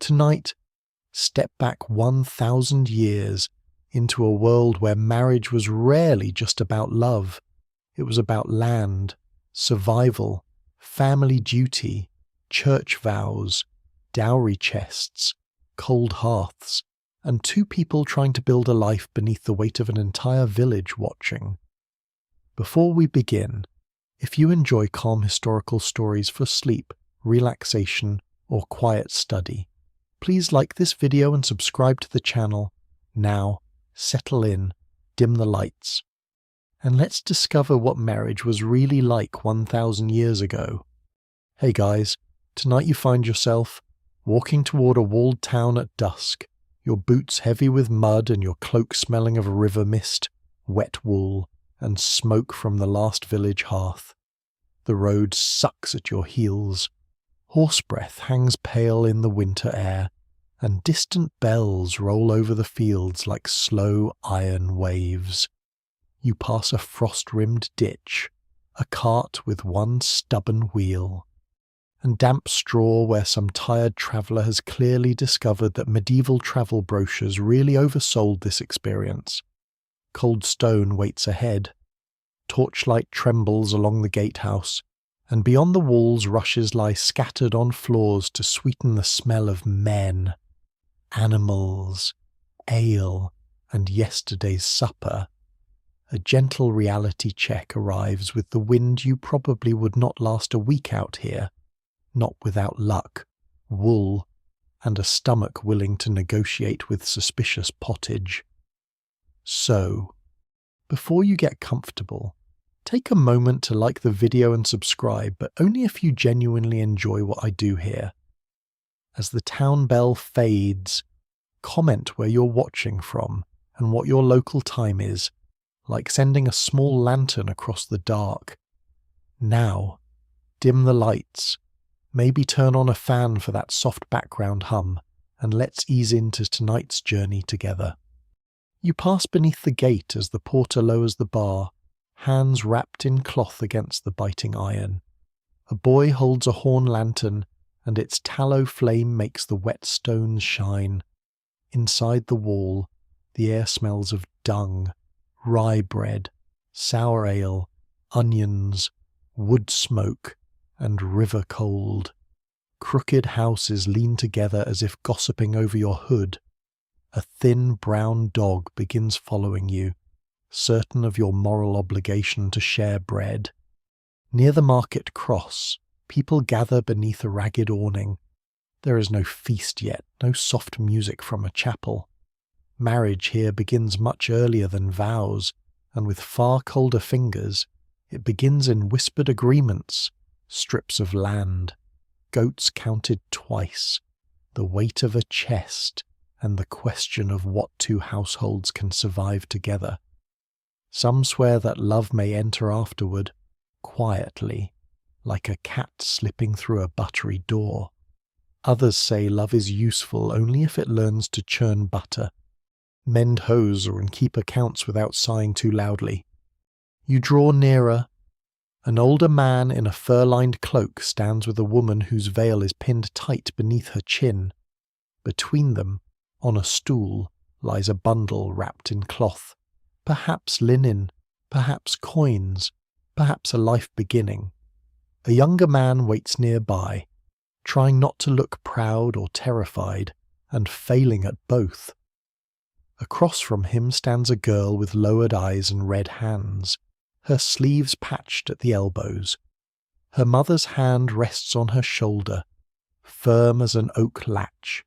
Tonight, step back 1,000 years into a world where marriage was rarely just about love. It was about land, survival, family duty, church vows, dowry chests, cold hearths, and two people trying to build a life beneath the weight of an entire village watching. Before we begin, if you enjoy calm historical stories for sleep, relaxation, or quiet study, please like this video and subscribe to the channel. Now, settle in, dim the lights, and let's discover what marriage was really like 1,000 years ago. Hey guys, tonight you find yourself walking toward a walled town at dusk, your boots heavy with mud and your cloak smelling of river mist, wet wool, and smoke from the last village hearth. The road sucks at your heels. Horse breath hangs pale in the winter air, and distant bells roll over the fields like slow iron waves. You pass a frost-rimmed ditch, a cart with one stubborn wheel, and damp straw where some tired traveller has clearly discovered that medieval travel brochures really oversold this experience. Cold stone waits ahead. Torchlight trembles along the gatehouse, and beyond the walls rushes lie scattered on floors to sweeten the smell of men, animals, ale, and yesterday's supper. A gentle reality check arrives with the wind you probably would not last a week out here, not without luck, wool, and a stomach willing to negotiate with suspicious pottage. So, before you get comfortable, take a moment to like the video and subscribe, but only if you genuinely enjoy what I do here. As the town bell fades, comment where you're watching from and what your local time is, like sending a small lantern across the dark. Now, dim the lights, maybe turn on a fan for that soft background hum, and let's ease into tonight's journey together. You pass beneath the gate as the porter lowers the bar, hands wrapped in cloth against the biting iron. A boy holds a horn lantern, and its tallow flame makes the wet stones shine. Inside the wall, the air smells of dung, rye bread, sour ale, onions, wood smoke, and river cold. Crooked houses lean together as if gossiping over your hood. A thin brown dog begins following you, certain of your moral obligation to share bread. Near the market cross, people gather beneath a ragged awning. There is no feast yet, no soft music from a chapel. Marriage here begins much earlier than vows, and with far colder fingers, it begins in whispered agreements, strips of land, goats counted twice, the weight of a chest, and the question of what two households can survive together. Some swear that love may enter afterward, quietly, like a cat slipping through a buttery door. Others say love is useful only if it learns to churn butter, mend hose, or keep accounts without sighing too loudly. You draw nearer. An older man in a fur-lined cloak stands with a woman whose veil is pinned tight beneath her chin. Between them, on a stool, lies a bundle wrapped in cloth, perhaps linen, perhaps coins, perhaps a life beginning. A younger man waits nearby, trying not to look proud or terrified, and failing at both. Across from him stands a girl with lowered eyes and red hands, her sleeves patched at the elbows. Her mother's hand rests on her shoulder, firm as an oak latch.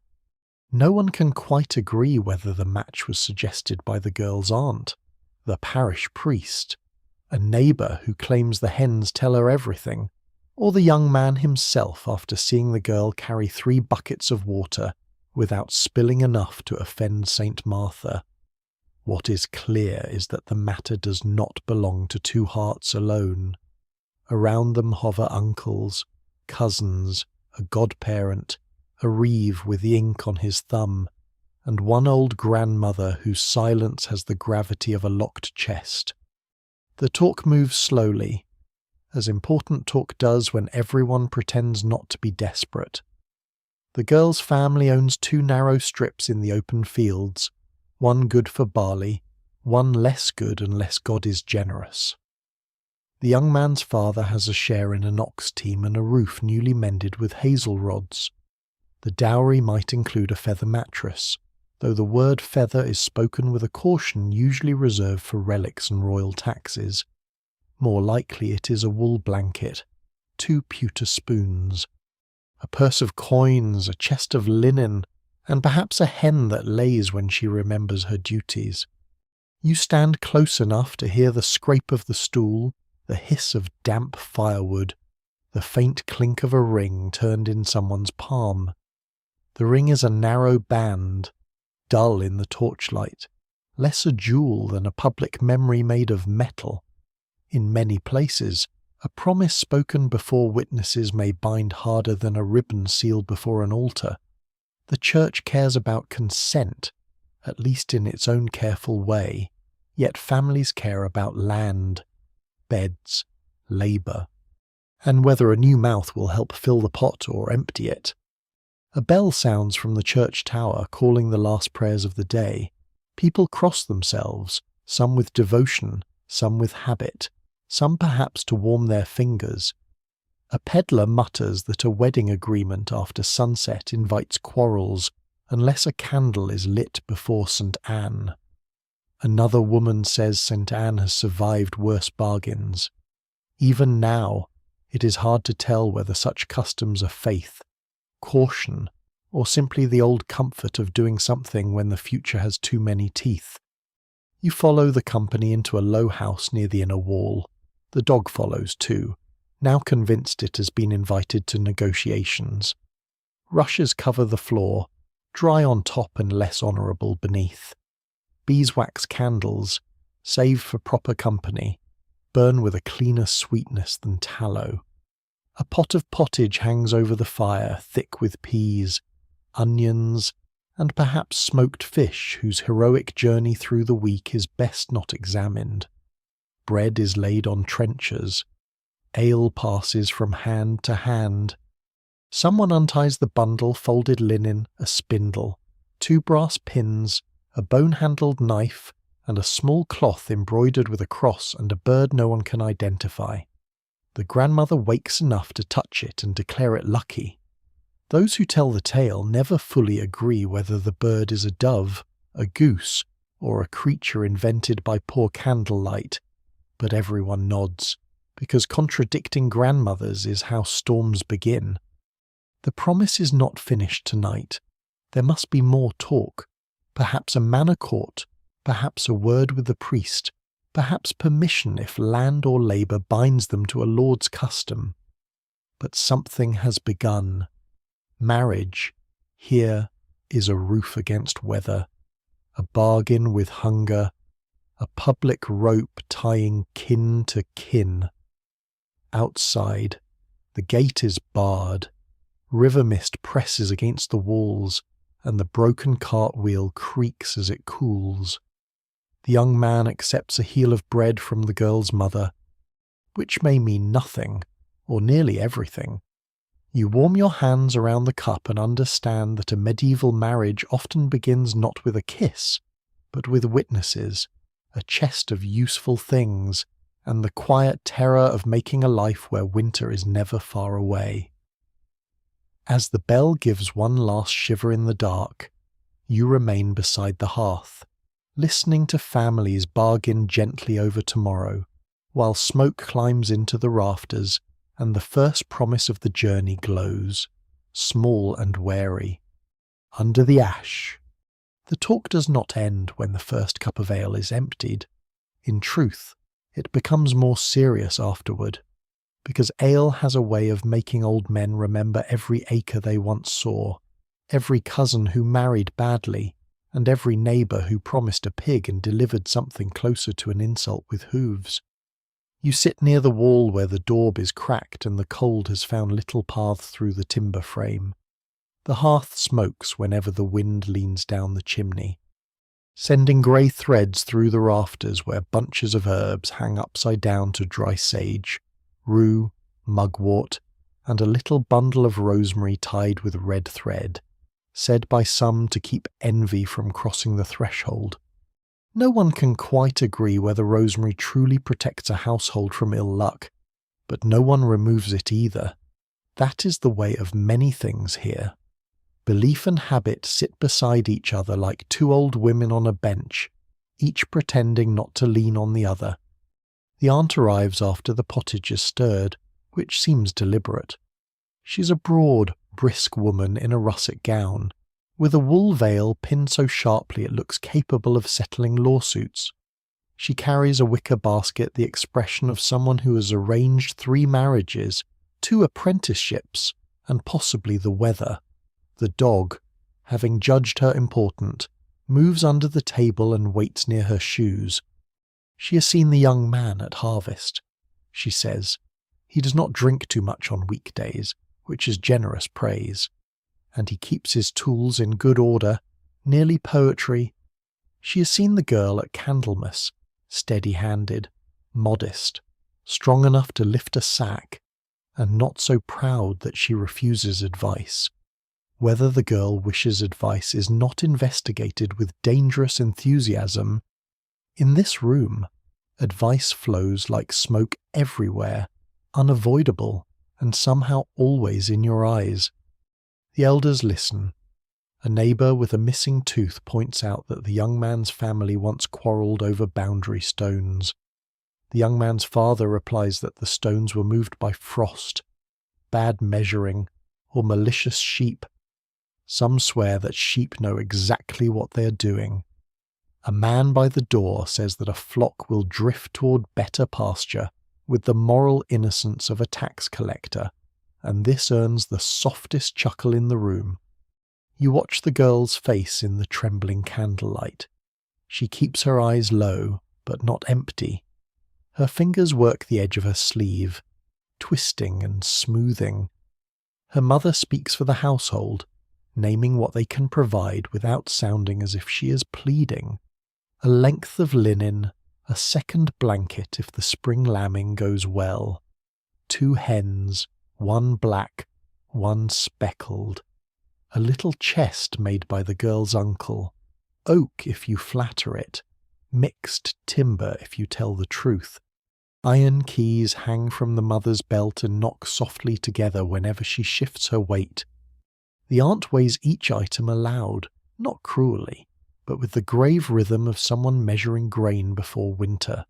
No one can quite agree whether the match was suggested by the girl's aunt, the parish priest, a neighbour who claims the hens tell her everything, or the young man himself after seeing the girl carry 3 buckets of water without spilling enough to offend Saint Martha. What is clear is that the matter does not belong to 2 hearts alone. Around them hover uncles, cousins, a godparent, a reeve with ink on his thumb, and one old grandmother whose silence has the gravity of a locked chest. The talk moves slowly, as important talk does when everyone pretends not to be desperate. The girl's family owns 2 narrow strips in the open fields, one good for barley, one less good unless God is generous. The young man's father has a share in an ox team and a roof newly mended with hazel rods. The dowry might include a feather mattress, though the word feather is spoken with a caution usually reserved for relics and royal taxes. More likely it is a wool blanket, 2 pewter spoons, a purse of coins, a chest of linen, and perhaps a hen that lays when she remembers her duties. You stand close enough to hear the scrape of the stool, the hiss of damp firewood, the faint clink of a ring turned in someone's palm. The ring is a narrow band, dull in the torchlight, less a jewel than a public memory made of metal. In many places, a promise spoken before witnesses may bind harder than a ribbon sealed before an altar. The church cares about consent, at least in its own careful way, yet families care about land, beds, labour, and whether a new mouth will help fill the pot or empty it. A bell sounds from the church tower calling the last prayers of the day. People cross themselves, some with devotion, some with habit, some perhaps to warm their fingers. A peddler mutters that a wedding agreement after sunset invites quarrels unless a candle is lit before St. Anne. Another woman says St. Anne has survived worse bargains. Even now, it is hard to tell whether such customs are faith, caution, or simply the old comfort of doing something when the future has too many teeth. You follow the company into a low house near the inner wall. The dog follows too, now convinced it has been invited to negotiations. Rushes cover the floor, dry on top and less honourable beneath. Beeswax candles, saved for proper company, burn with a cleaner sweetness than tallow. A pot of pottage hangs over the fire, thick with peas, onions, and perhaps smoked fish whose heroic journey through the week is best not examined. Bread is laid on trenchers. Ale passes from hand to hand. Someone unties the bundle, folded linen, a spindle, 2 brass pins, a bone-handled knife, and a small cloth embroidered with a cross and a bird no one can identify. The grandmother wakes enough to touch it and declare it lucky. Those who tell the tale never fully agree whether the bird is a dove, a goose, or a creature invented by poor candlelight, but everyone nods, because contradicting grandmothers is how storms begin. The promise is not finished tonight. There must be more talk. Perhaps a manor court, perhaps a word with the priest, perhaps permission if land or labour binds them to a lord's custom. But something has begun. Marriage, here, is a roof against weather, a bargain with hunger, a public rope tying kin to kin. Outside, the gate is barred, river mist presses against the walls, and the broken cartwheel creaks as it cools. The young man accepts a heel of bread from the girl's mother, which may mean nothing, or nearly everything. You warm your hands around the cup and understand that a medieval marriage often begins not with a kiss, but with witnesses, a chest of useful things, and the quiet terror of making a life where winter is never far away. As the bell gives one last shiver in the dark, you remain beside the hearth, listening to families bargain gently over tomorrow, while smoke climbs into the rafters and the first promise of the journey glows, small and wary. Under the ash. The talk does not end when the first cup of ale is emptied. In truth, it becomes more serious afterward, because ale has a way of making old men remember every acre they once saw, every cousin who married badly, and every neighbour who promised a pig and delivered something closer to an insult with hooves. You sit near the wall where the daub is cracked and the cold has found little paths through the timber frame. The hearth smokes whenever the wind leans down the chimney, sending grey threads through the rafters where bunches of herbs hang upside down to dry sage, rue, mugwort, and a little bundle of rosemary tied with red thread, said by some to keep envy from crossing the threshold. No one can quite agree whether rosemary truly protects a household from ill luck, but no one removes it either. That is the way of many things here. Belief and habit sit beside each other like two old women on a bench, each pretending not to lean on the other. The aunt arrives after the pottage is stirred, which seems deliberate. She's a broad, brisk woman in a russet gown, with a wool veil pinned so sharply it looks capable of settling lawsuits. She carries a wicker basket, the expression of someone who has arranged 3 marriages, 2 apprenticeships, and possibly the weather. The dog, having judged her important, moves under the table and waits near her shoes. She has seen the young man at harvest, she says. He does not drink too much on weekdays, which is generous praise, and he keeps his tools in good order, nearly poetry. She has seen the girl at Candlemas, steady-handed, modest, strong enough to lift a sack, and not so proud that she refuses advice. Whether the girl wishes advice is not investigated with dangerous enthusiasm. In this room, advice flows like smoke everywhere, unavoidable, and somehow always in your eyes. The elders listen. A neighbour with a missing tooth points out that the young man's family once quarrelled over boundary stones. The young man's father replies that the stones were moved by frost, bad measuring, or malicious sheep. Some swear that sheep know exactly what they are doing. A man by the door says that a flock will drift toward better pasture with the moral innocence of a tax collector, and this earns the softest chuckle in the room. You watch the girl's face in the trembling candlelight. She keeps her eyes low, but not empty. Her fingers work the edge of her sleeve, twisting and smoothing. Her mother speaks for the household, naming what they can provide without sounding as if she is pleading. A length of linen, a second blanket if the spring lambing goes well, 2 hens, 1 black, 1 speckled, a little chest made by the girl's uncle, oak if you flatter it, mixed timber if you tell the truth. Iron keys hang from the mother's belt and knock softly together whenever she shifts her weight. The aunt weighs each item aloud, not cruelly, but with the grave rhythm of someone measuring grain before winter.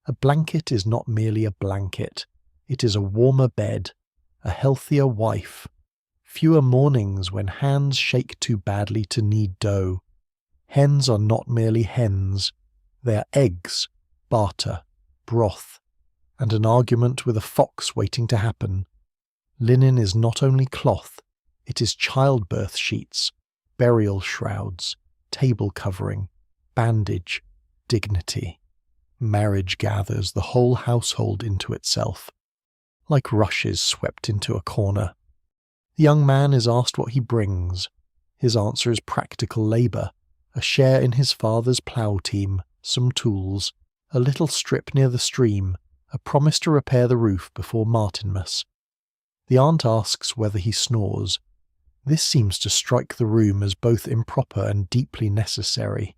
A blanket is not merely a blanket. It is a warmer bed, a healthier wife, fewer mornings when hands shake too badly to knead dough. Hens are not merely hens. They are eggs, barter, broth, and an argument with a fox waiting to happen. Linen is not only cloth, it is childbirth sheets, burial shrouds, table covering, bandage, dignity. Marriage gathers the whole household into itself, like rushes swept into a corner. The young man is asked what he brings. His answer is practical labour, a share in his father's plough team, some tools, a little strip near the stream, a promise to repair the roof before Martinmas. The aunt asks whether he snores. This seems to strike the room as both improper and deeply necessary.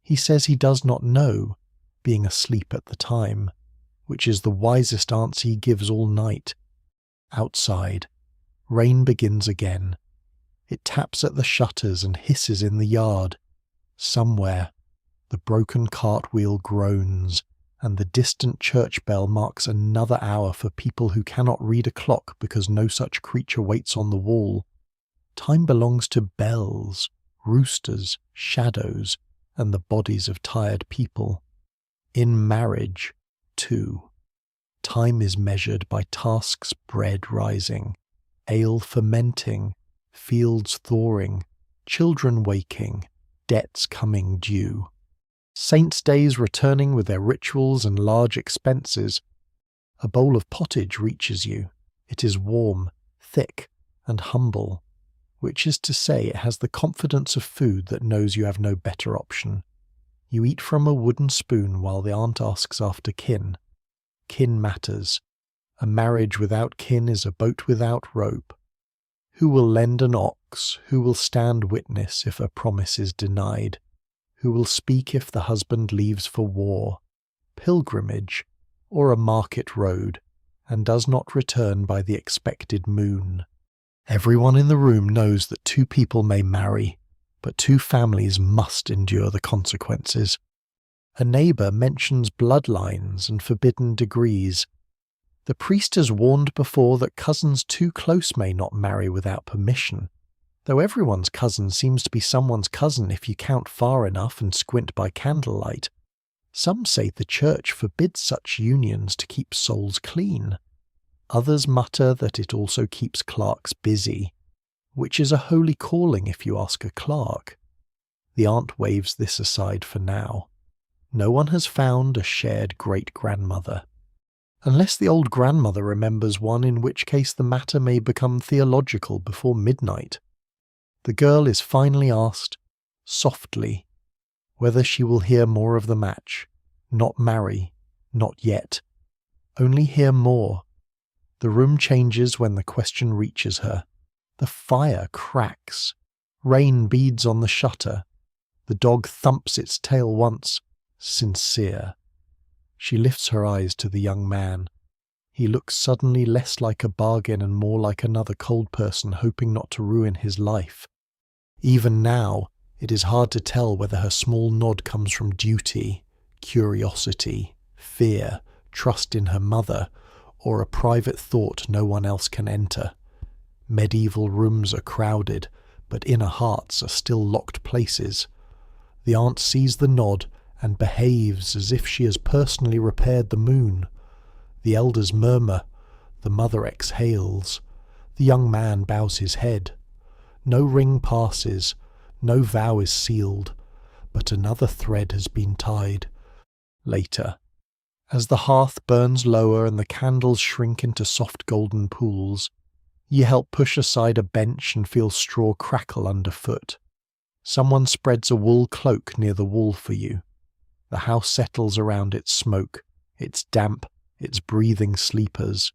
He says he does not know, being asleep at the time, which is the wisest answer he gives all night. Outside, rain begins again. It taps at the shutters and hisses in the yard. Somewhere, the broken cartwheel groans, and the distant church bell marks another hour for people who cannot read a clock because no such creature waits on the wall. Time belongs to bells, roosters, shadows, and the bodies of tired people. In marriage, too, time is measured by tasks, bread rising, ale fermenting, fields thawing, children waking, debts coming due. Saints' days returning with their rituals and large expenses. A bowl of pottage reaches you. It is warm, thick, and humble, which is to say it has the confidence of food that knows you have no better option. You eat from a wooden spoon while the aunt asks after kin. Kin matters. A marriage without kin is a boat without rope. Who will lend an ox? Who will stand witness if a promise is denied? Who will speak if the husband leaves for war, pilgrimage, or a market road, and does not return by the expected moon? Everyone in the room knows that two people may marry, but two families must endure the consequences. A neighbour mentions bloodlines and forbidden degrees. The priest has warned before that cousins too close may not marry without permission, though everyone's cousin seems to be someone's cousin if you count far enough and squint by candlelight. Some say the church forbids such unions to keep souls clean. Others mutter that it also keeps clerks busy, which is a holy calling if you ask a clerk. The aunt waves this aside for now. No one has found a shared great-grandmother. Unless the old grandmother remembers one, in which case the matter may become theological before midnight. The girl is finally asked, softly, whether she will hear more of the match. Not marry, not yet. Only hear more. The room changes when the question reaches her. The fire cracks. Rain beads on the shutter. The dog thumps its tail once. Sincere. She lifts her eyes to the young man. He looks suddenly less like a bargain and more like another cold person hoping not to ruin his life. Even now, it is hard to tell whether her small nod comes from duty, curiosity, fear, trust in her mother, or a private thought no one else can enter. Medieval rooms are crowded, but inner hearts are still locked places. The aunt sees the nod and behaves as if she has personally repaired the moon. The elders murmur. The mother exhales. The young man bows his head. No ring passes. No vow is sealed. But another thread has been tied. Later, as the hearth burns lower and the candles shrink into soft golden pools, ye help push aside a bench and feel straw crackle underfoot. Someone spreads a wool cloak near the wall for you. The house settles around its smoke, its damp, its breathing sleepers.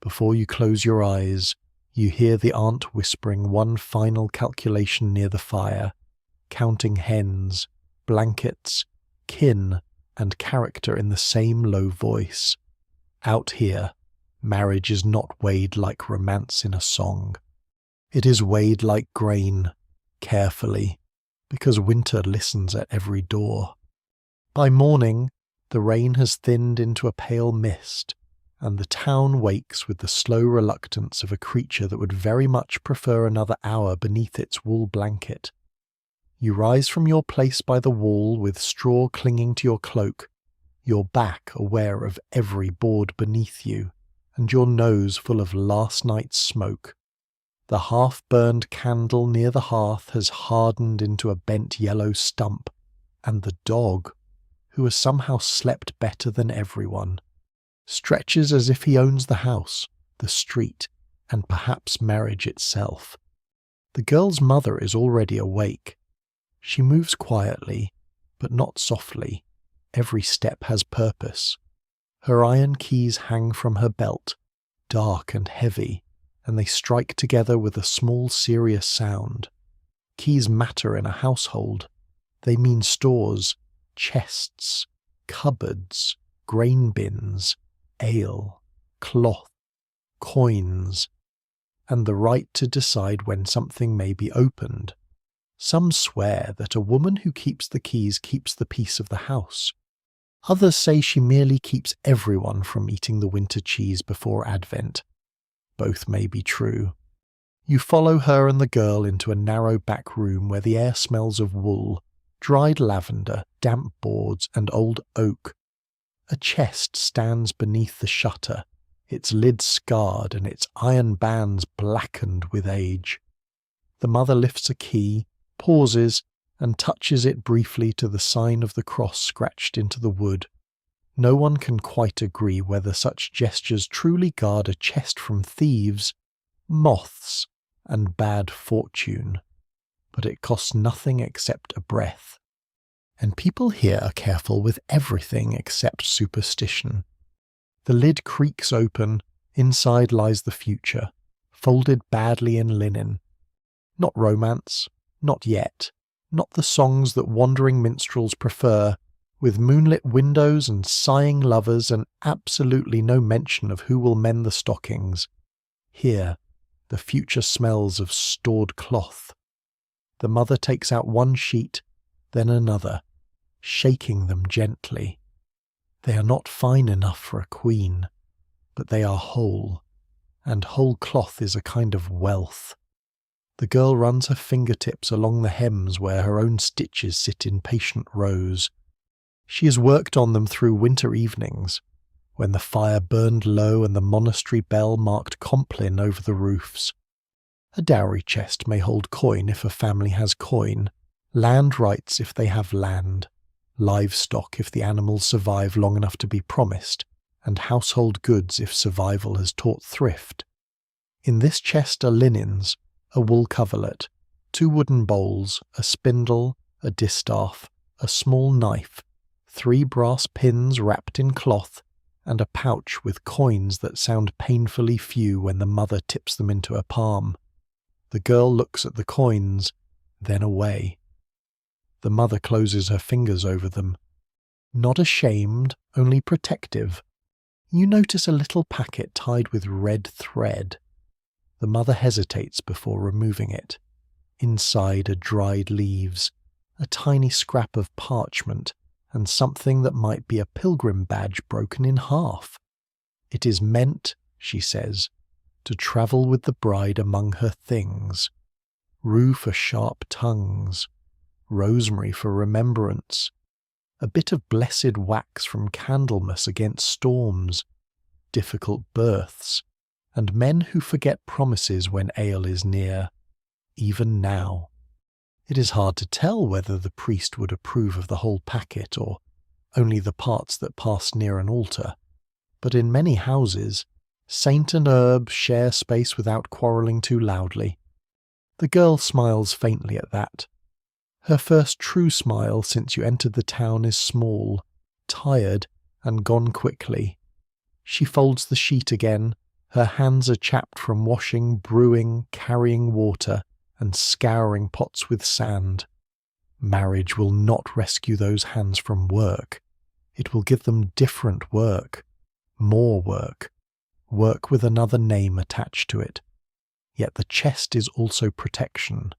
Before you close your eyes, you hear the aunt whispering one final calculation near the fire, counting hens, blankets, kin, and character in the same low voice. Out here, marriage is not weighed like romance in a song. It is weighed like grain, carefully, because winter listens at every door. By morning, the rain has thinned into a pale mist, and the town wakes with the slow reluctance of a creature that would very much prefer another hour beneath its wool blanket. You rise from your place by the wall with straw clinging to your cloak, your back aware of every board beneath you, and your nose full of last night's smoke. The half-burned candle near the hearth has hardened into a bent yellow stump, and the dog, who has somehow slept better than everyone, stretches as if he owns the house, the street, and perhaps marriage itself. The girl's mother is already awake. She moves quietly, but not softly. Every step has purpose. Her iron keys hang from her belt, dark and heavy, and they strike together with a small serious sound. Keys matter in a household. They mean stores, chests, cupboards, grain bins, ale, cloth, coins, and the right to decide when something may be opened. Some swear that a woman who keeps the keys keeps the peace of the house. Others say she merely keeps everyone from eating the winter cheese before Advent. Both may be true. You follow her and the girl into a narrow back room where the air smells of wool, dried lavender, damp boards, and old oak. A chest stands beneath the shutter, its lid scarred and its iron bands blackened with age. The mother lifts a key, pauses, and touches it briefly to the sign of the cross scratched into the wood. No one can quite agree whether such gestures truly guard a chest from thieves, moths, and bad fortune. But it costs nothing except a breath. And people here are careful with everything except superstition. The lid creaks open. Inside lies the future, folded badly in linen. Not romance, not yet, not the songs that wandering minstrels prefer, with moonlit windows and sighing lovers and absolutely no mention of who will mend the stockings. Here, the future smells of stored cloth. The mother takes out one sheet, then another, shaking them gently. They are not fine enough for a queen, but they are whole, and whole cloth is a kind of wealth. The girl runs her fingertips along the hems where her own stitches sit in patient rows. She has worked on them through winter evenings, when the fire burned low and the monastery bell marked Compline over the roofs. A dowry chest may hold coin if a family has coin, land rights if they have land, livestock if the animals survive long enough to be promised, and household goods if survival has taught thrift. In this chest are linens, a wool coverlet, 2 wooden bowls, a spindle, a distaff, a small knife, 3 brass pins wrapped in cloth, and a pouch with coins that sound painfully few when the mother tips them into her palm. The girl looks at the coins, then away. The mother closes her fingers over them. Not ashamed, only protective. You notice a little packet tied with red thread. The mother hesitates before removing it. Inside are dried leaves, a tiny scrap of parchment, and something that might be a pilgrim badge broken in half. It is meant, she says, to travel with the bride among her things. Rue for sharp tongues, rosemary for remembrance, a bit of blessed wax from Candlemas against storms, difficult births, and men who forget promises when ale is near, even now. It is hard to tell whether the priest would approve of the whole packet or only the parts that pass near an altar, but in many houses, saint and herb share space without quarrelling too loudly. The girl smiles faintly at that. Her first true smile since you entered the town is small, tired, and gone quickly. She folds the sheet again. Her hands are chapped from washing, brewing, carrying water, and scouring pots with sand. Marriage will not rescue those hands from work. It will give them different work, more work, work with another name attached to it. Yet the chest is also protection.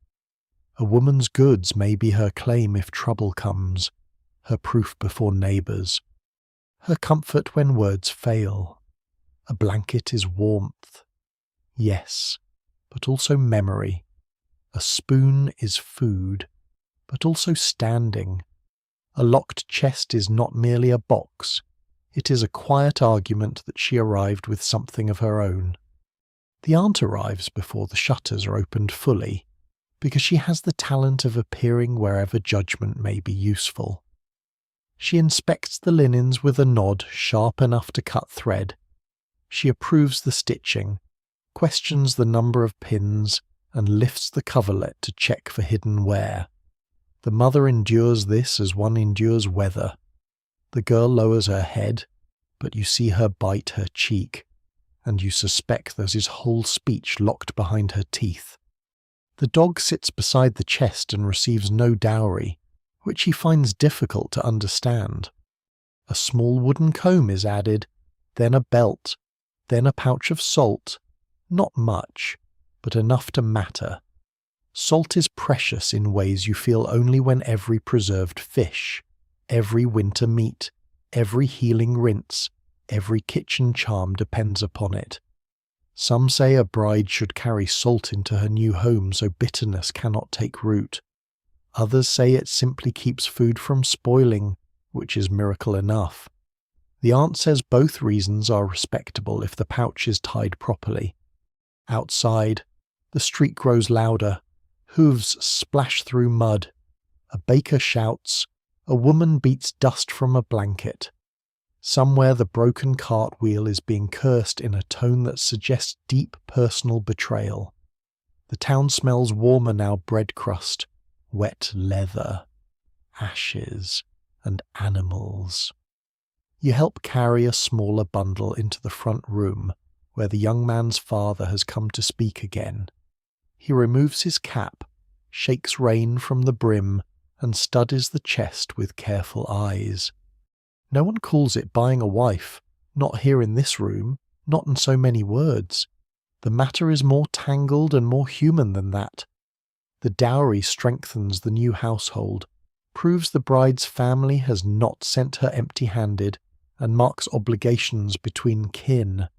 A woman's goods may be her claim if trouble comes, her proof before neighbours, her comfort when words fail. A blanket is warmth. Yes, but also memory. A spoon is food, but also standing. A locked chest is not merely a box. It is a quiet argument that she arrived with something of her own. The aunt arrives before the shutters are opened fully, because she has the talent of appearing wherever judgment may be useful. She inspects the linens with a nod sharp enough to cut thread. She approves the stitching, questions the number of pins, and lifts the coverlet to check for hidden wear. The mother endures this as one endures weather. The girl lowers her head, but you see her bite her cheek, and you suspect there's his whole speech locked behind her teeth. The dog sits beside the chest and receives no dowry, which he finds difficult to understand. A small wooden comb is added, then a belt, then a pouch of salt, not much, but enough to matter. Salt is precious in ways you feel only when every preserved fish, every winter meat, every healing rinse, every kitchen charm depends upon it. Some say a bride should carry salt into her new home so bitterness cannot take root. Others say it simply keeps food from spoiling, which is miracle enough. The aunt says both reasons are respectable if the pouch is tied properly. Outside, the street grows louder. Hooves splash through mud. A baker shouts. A woman beats dust from a blanket. Somewhere the broken cartwheel is being cursed in a tone that suggests deep personal betrayal. The town smells warmer now: bread crust, wet leather, ashes, and animals. You help carry a smaller bundle into the front room, where the young man's father has come to speak again. He removes his cap, shakes rain from the brim, and studies the chest with careful eyes. No one calls it buying a wife, not here in this room, not in so many words. The matter is more tangled and more human than that. The dowry strengthens the new household, proves the bride's family has not sent her empty-handed, and marks obligations between kin.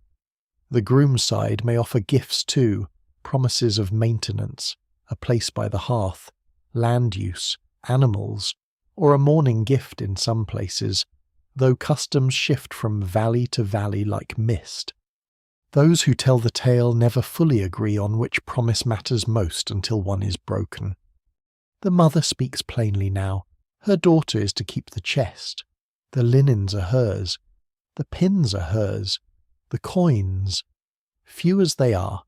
The groom's side may offer gifts too, promises of maintenance, a place by the hearth, land use, animals, or a morning gift in some places, though customs shift from valley to valley like mist. Those who tell the tale never fully agree on which promise matters most until one is broken. The mother speaks plainly now. Her daughter is to keep the chest. The linens are hers. The pins are hers. The coins, few as they are,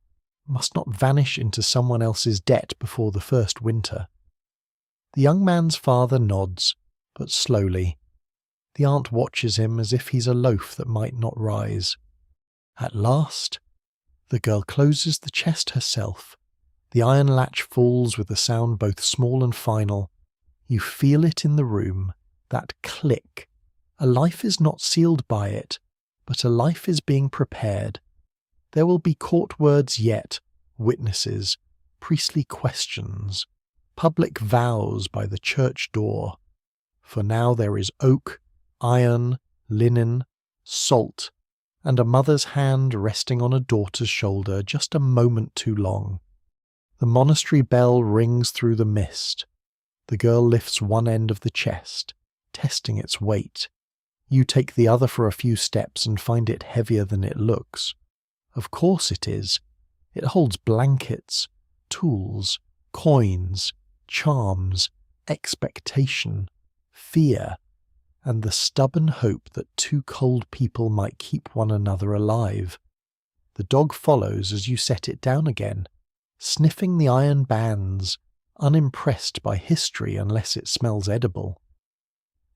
must not vanish into someone else's debt before the first winter. The young man's father nods, but slowly. The aunt watches him as if he's a loaf that might not rise. At last, the girl closes the chest herself. The iron latch falls with a sound both small and final. You feel it in the room, that click. A life is not sealed by it, but a life is being prepared. There will be court words yet, witnesses, priestly questions, public vows by the church door. For now there is oak, iron, linen, salt, and a mother's hand resting on a daughter's shoulder just a moment too long. The monastery bell rings through the mist. The girl lifts one end of the chest, testing its weight. You take the other for a few steps and find it heavier than it looks. Of course it is. It holds blankets, tools, coins, charms, expectation, fear, and the stubborn hope that two cold people might keep one another alive. The dog follows as you set it down again, sniffing the iron bands, unimpressed by history unless it smells edible.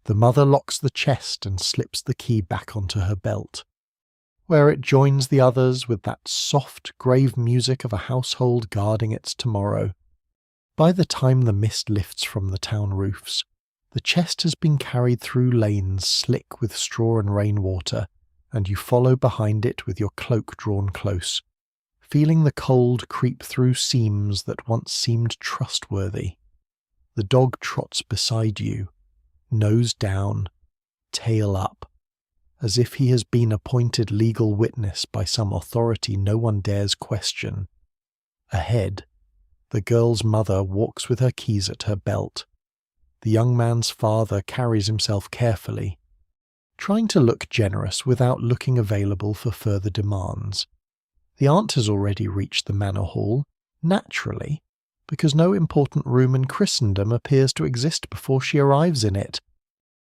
The mother locks the chest and slips the key back onto her belt, where it joins the others with that soft, grave music of a household guarding its tomorrow. By the time the mist lifts from the town roofs, the chest has been carried through lanes slick with straw and rainwater, and you follow behind it with your cloak drawn close, feeling the cold creep through seams that once seemed trustworthy. The dog trots beside you, nose down, tail up, as if he has been appointed legal witness by some authority no one dares question. Ahead, the girl's mother walks with her keys at her belt. The young man's father carries himself carefully, trying to look generous without looking available for further demands. The aunt has already reached the manor hall, naturally, because no important room in Christendom appears to exist before she arrives in it.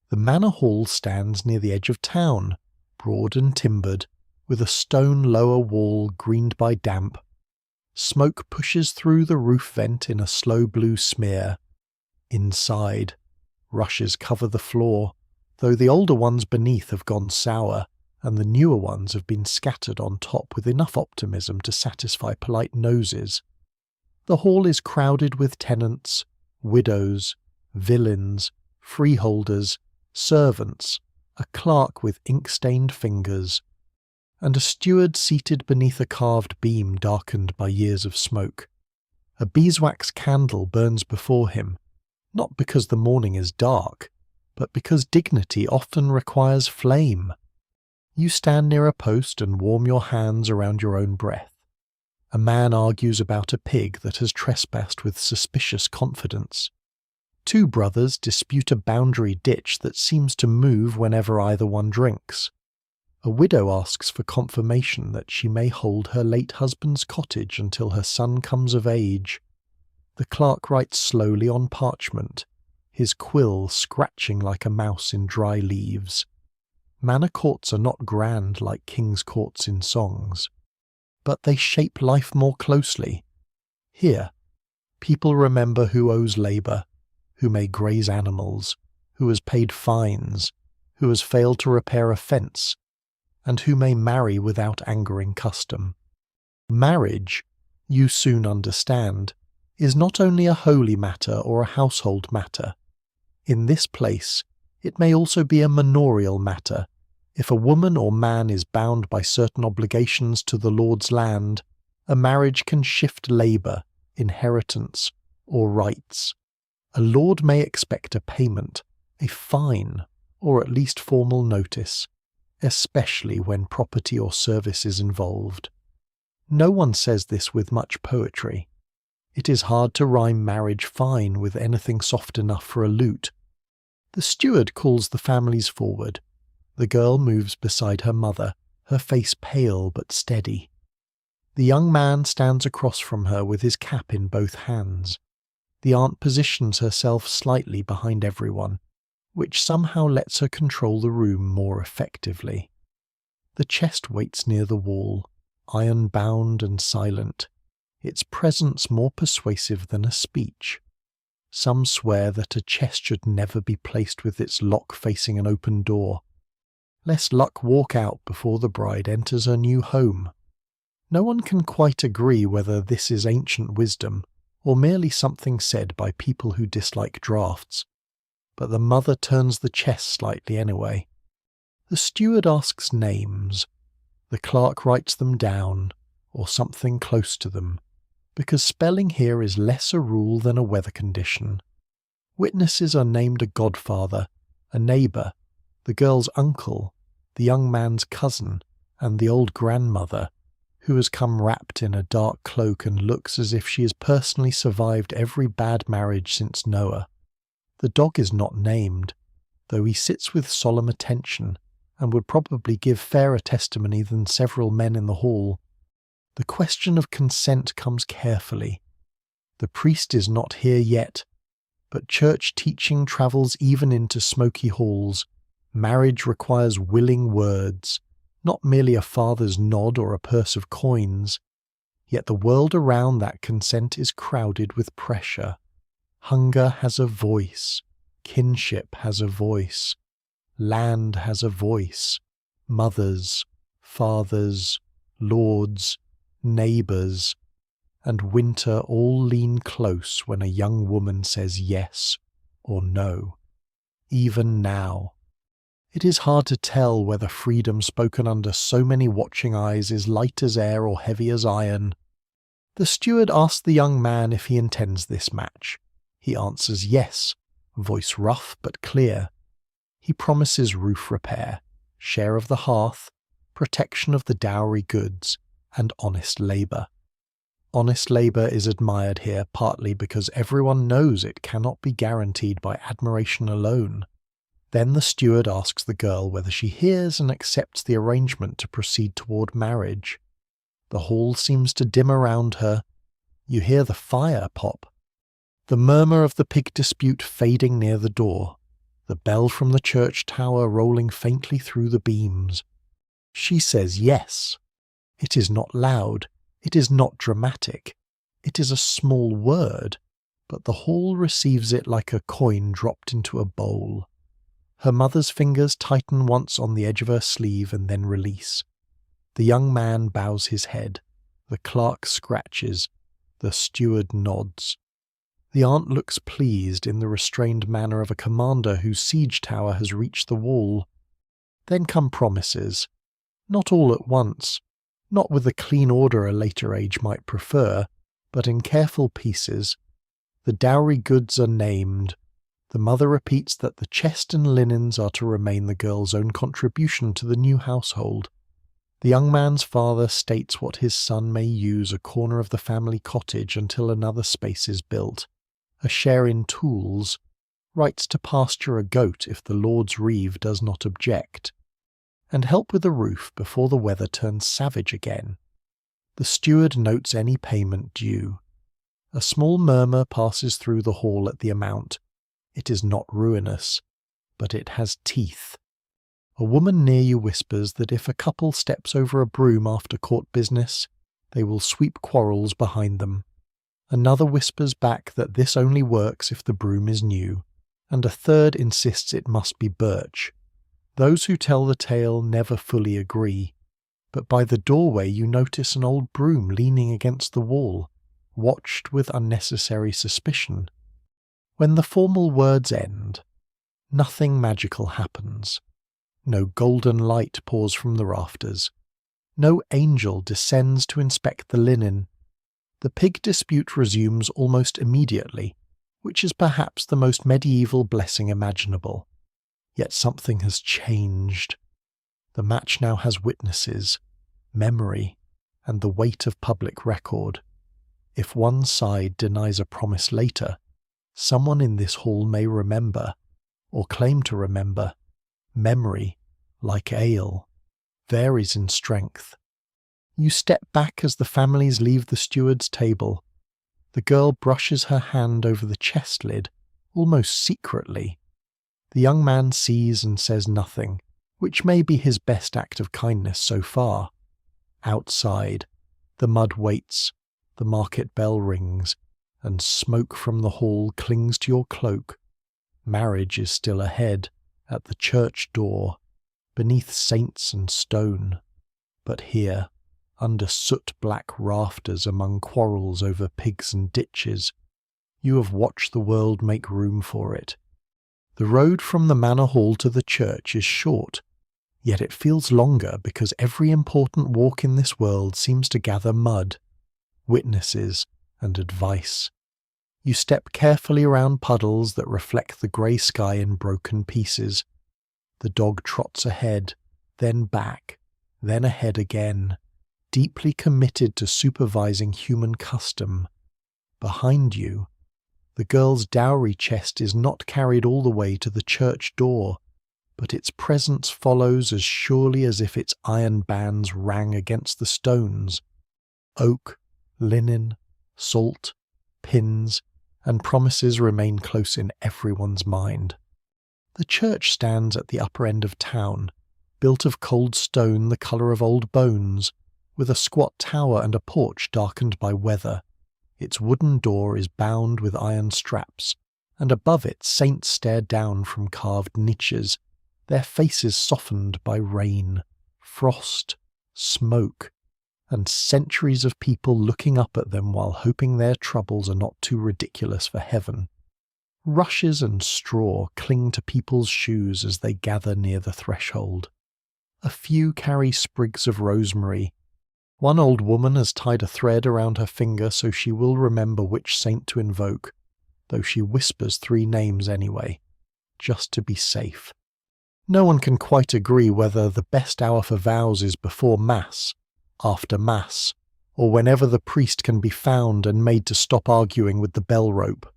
The manor hall stands near the edge of town, broad and timbered, with a stone lower wall greened by damp. Smoke pushes through the roof vent in a slow blue smear. Inside, rushes cover the floor, though the older ones beneath have gone sour, and the newer ones have been scattered on top with enough optimism to satisfy polite noses. The hall is crowded with tenants, widows, villains, freeholders, servants, a clerk with ink-stained fingers, and a steward seated beneath a carved beam darkened by years of smoke. A beeswax candle burns before him, not because the morning is dark, but because dignity often requires flame. You stand near a post and warm your hands around your own breath. A man argues about a pig that has trespassed with suspicious confidence. Two brothers dispute a boundary ditch that seems to move whenever either one drinks. A widow asks for confirmation that she may hold her late husband's cottage until her son comes of age. The clerk writes slowly on parchment, his quill scratching like a mouse in dry leaves. Manor courts are not grand like king's courts in songs, but they shape life more closely. Here, people remember who owes labour, who may graze animals, who has paid fines, who has failed to repair a fence, and who may marry without angering custom. Marriage, you soon understand, is not only a holy matter or a household matter. In this place, it may also be a manorial matter. If a woman or man is bound by certain obligations to the Lord's land, a marriage can shift labour, inheritance, or rights. A lord may expect a payment, a fine, or at least formal notice, especially when property or service is involved. No one says this with much poetry. It is hard to rhyme marriage fine with anything soft enough for a lute. The steward calls the families forward. The girl moves beside her mother, her face pale but steady. The young man stands across from her with his cap in both hands. The aunt positions herself slightly behind everyone, which somehow lets her control the room more effectively. The chest waits near the wall, iron-bound and silent, its presence more persuasive than a speech. Some swear that a chest should never be placed with its lock facing an open door, lest luck walk out before the bride enters her new home. No one can quite agree whether this is ancient wisdom or merely something said by people who dislike drafts, but the mother turns the chest slightly anyway. The steward asks names. The clerk writes them down, or something close to them, because spelling here is less a rule than a weather condition. Witnesses are named a godfather, a neighbour, the girl's uncle, the young man's cousin, and the old grandmother, who has come wrapped in a dark cloak and looks as if she has personally survived every bad marriage since Noah. The dog is not named, though he sits with solemn attention, and would probably give fairer testimony than several men in the hall. The question of consent comes carefully. The priest is not here yet, but church teaching travels even into smoky halls. Marriage requires willing words, not merely a father's nod or a purse of coins. Yet the world around that consent is crowded with pressure. Hunger has a voice, kinship has a voice, land has a voice, mothers, fathers, lords, neighbours, and winter all lean close when a young woman says yes or no. Even now. It is hard to tell whether freedom spoken under so many watching eyes is light as air or heavy as iron. The steward asks the young man if he intends this match. He answers yes, voice rough but clear. He promises roof repair, share of the hearth, protection of the dowry goods, and honest labour. Honest labour is admired here partly because everyone knows it cannot be guaranteed by admiration alone. Then the steward asks the girl whether she hears and accepts the arrangement to proceed toward marriage. The hall seems to dim around her. You hear the fire pop. The murmur of the pig dispute fading near the door. The bell from the church tower rolling faintly through the beams. She says yes. It is not loud. It is not dramatic. It is a small word, but the hall receives it like a coin dropped into a bowl. Her mother's fingers tighten once on the edge of her sleeve and then release. The young man bows his head. The clerk scratches. The steward nods. The aunt looks pleased in the restrained manner of a commander whose siege tower has reached the wall. Then come promises. Not all at once, not with the clean order a later age might prefer, but in careful pieces. The dowry goods are named. The mother repeats that the chest and linens are to remain the girl's own contribution to the new household. The young man's father states what his son may use a corner of the family cottage until another space is built, a share in tools, rights to pasture a goat if the Lord's reeve does not object, and help with the roof before the weather turns savage again. The steward notes any payment due. A small murmur passes through the hall at the amount. It is not ruinous, but it has teeth. A woman near you whispers that if a couple steps over a broom after court business, they will sweep quarrels behind them. Another whispers back that this only works if the broom is new, and a third insists it must be birch. Those who tell the tale never fully agree, but by the doorway you notice an old broom leaning against the wall, watched with unnecessary suspicion. When the formal words end, nothing magical happens. No golden light pours from the rafters. No angel descends to inspect the linen. The pig dispute resumes almost immediately, which is perhaps the most medieval blessing imaginable. Yet something has changed. The match now has witnesses, memory, and the weight of public record. If one side denies a promise later, someone in this hall may remember, or claim to remember. Memory, like ale, varies in strength. You step back as the families leave the steward's table. The girl brushes her hand over the chest lid, almost secretly. The young man sees and says nothing, which may be his best act of kindness so far. Outside, the mud waits, the market bell rings, and smoke from the hall clings to your cloak. Marriage is still ahead, at the church door, beneath saints and stone. But here, under soot-black rafters among quarrels over pigs and ditches, you have watched the world make room for it. The road from the manor hall to the church is short, yet it feels longer because every important walk in this world seems to gather mud, witnesses, and advice. You step carefully around puddles that reflect the grey sky in broken pieces. The dog trots ahead, then back, then ahead again, deeply committed to supervising human custom. Behind you, the girl's dowry chest is not carried all the way to the church door, but its presence follows as surely as if its iron bands rang against the stones. Oak, linen, salt, pins, and promises remain close in everyone's mind. The church stands at the upper end of town, built of cold stone the colour of old bones, with a squat tower and a porch darkened by weather. Its wooden door is bound with iron straps, and above it saints stare down from carved niches, their faces softened by rain, frost, smoke, and centuries of people looking up at them while hoping their troubles are not too ridiculous for heaven. Rushes and straw cling to people's shoes as they gather near the threshold. A few carry sprigs of rosemary. One old woman has tied a thread around her finger so she will remember which saint to invoke, though she whispers 3 names anyway, just to be safe. No one can quite agree whether the best hour for vows is before Mass, after Mass, or whenever the priest can be found and made to stop arguing with the bell rope.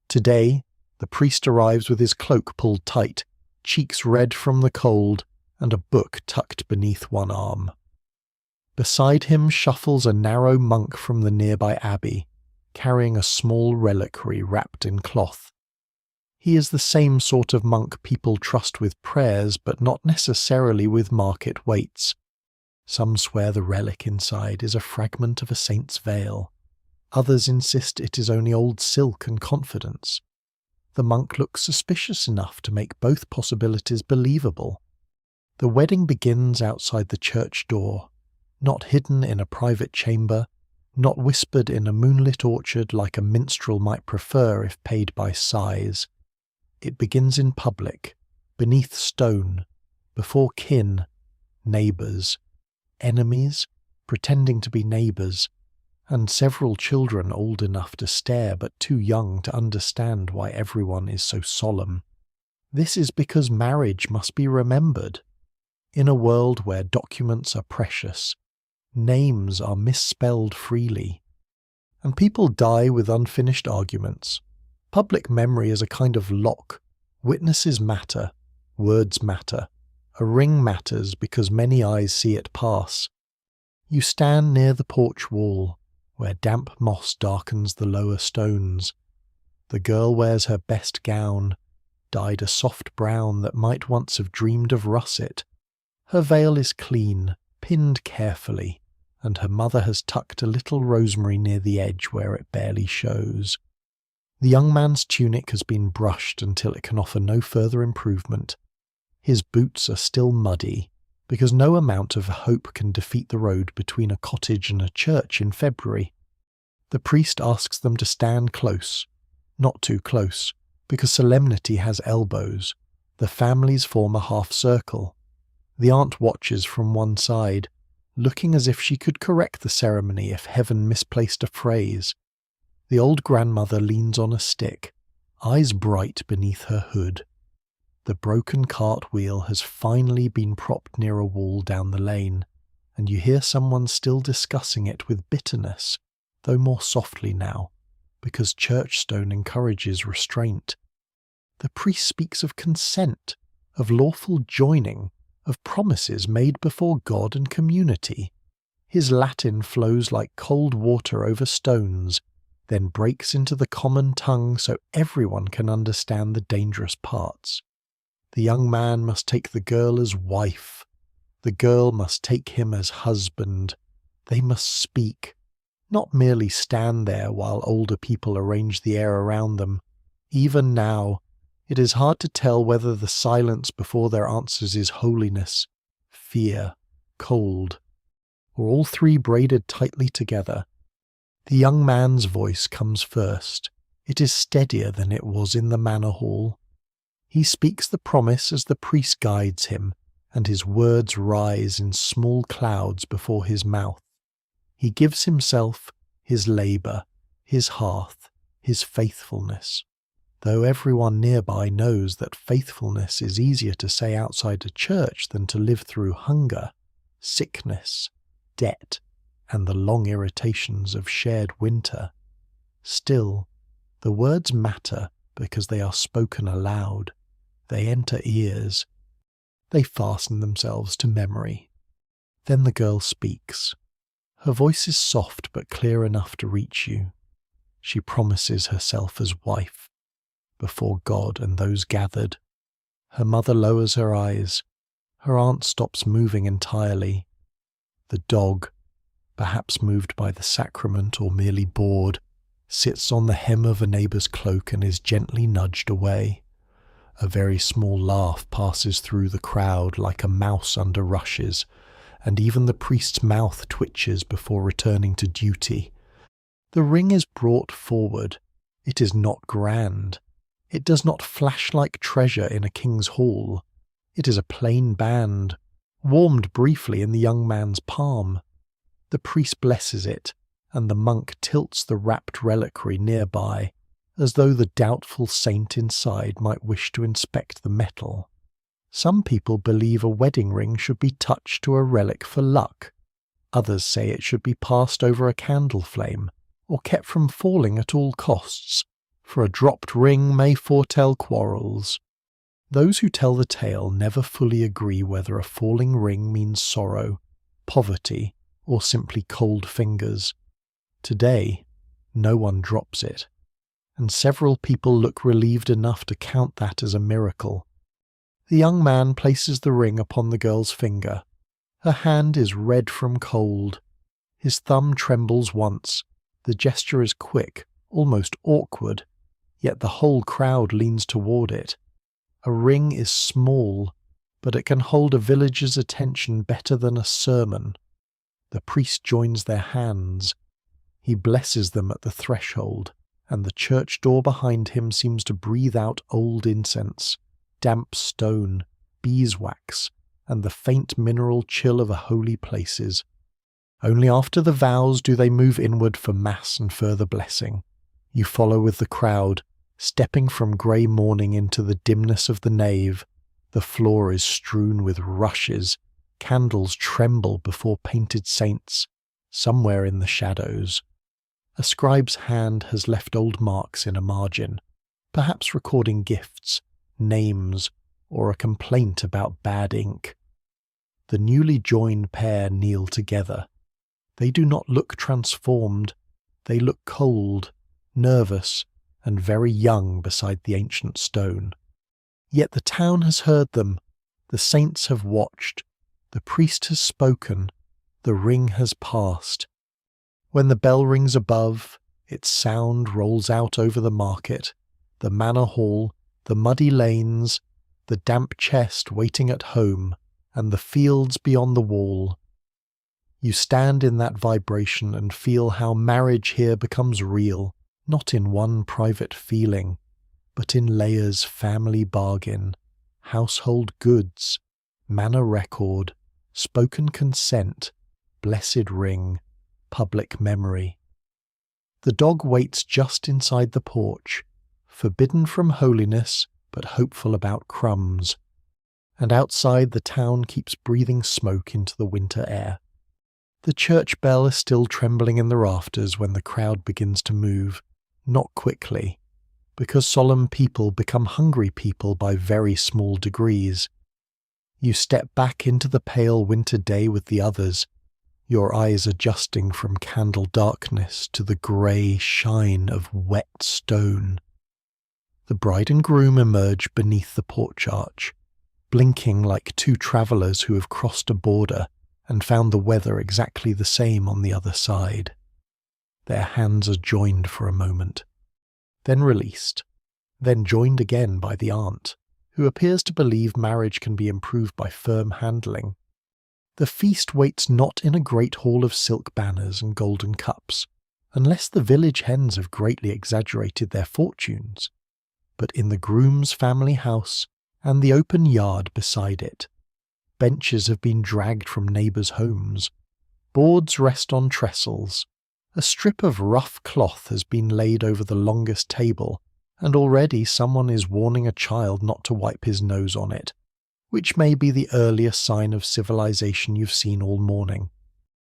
Today, the priest arrives with his cloak pulled tight, cheeks red from the cold, and a book tucked beneath one arm. Beside him shuffles a narrow monk from the nearby abbey, carrying a small reliquary wrapped in cloth. He is the same sort of monk people trust with prayers, but not necessarily with market weights. Some swear the relic inside is a fragment of a saint's veil. Others insist it is only old silk and confidence. The monk looks suspicious enough to make both possibilities believable. The wedding begins outside the church door, not hidden in a private chamber, not whispered in a moonlit orchard like a minstrel might prefer if paid by sighs. It begins in public, beneath stone, before kin, neighbours, enemies, pretending to be neighbours, and several children old enough to stare but too young to understand why everyone is so solemn. This is because marriage must be remembered. In a world where documents are precious, names are misspelled freely, and people die with unfinished arguments. Public memory is a kind of lock. Witnesses matter, words matter. A ring matters because many eyes see it pass. You stand near the porch wall, where damp moss darkens the lower stones. The girl wears her best gown, dyed a soft brown that might once have dreamed of russet. Her veil is clean, pinned carefully, and her mother has tucked a little rosemary near the edge where it barely shows. The young man's tunic has been brushed until it can offer no further improvement. His boots are still muddy, because no amount of hope can defeat the road between a cottage and a church in February. The priest asks them to stand close, not too close, because solemnity has elbows. The families form a half circle. The aunt watches from one side, looking as if she could correct the ceremony if heaven misplaced a phrase. The old grandmother leans on a stick, eyes bright beneath her hood. The broken cart wheel has finally been propped near a wall down the lane, and you hear someone still discussing it with bitterness, though more softly now, because Churchstone encourages restraint. The priest speaks of consent, of lawful joining, of promises made before God and community. His Latin flows like cold water over stones, then breaks into the common tongue so everyone can understand the dangerous parts. The young man must take the girl as wife. The girl must take him as husband. They must speak, not merely stand there while older people arrange the air around them. Even now, it is hard to tell whether the silence before their answers is holiness, fear, cold, or all three braided tightly together. The young man's voice comes first. It is steadier than it was in the manor hall. He speaks the promise as the priest guides him, and his words rise in small clouds before his mouth. He gives himself, his labour, his hearth, his faithfulness, though everyone nearby knows that faithfulness is easier to say outside a church than to live through hunger, sickness, debt, and the long irritations of shared winter. Still, the words matter because they are spoken aloud. They enter ears. They fasten themselves to memory. Then the girl speaks. Her voice is soft but clear enough to reach you. She promises herself as wife, before God and those gathered. Her mother lowers her eyes. Her aunt stops moving entirely. The dog, perhaps moved by the sacrament or merely bored, sits on the hem of a neighbour's cloak and is gently nudged away. A very small laugh passes through the crowd like a mouse under rushes, and even the priest's mouth twitches before returning to duty. The ring is brought forward. It is not grand. It does not flash like treasure in a king's hall. It is a plain band, warmed briefly in the young man's palm. The priest blesses it, and the monk tilts the wrapped reliquary nearby, as though the doubtful saint inside might wish to inspect the metal. Some people believe a wedding ring should be touched to a relic for luck. Others say it should be passed over a candle flame, or kept from falling at all costs, for a dropped ring may foretell quarrels. Those who tell the tale never fully agree whether a falling ring means sorrow, poverty, or simply cold fingers. Today, no one drops it, and several people look relieved enough to count that as a miracle. The young man places the ring upon the girl's finger. Her hand is red from cold. His thumb trembles once. The gesture is quick, almost awkward, yet the whole crowd leans toward it. A ring is small, but it can hold a village's attention better than a sermon. The priest joins their hands. He blesses them at the threshold, and the church door behind him seems to breathe out old incense, damp stone, beeswax, and the faint mineral chill of a holy places. Only after the vows do they move inward for mass and further blessing. You follow with the crowd, stepping from grey morning into the dimness of the nave. The floor is strewn with rushes. Candles tremble before painted saints, somewhere in the shadows. A scribe's hand has left old marks in a margin, perhaps recording gifts, names, or a complaint about bad ink. The newly joined pair kneel together. They do not look transformed. They look cold, nervous, and very young beside the ancient stone. Yet the town has heard them. The saints have watched. The priest has spoken. The ring has passed. When the bell rings above, its sound rolls out over the market, the manor hall, the muddy lanes, the damp chest waiting at home, and the fields beyond the wall. You stand in that vibration and feel how marriage here becomes real, not in one private feeling, but in layers: family bargain, household goods, manor record, spoken consent, blessed ring, public memory. The dog waits just inside the porch, forbidden from holiness but hopeful about crumbs, and outside the town keeps breathing smoke into the winter air. The church bell is still trembling in the rafters when the crowd begins to move, not quickly, because solemn people become hungry people by very small degrees. You step back into the pale winter day with the others, your eyes adjusting from candle darkness to the grey shine of wet stone. The bride and groom emerge beneath the porch arch, blinking like two travellers who have crossed a border and found the weather exactly the same on the other side. Their hands are joined for a moment, then released, then joined again by the aunt, who appears to believe marriage can be improved by firm handling. The feast waits not in a great hall of silk banners and golden cups, unless the village hens have greatly exaggerated their fortunes, but in the groom's family house and the open yard beside it. Benches have been dragged from neighbours' homes. Boards rest on trestles. A strip of rough cloth has been laid over the longest table, and already someone is warning a child not to wipe his nose on it, which may be the earliest sign of civilization you've seen all morning.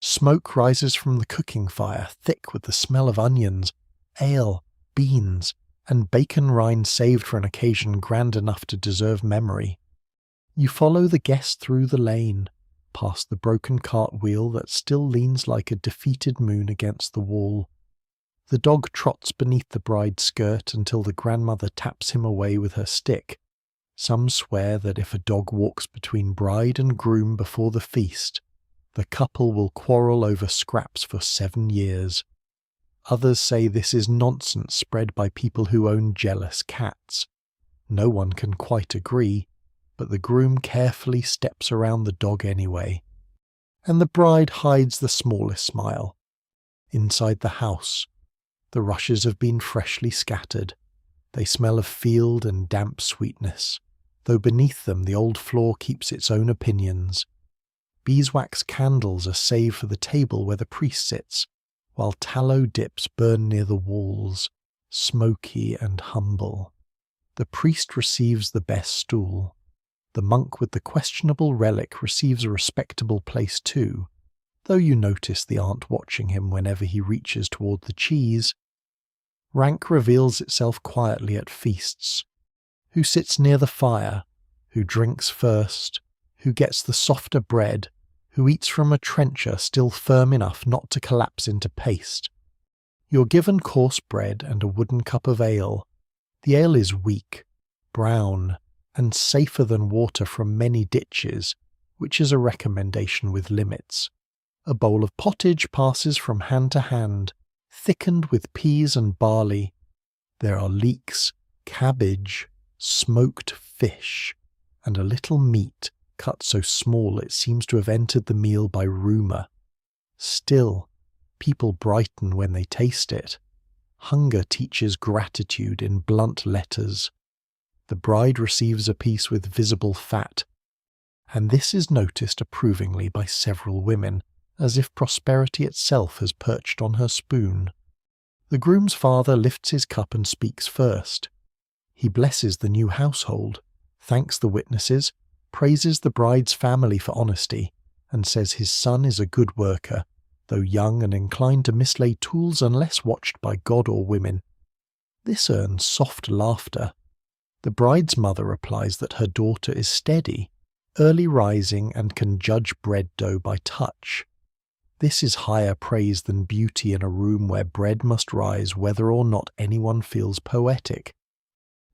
Smoke rises from the cooking fire, thick with the smell of onions, ale, beans, and bacon rind saved for an occasion grand enough to deserve memory. You follow the guest through the lane, past the broken cartwheel that still leans like a defeated moon against the wall. The dog trots beneath the bride's skirt until the grandmother taps him away with her stick. Some swear that if a dog walks between bride and groom before the feast, the couple will quarrel over scraps for 7 years. Others say this is nonsense spread by people who own jealous cats. No one can quite agree, but the groom carefully steps around the dog anyway, and the bride hides the smallest smile. Inside the house, the rushes have been freshly scattered. They smell of field and damp sweetness, though beneath them the old floor keeps its own opinions. Beeswax candles are saved for the table where the priest sits, while tallow dips burn near the walls, smoky and humble. The priest receives the best stool. The monk with the questionable relic receives a respectable place too, though you notice the aunt watching him whenever he reaches toward the cheese. Rank reveals itself quietly at feasts. Who sits near the fire? Who drinks first? Who gets the softer bread? Who eats from a trencher still firm enough not to collapse into paste? You're given coarse bread and a wooden cup of ale. The ale is weak, brown, and safer than water from many ditches, which is a recommendation with limits. A bowl of pottage passes from hand to hand, thickened with peas and barley. There are leeks, cabbage, smoked fish, and a little meat cut so small it seems to have entered the meal by rumour. Still, people brighten when they taste it. Hunger teaches gratitude in blunt letters. The bride receives a piece with visible fat, and this is noticed approvingly by several women, as if prosperity itself has perched on her spoon. The groom's father lifts his cup and speaks first. He blesses the new household, thanks the witnesses, praises the bride's family for honesty, and says his son is a good worker, though young and inclined to mislay tools unless watched by God or women. This earns soft laughter. The bride's mother replies that her daughter is steady, early rising, and can judge bread dough by touch. This is higher praise than beauty in a room where bread must rise whether or not anyone feels poetic.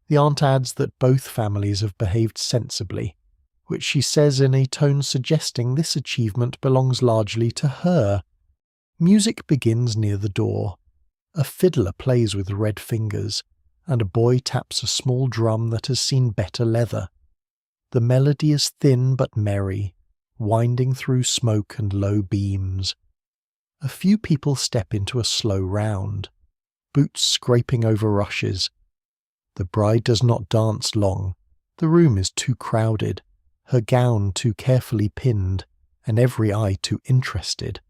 The aunt adds that both families have behaved sensibly, which she says in a tone suggesting this achievement belongs largely to her. Music begins near the door. A fiddler plays with red fingers, and a boy taps a small drum that has seen better leather. The melody is thin but merry, winding through smoke and low beams. A few people step into a slow round, boots scraping over rushes. The bride does not dance long. The room is too crowded, her gown too carefully pinned, and every eye too interested.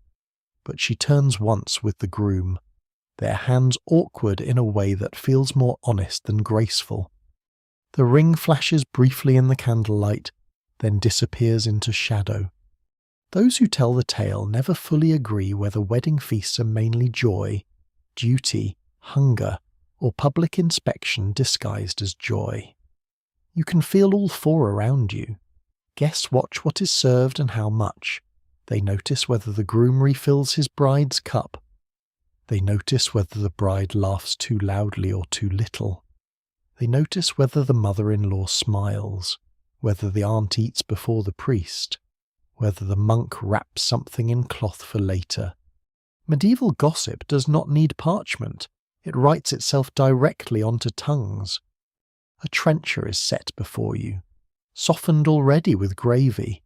But she turns once with the groom, their hands awkward in a way that feels more honest than graceful. The ring flashes briefly in the candlelight, then disappears into shadow. Those who tell the tale never fully agree whether wedding feasts are mainly joy, duty, hunger, or public inspection disguised as joy. You can feel all four around you. Guests watch what is served and how much. They notice whether the groom refills his bride's cup. They notice whether the bride laughs too loudly or too little. They notice whether the mother-in-law smiles, whether the aunt eats before the priest, whether the monk wraps something in cloth for later. Medieval gossip does not need parchment. It writes itself directly onto tongues. A trencher is set before you, softened already with gravy.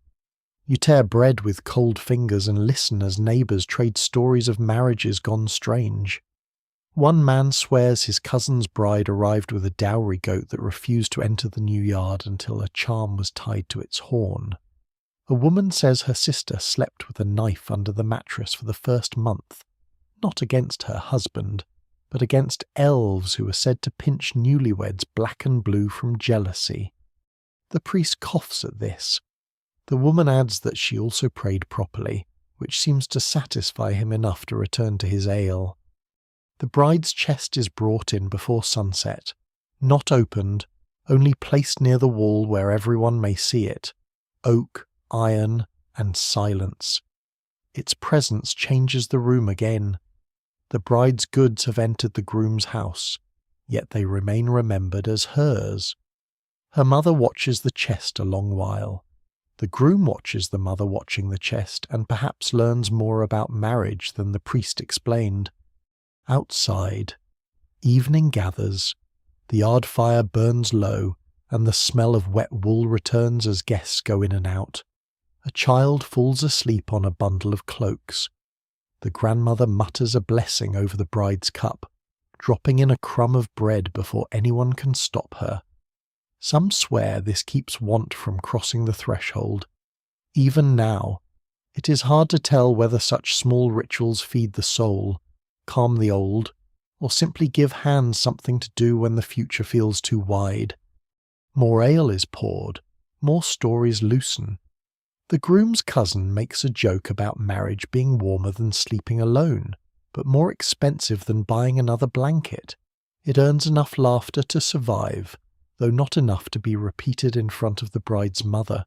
You tear bread with cold fingers and listen as neighbours trade stories of marriages gone strange. One man swears his cousin's bride arrived with a dowry goat that refused to enter the new yard until a charm was tied to its horn. A woman says her sister slept with a knife under the mattress for the first month, not against her husband, but against elves who were said to pinch newlyweds black and blue from jealousy. The priest coughs at this. The woman adds that she also prayed properly, which seems to satisfy him enough to return to his ale. The bride's chest is brought in before sunset, not opened, only placed near the wall where everyone may see it. Oak, iron, and silence. Its presence changes the room again. The bride's goods have entered the groom's house, yet they remain remembered as hers. Her mother watches the chest a long while. The groom watches the mother watching the chest and perhaps learns more about marriage than the priest explained. Outside, evening gathers, the yard fire burns low, and the smell of wet wool returns as guests go in and out. A child falls asleep on a bundle of cloaks. The grandmother mutters a blessing over the bride's cup, dropping in a crumb of bread before anyone can stop her. Some swear this keeps want from crossing the threshold. Even now, it is hard to tell whether such small rituals feed the soul, calm the old, or simply give hands something to do when the future feels too wide. More ale is poured, more stories loosen. The groom's cousin makes a joke about marriage being warmer than sleeping alone, but more expensive than buying another blanket. It earns enough laughter to survive, though not enough to be repeated in front of the bride's mother.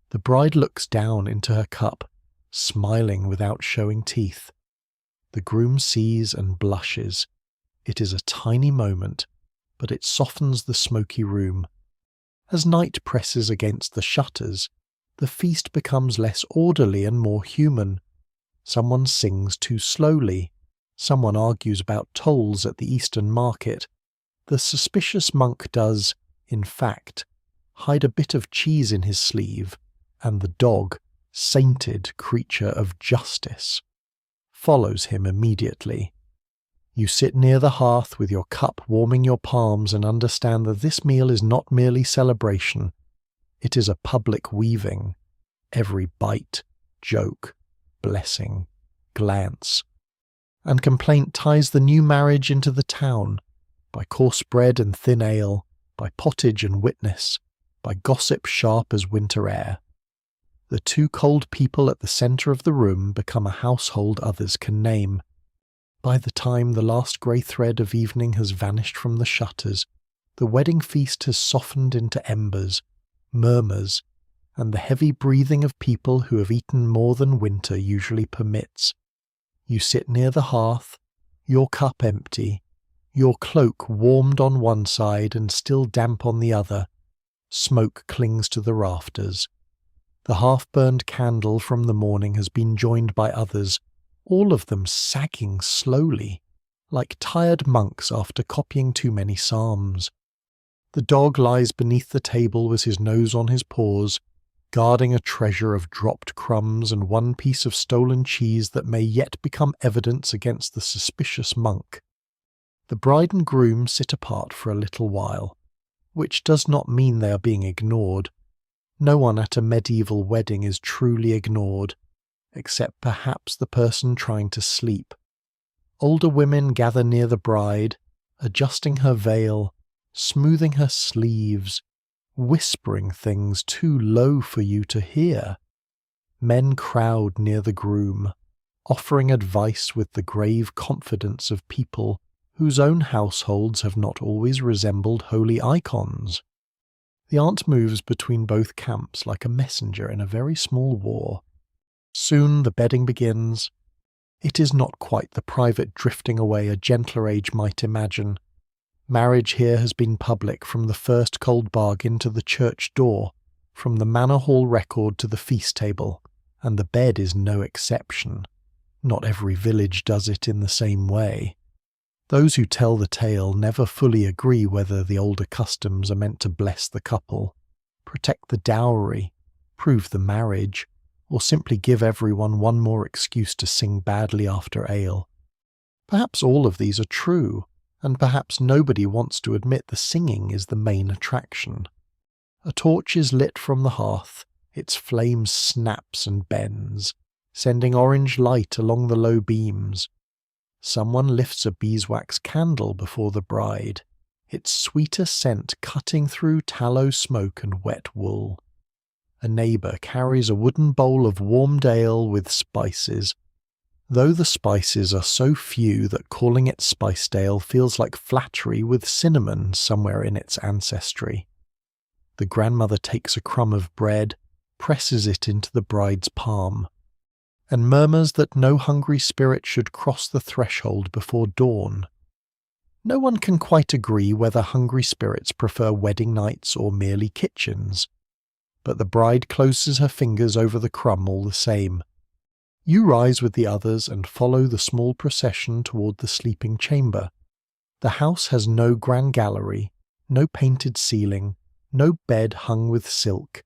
The bride looks down into her cup, smiling without showing teeth. The groom sees and blushes. It is a tiny moment, but it softens the smoky room. As night presses against the shutters, the feast becomes less orderly and more human. Someone sings too slowly. Someone argues about tolls at the Eastern market. The suspicious monk does, in fact, hide a bit of cheese in his sleeve, and the dog, sainted creature of justice, follows him immediately. You sit near the hearth with your cup warming your palms and understand that this meal is not merely celebration. It is a public weaving. Every bite, joke, blessing, glance, and complaint ties the new marriage into the town, by coarse bread and thin ale, by pottage and witness, by gossip sharp as winter air. The two cold people at the centre of the room become a household others can name. By the time the last grey thread of evening has vanished from the shutters, the wedding feast has softened into embers, murmurs, and the heavy breathing of people who have eaten more than winter usually permits. You sit near the hearth, your cup empty, your cloak warmed on one side and still damp on the other. Smoke clings to the rafters. The half-burned candle from the morning has been joined by others, all of them sagging slowly, like tired monks after copying too many psalms. The dog lies beneath the table with his nose on his paws, guarding a treasure of dropped crumbs and one piece of stolen cheese that may yet become evidence against the suspicious monk. The bride and groom sit apart for a little while, which does not mean they are being ignored. No one at a medieval wedding is truly ignored, except perhaps the person trying to sleep. Older women gather near the bride, adjusting her veil, smoothing her sleeves, whispering things too low for you to hear. Men crowd near the groom, offering advice with the grave confidence of people whose own households have not always resembled holy icons. The aunt moves between both camps like a messenger in a very small war. Soon the bedding begins. It is not quite the private drifting away a gentler age might imagine. Marriage here has been public from the first cold bargain to the church door, from the manor hall record to the feast table, and the bed is no exception. Not every village does it in the same way. Those who tell the tale never fully agree whether the older customs are meant to bless the couple, protect the dowry, prove the marriage, or simply give everyone one more excuse to sing badly after ale. Perhaps all of these are true, and perhaps nobody wants to admit the singing is the main attraction. A torch is lit from the hearth, its flame snaps and bends, sending orange light along the low beams. Someone lifts a beeswax candle before the bride, its sweeter scent cutting through tallow smoke and wet wool. A neighbour carries a wooden bowl of warmed ale with spices, though the spices are so few that calling it spiced ale feels like flattery with cinnamon somewhere in its ancestry. The grandmother takes a crumb of bread, presses it into the bride's palm, and murmurs that no hungry spirit should cross the threshold before dawn. No one can quite agree whether hungry spirits prefer wedding nights or merely kitchens, but the bride closes her fingers over the crumb all the same. You rise with the others and follow the small procession toward the sleeping chamber. The house has no grand gallery, no painted ceiling, no bed hung with silk.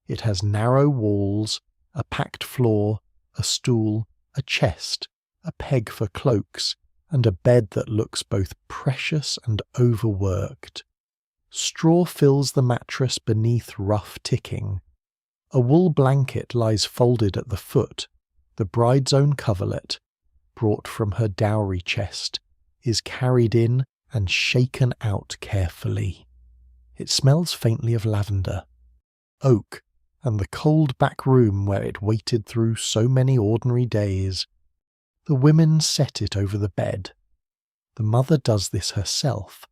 It has narrow walls, a packed floor, a stool, a chest, a peg for cloaks, and a bed that looks both precious and overworked. Straw fills the mattress beneath rough ticking. A wool blanket lies folded at the foot. The bride's own coverlet, brought from her dowry chest, is carried in and shaken out carefully. It smells faintly of lavender, oak, and the cold back room where it waited through so many ordinary days. The women set it over the bed. The mother does this herself.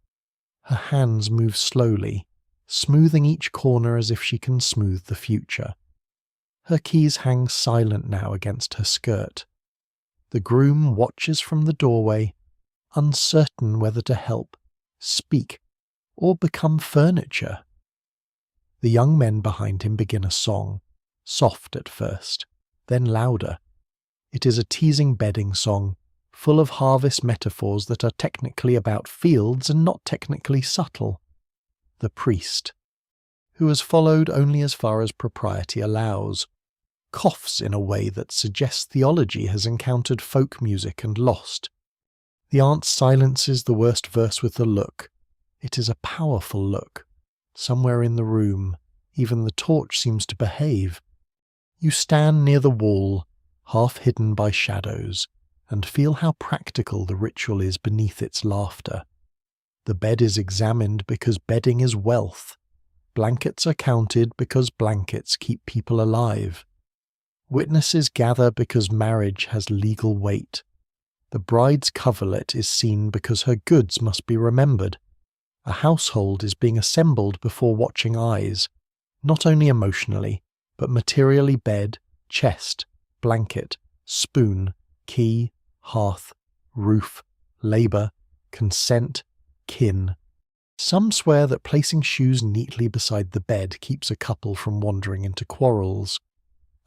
Her hands move slowly, smoothing each corner as if she can smooth the future. Her keys hang silent now against her skirt. The groom watches from the doorway, uncertain whether to help, speak, or become furniture. The young men behind him begin a song, soft at first, then louder. It is a teasing bedding song, full of harvest metaphors that are technically about fields and not technically subtle. The priest, who has followed only as far as propriety allows, coughs in a way that suggests theology has encountered folk music and lost. The aunt silences the worst verse with a look. It is a powerful look. Somewhere in the room, even the torch seems to behave. You stand near the wall, half hidden by shadows, and feel how practical the ritual is beneath its laughter. The bed is examined because bedding is wealth. Blankets are counted because blankets keep people alive. Witnesses gather because marriage has legal weight. The bride's coverlet is seen because her goods must be remembered. A household is being assembled before watching eyes, not only emotionally, but materially: bed, chest, blanket, spoon, key, hearth, roof, labour, consent, kin. Some swear that placing shoes neatly beside the bed keeps a couple from wandering into quarrels.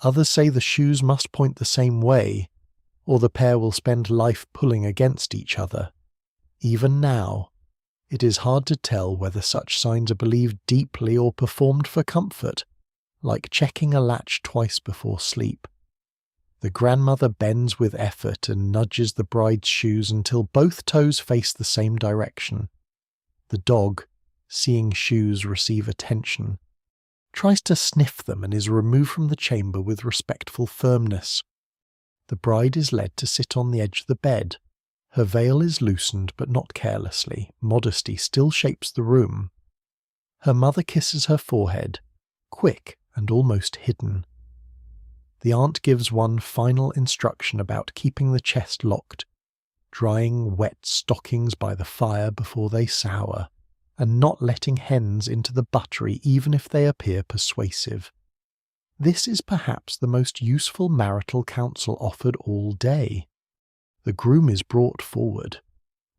Others say the shoes must point the same way, or the pair will spend life pulling against each other. Even now, It is hard to tell whether such signs are believed deeply or performed for comfort, like checking a latch twice before sleep. The grandmother bends with effort and nudges the bride's shoes until both toes face the same direction. The dog, seeing shoes receive attention, tries to sniff them and is removed from the chamber with respectful firmness. The bride is led to sit on the edge of the bed. Her veil is loosened, but not carelessly. Modesty still shapes the room. Her mother kisses her forehead, quick and almost hidden. The aunt gives one final instruction about keeping the chest locked, drying wet stockings by the fire before they sour, and not letting hens into the buttery even if they appear persuasive. This is perhaps the most useful marital counsel offered all day. The groom is brought forward.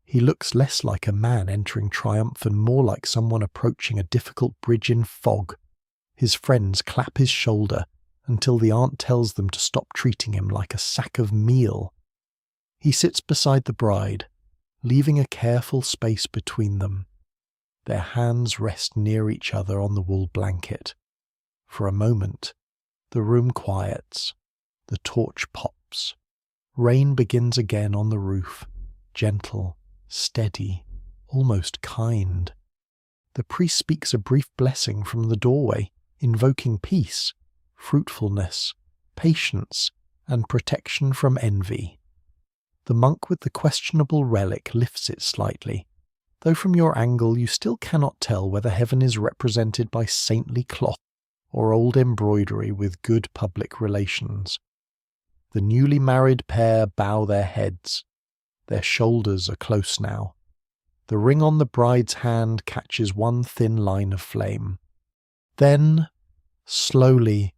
He looks less like a man entering triumph and more like someone approaching a difficult bridge in fog. His friends clap his shoulder until the aunt tells them to stop treating him like a sack of meal. He sits beside the bride, leaving a careful space between them. Their hands rest near each other on the wool blanket. For a moment, the room quiets. The torch pops. Rain begins again on the roof, gentle, steady, almost kind. The priest speaks a brief blessing from the doorway, invoking peace, fruitfulness, patience, and protection from envy. The monk with the questionable relic lifts it slightly, though from your angle you still cannot tell whether heaven is represented by saintly cloth or old embroidery with good public relations. The newly married pair bow their heads. Their shoulders are close now. The ring on the bride's hand catches one thin line of flame. Then, slowly,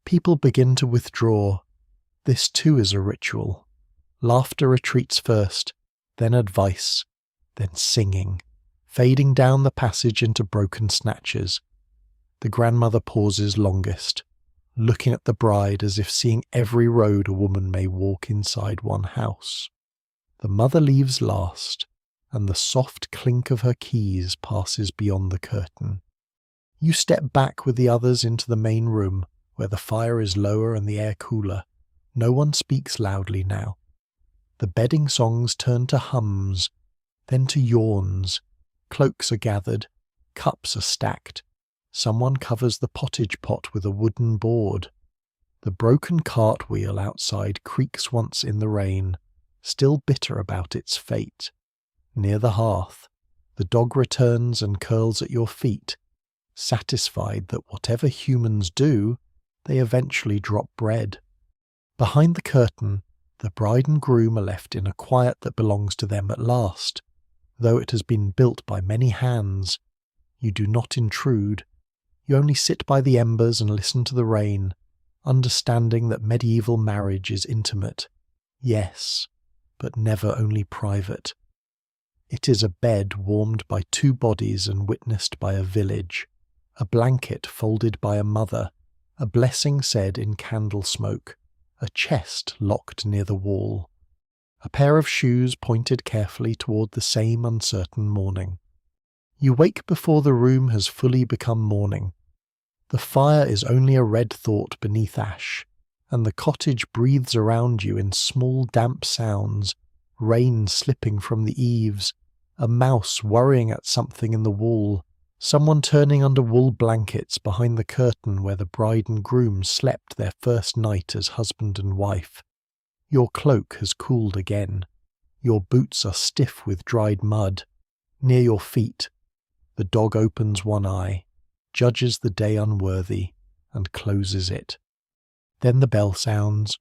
people begin to withdraw. This too is a ritual. Laughter retreats first, then advice, then singing, fading down the passage into broken snatches. The grandmother pauses longest, looking at the bride as if seeing every road a woman may walk inside one house. The mother leaves last, and the soft clink of her keys passes beyond the curtain. You step back with the others into the main room, where the fire is lower and the air cooler. No one speaks loudly now. The bedding songs turn to hums, then to yawns. Cloaks are gathered, cups are stacked. Someone covers the pottage pot with a wooden board. The broken cartwheel outside creaks once in the rain, still bitter about its fate. Near the hearth, the dog returns and curls at your feet, satisfied that whatever humans do, they eventually drop bread. Behind the curtain, the bride and groom are left in a quiet that belongs to them at last. Though it has been built by many hands, you do not intrude. You only sit by the embers and listen to the rain, understanding that medieval marriage is intimate. Yes, but never only private. It is a bed warmed by two bodies and witnessed by a village, a blanket folded by a mother, a blessing said in candle smoke, a chest locked near the wall, a pair of shoes pointed carefully toward the same uncertain morning. You wake before the room has fully become morning. The fire is only a red thought beneath ash, and the cottage breathes around you in small damp sounds, rain slipping from the eaves, a mouse worrying at something in the wall, someone turning under wool blankets behind the curtain where the bride and groom slept their first night as husband and wife. Your cloak has cooled again. Your boots are stiff with dried mud. Near your feet, the dog opens one eye, judges the day unworthy, and closes it. Then the bell sounds.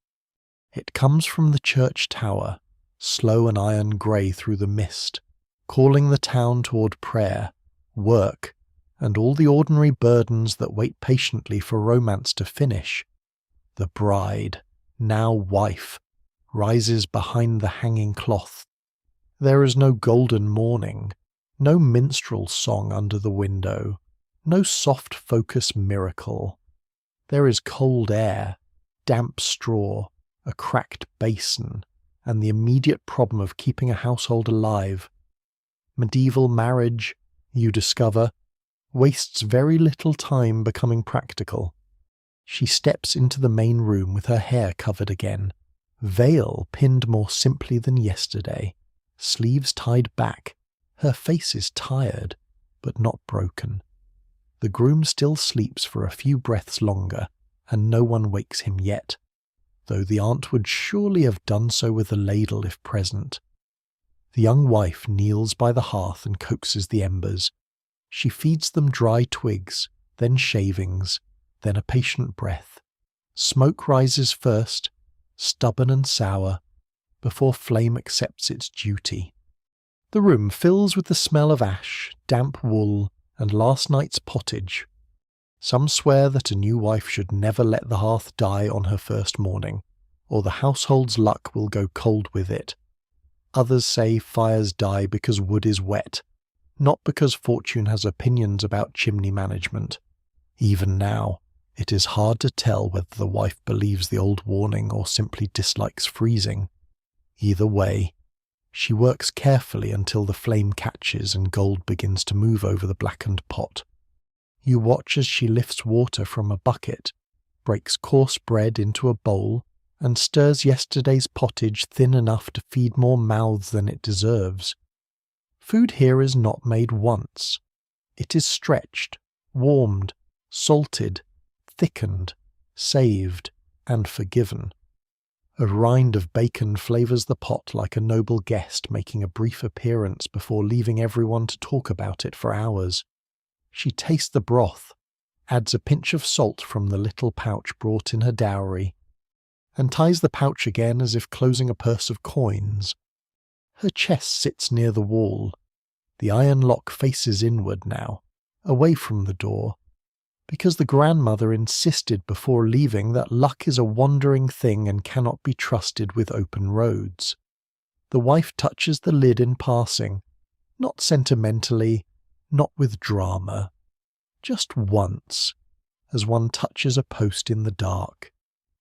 It comes from the church tower, slow and iron grey through the mist, calling the town toward prayer, work, and all the ordinary burdens that wait patiently for romance to finish. The bride, now wife, rises behind the hanging cloth. There is no golden morning, no minstrel song under the window, no soft focus miracle. There is cold air, damp straw, a cracked basin, and the immediate problem of keeping a household alive. Medieval marriage, you discover, wastes very little time becoming practical. She steps into the main room with her hair covered again, veil pinned more simply than yesterday, sleeves tied back. Her face is tired, but not broken. The groom still sleeps for a few breaths longer, and no one wakes him yet, though the aunt would surely have done so with a ladle if present. The young wife kneels by the hearth and coaxes the embers. She feeds them dry twigs, then shavings, then a patient breath. Smoke rises first, stubborn and sour, before flame accepts its duty. The room fills with the smell of ash, damp wool, and last night's pottage. Some swear that a new wife should never let the hearth die on her first morning, or the household's luck will go cold with it. Others say fires die because wood is wet, not because fortune has opinions about chimney management. Even now, it is hard to tell whether the wife believes the old warning or simply dislikes freezing. Either way, she works carefully until the flame catches and gold begins to move over the blackened pot. You watch as she lifts water from a bucket, breaks coarse bread into a bowl, and stirs yesterday's pottage thin enough to feed more mouths than it deserves. Food here is not made once. It is stretched, warmed, salted, thickened, saved, and forgiven. A rind of bacon flavours the pot like a noble guest making a brief appearance before leaving everyone to talk about it for hours. She tastes the broth, adds a pinch of salt from the little pouch brought in her dowry, and ties the pouch again as if closing a purse of coins. Her chest sits near the wall. The iron lock faces inward now, away from the door, because the grandmother insisted before leaving that luck is a wandering thing and cannot be trusted with open roads. The wife touches the lid in passing, not sentimentally, not with drama, just once, as one touches a post in the dark.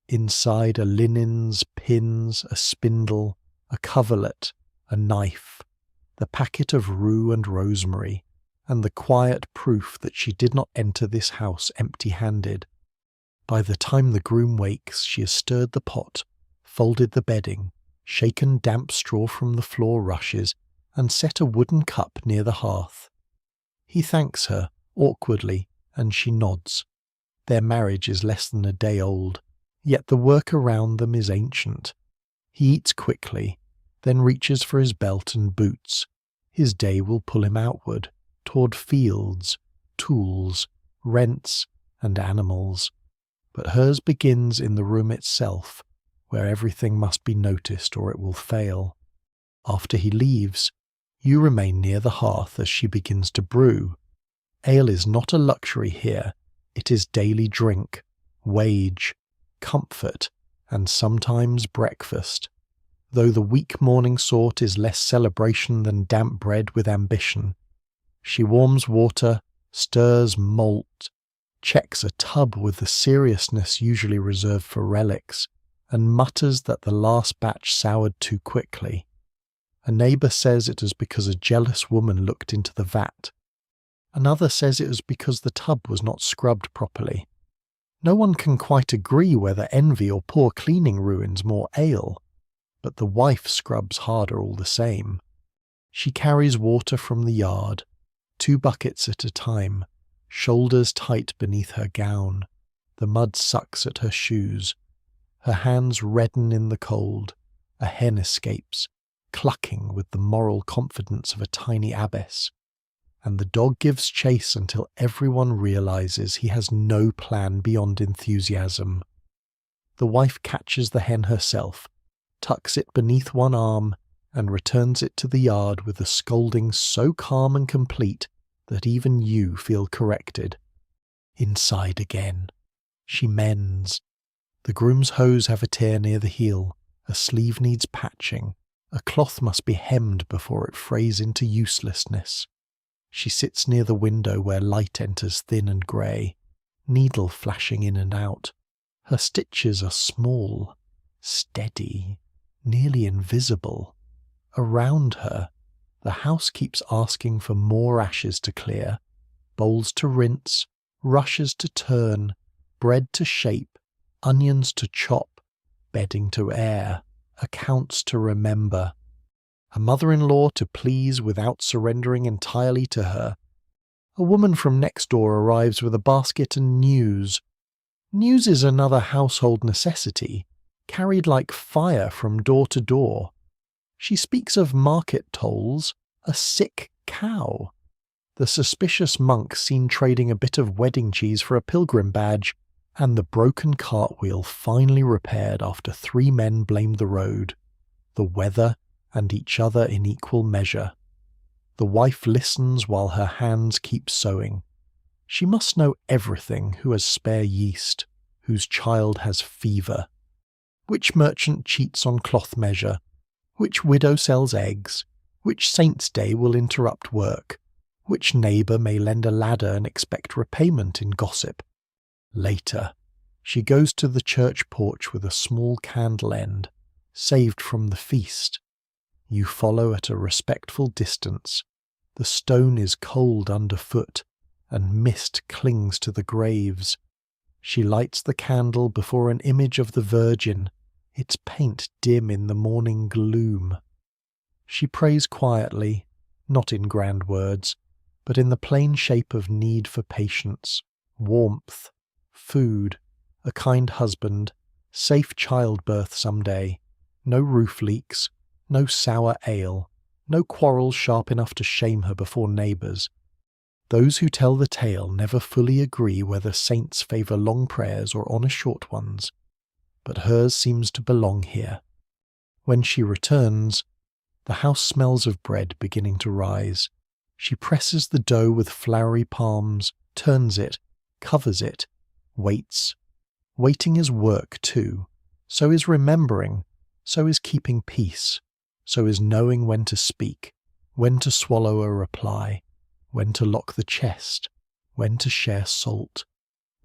Inside are linens, pins, a spindle, a coverlet, a knife, the packet of rue and rosemary, and the quiet proof that she did not enter this house empty-handed. By the time the groom wakes, she has stirred the pot, folded the bedding, shaken damp straw from the floor rushes, and set a wooden cup near the hearth. He thanks her, awkwardly, and she nods. Their marriage is less than a day old, yet the work around them is ancient. He eats quickly, then reaches for his belt and boots. His day will pull him outward, toward fields, tools, rents, and animals. But hers begins in the room itself, where everything must be noticed or it will fail. After he leaves, you remain near the hearth as she begins to brew. Ale is not a luxury here, it is daily drink, wage, comfort, and sometimes breakfast, though the weak morning sort is less celebration than damp bread with ambition. She warms water, stirs malt, checks a tub with the seriousness usually reserved for relics, and mutters that the last batch soured too quickly. A neighbour says it was because a jealous woman looked into the vat. Another says it was because the tub was not scrubbed properly. No one can quite agree whether envy or poor cleaning ruins more ale, but the wife scrubs harder all the same. She carries water from the yard, 2 buckets at a time, shoulders tight beneath her gown. The mud sucks at her shoes. Her hands redden in the cold. A hen escapes, clucking with the moral confidence of a tiny abbess. And the dog gives chase until everyone realizes he has no plan beyond enthusiasm. The wife catches the hen herself, tucks it beneath one arm, and returns it to the yard with a scolding so calm and complete that even you feel corrected. Inside again. She mends. The groom's hose have a tear near the heel, a sleeve needs patching, a cloth must be hemmed before it frays into uselessness. She sits near the window where light enters thin and grey, needle flashing in and out. Her stitches are small, steady, nearly invisible. Around her, The house keeps asking for more ashes to clear, bowls to rinse, rushes to turn, bread to shape, onions to chop, bedding to air, accounts to remember, a mother-in-law to please without surrendering entirely to her. A woman from next door arrives with a basket and news. News is another household necessity, carried like fire from door to door. She speaks of market tolls, a sick cow, the suspicious monk seen trading a bit of wedding cheese for a pilgrim badge, and the broken cartwheel finally repaired after 3 men blamed the road, the weather, and each other in equal measure. The wife listens while her hands keep sewing. She must know everything: who has spare yeast, whose child has fever, which merchant cheats on cloth measure, which widow sells eggs, which saint's day will interrupt work, which neighbour may lend a ladder and expect repayment in gossip. Later, she goes to the church porch with a small candle end, saved from the feast. You follow at a respectful distance. The stone is cold underfoot, and mist clings to the graves. She lights the candle before an image of the Virgin, its paint dim in the morning gloom. She prays quietly, not in grand words, but in the plain shape of need for patience, warmth, food, a kind husband, safe childbirth some day, no roof leaks, no sour ale, no quarrels sharp enough to shame her before neighbours. Those who tell the tale never fully agree whether saints favour long prayers or honest short ones, but hers seems to belong here. When she returns, the house smells of bread beginning to rise. She presses the dough with floury palms, turns it, covers it, waits. Waiting is work too. So is remembering, so is keeping peace, so is knowing when to speak, when to swallow a reply, when to lock the chest, when to share salt,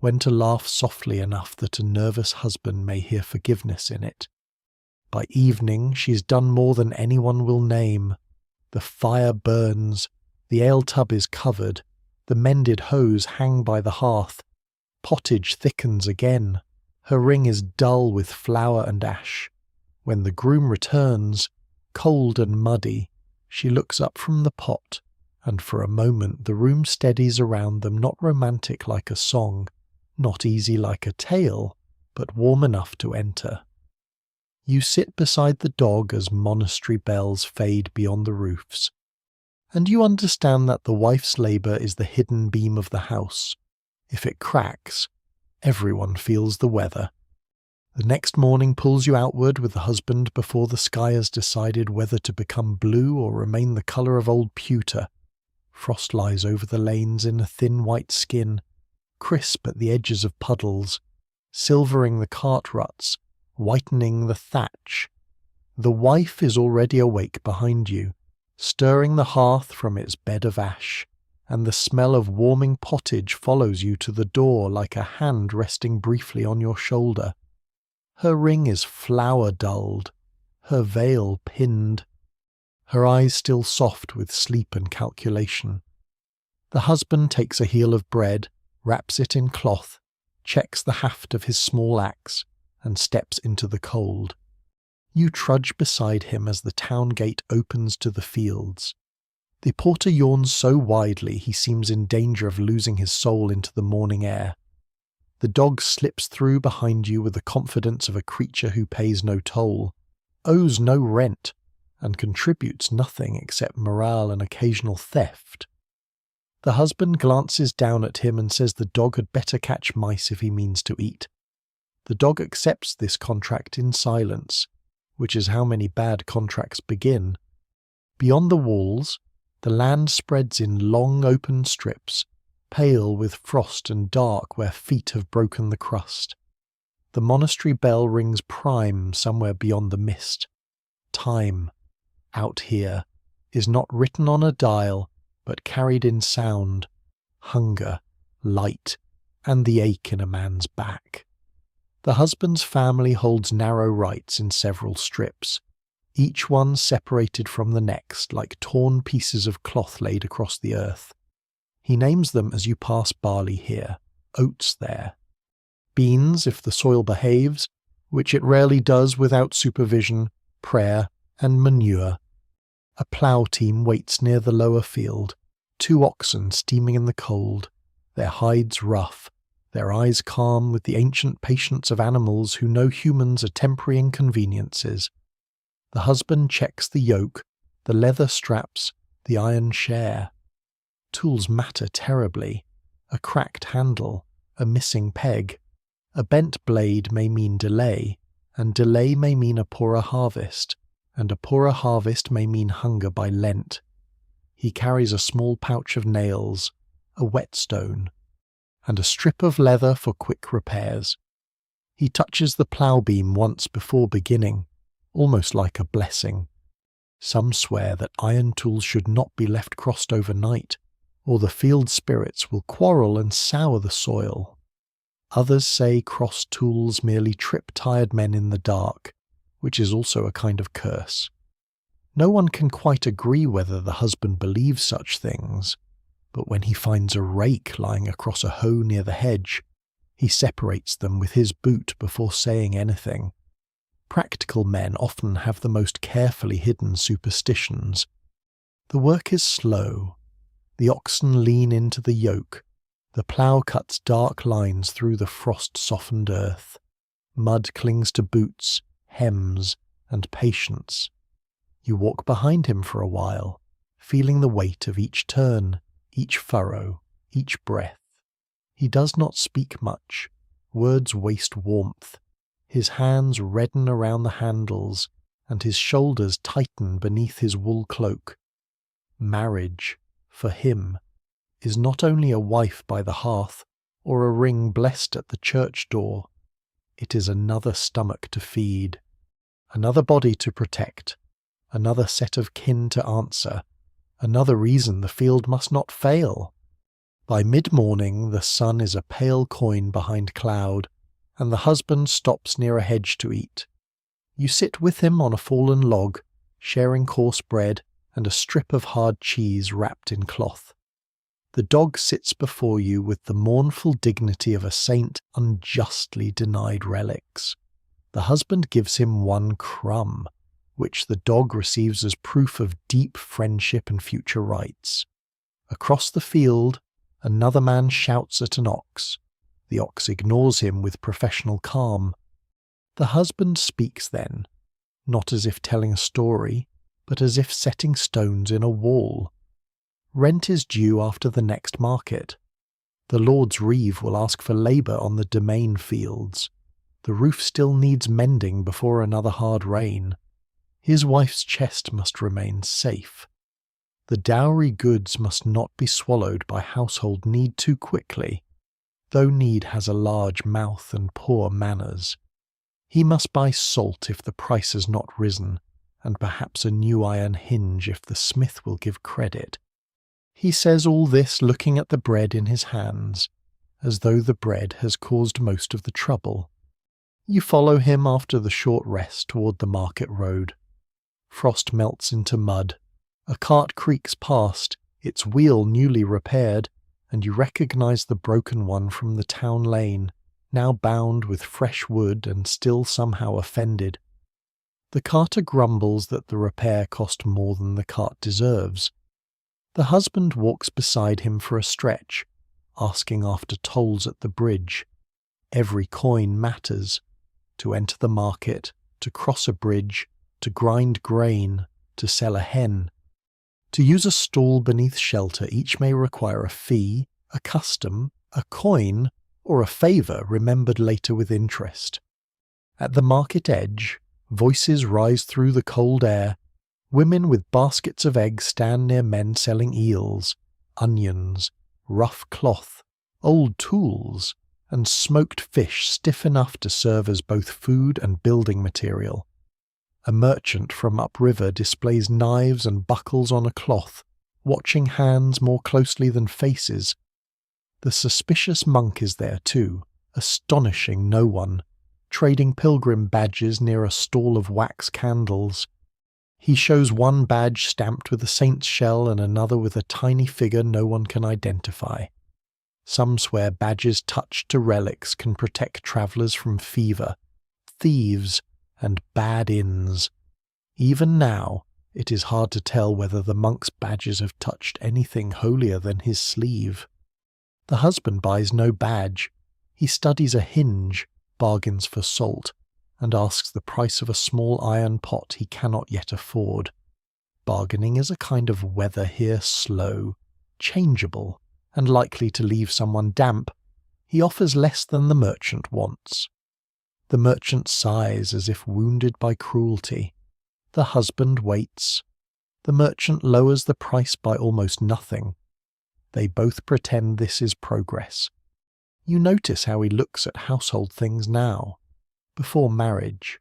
when to laugh softly enough that a nervous husband may hear forgiveness in it. By evening she's done more than anyone will name. The fire burns, the ale tub is covered, the mended hose hang by the hearth, pottage thickens again, her ring is dull with flour and ash. When the groom returns, cold and muddy, she looks up from the pot, and for a moment the room steadies around them, not romantic like a song, not easy like a tale, but warm enough to enter. You sit beside the dog as monastery bells fade beyond the roofs, and you understand that the wife's labour is the hidden beam of the house. If it cracks, everyone feels the weather. The next morning pulls you outward with the husband before the sky has decided whether to become blue or remain the colour of old pewter. Frost lies over the lanes in a thin white skin, crisp at the edges of puddles, silvering the cart ruts, whitening the thatch. The wife is already awake behind you, stirring the hearth from its bed of ash, and the smell of warming pottage follows you to the door like a hand resting briefly on your shoulder. Her ring is flour-dulled, her veil pinned, her eyes still soft with sleep and calculation. The husband takes a heel of bread, wraps it in cloth, checks the haft of his small axe, and steps into the cold. You trudge beside him as the town gate opens to the fields. The porter yawns so widely he seems in danger of losing his soul into the morning air. The dog slips through behind you with the confidence of a creature who pays no toll, owes no rent, and contributes nothing except morale and occasional theft. The husband glances down at him and says the dog had better catch mice if he means to eat. The dog accepts this contract in silence, which is how many bad contracts begin. Beyond the walls, the land spreads in long open strips, pale with frost and dark where feet have broken the crust. The monastery bell rings prime somewhere beyond the mist. Time, out here, is not written on a dial, but carried in sound, hunger, light, and the ache in a man's back. The husband's family holds narrow rights in several strips. each one separated from the next like torn pieces of cloth laid across the earth. He names them as you pass barley here, oats there, beans if the soil behaves, which it rarely does without supervision, prayer, and manure. A plough team waits near the lower field, 2 oxen steaming in the cold, their hides rough, their eyes calm with the ancient patience of animals who know humans are temporary inconveniences. The husband checks the yoke, the leather straps, the iron share. Tools matter terribly. A cracked handle, a missing peg. A bent blade may mean delay, and delay may mean a poorer harvest, and a poorer harvest may mean hunger by Lent. He carries a small pouch of nails, a whetstone, and a strip of leather for quick repairs. He touches the plough beam once before beginning, almost like a blessing. Some swear that iron tools should not be left crossed overnight, or the field spirits will quarrel and sour the soil. Others say crossed tools merely trip tired men in the dark, which is also a kind of curse. No one can quite agree whether the husband believes such things, but when he finds a rake lying across a hoe near the hedge, he separates them with his boot before saying anything. Practical men often have the most carefully hidden superstitions. The work is slow. The oxen lean into the yoke. The plough cuts dark lines through the frost-softened earth. Mud clings to boots, hems, and patience. You walk behind him for a while, feeling the weight of each turn, each furrow, each breath. He does not speak much. Words waste warmth. His hands redden around the handles, and his shoulders tighten beneath his wool cloak. Marriage, for him, is not only a wife by the hearth or a ring blessed at the church door. It is another stomach to feed, another body to protect, another set of kin to answer, another reason the field must not fail. By mid-morning the sun is a pale coin behind cloud, and the husband stops near a hedge to eat. You sit with him on a fallen log, sharing coarse bread and a strip of hard cheese wrapped in cloth. The dog sits before you with the mournful dignity of a saint unjustly denied relics. The husband gives him one crumb, which the dog receives as proof of deep friendship and future rights. Across the field, another man shouts at an ox. The ox ignores him with professional calm. The husband speaks then, not as if telling a story, but as if setting stones in a wall. Rent is due after the next market. The Lord's Reeve will ask for labour on the domain fields. The roof still needs mending before another hard rain. His wife's chest must remain safe. The dowry goods must not be swallowed by household need too quickly, though need has a large mouth and poor manners. He must buy salt if the price has not risen, and perhaps a new iron hinge if the smith will give credit. He says all this looking at the bread in his hands, as though the bread has caused most of the trouble. You follow him after the short rest toward the market road. Frost melts into mud. A cart creaks past, its wheel newly repaired, and you recognize the broken one from the town lane, now bound with fresh wood and still somehow offended. The carter grumbles that the repair cost more than the cart deserves. The husband walks beside him for a stretch, asking after tolls at the bridge. Every coin matters. To enter the market, to cross a bridge, to grind grain, to sell a hen. To use a stall beneath shelter each may require a fee, a custom, a coin, or a favour remembered later with interest. At the market edge, voices rise through the cold air. Women with baskets of eggs stand near men selling eels, onions, rough cloth, old tools, and smoked fish stiff enough to serve as both food and building material. A merchant from upriver displays knives and buckles on a cloth, watching hands more closely than faces. The suspicious monk is there too, astonishing no one, trading pilgrim badges near a stall of wax candles. He shows one badge stamped with a saint's shell and another with a tiny figure no one can identify. Some swear badges touched to relics can protect travellers from fever, thieves, and bad inns. Even now, it is hard to tell whether the monk's badges have touched anything holier than his sleeve. The husband buys no badge. He studies a hinge, bargains for salt, and asks the price of a small iron pot he cannot yet afford. Bargaining is a kind of weather here, slow, changeable, and likely to leave someone damp. He offers less than the merchant wants. The merchant sighs as if wounded by cruelty. The husband waits. The merchant lowers the price by almost nothing. They both pretend this is progress. You notice how he looks at household things now. Before marriage,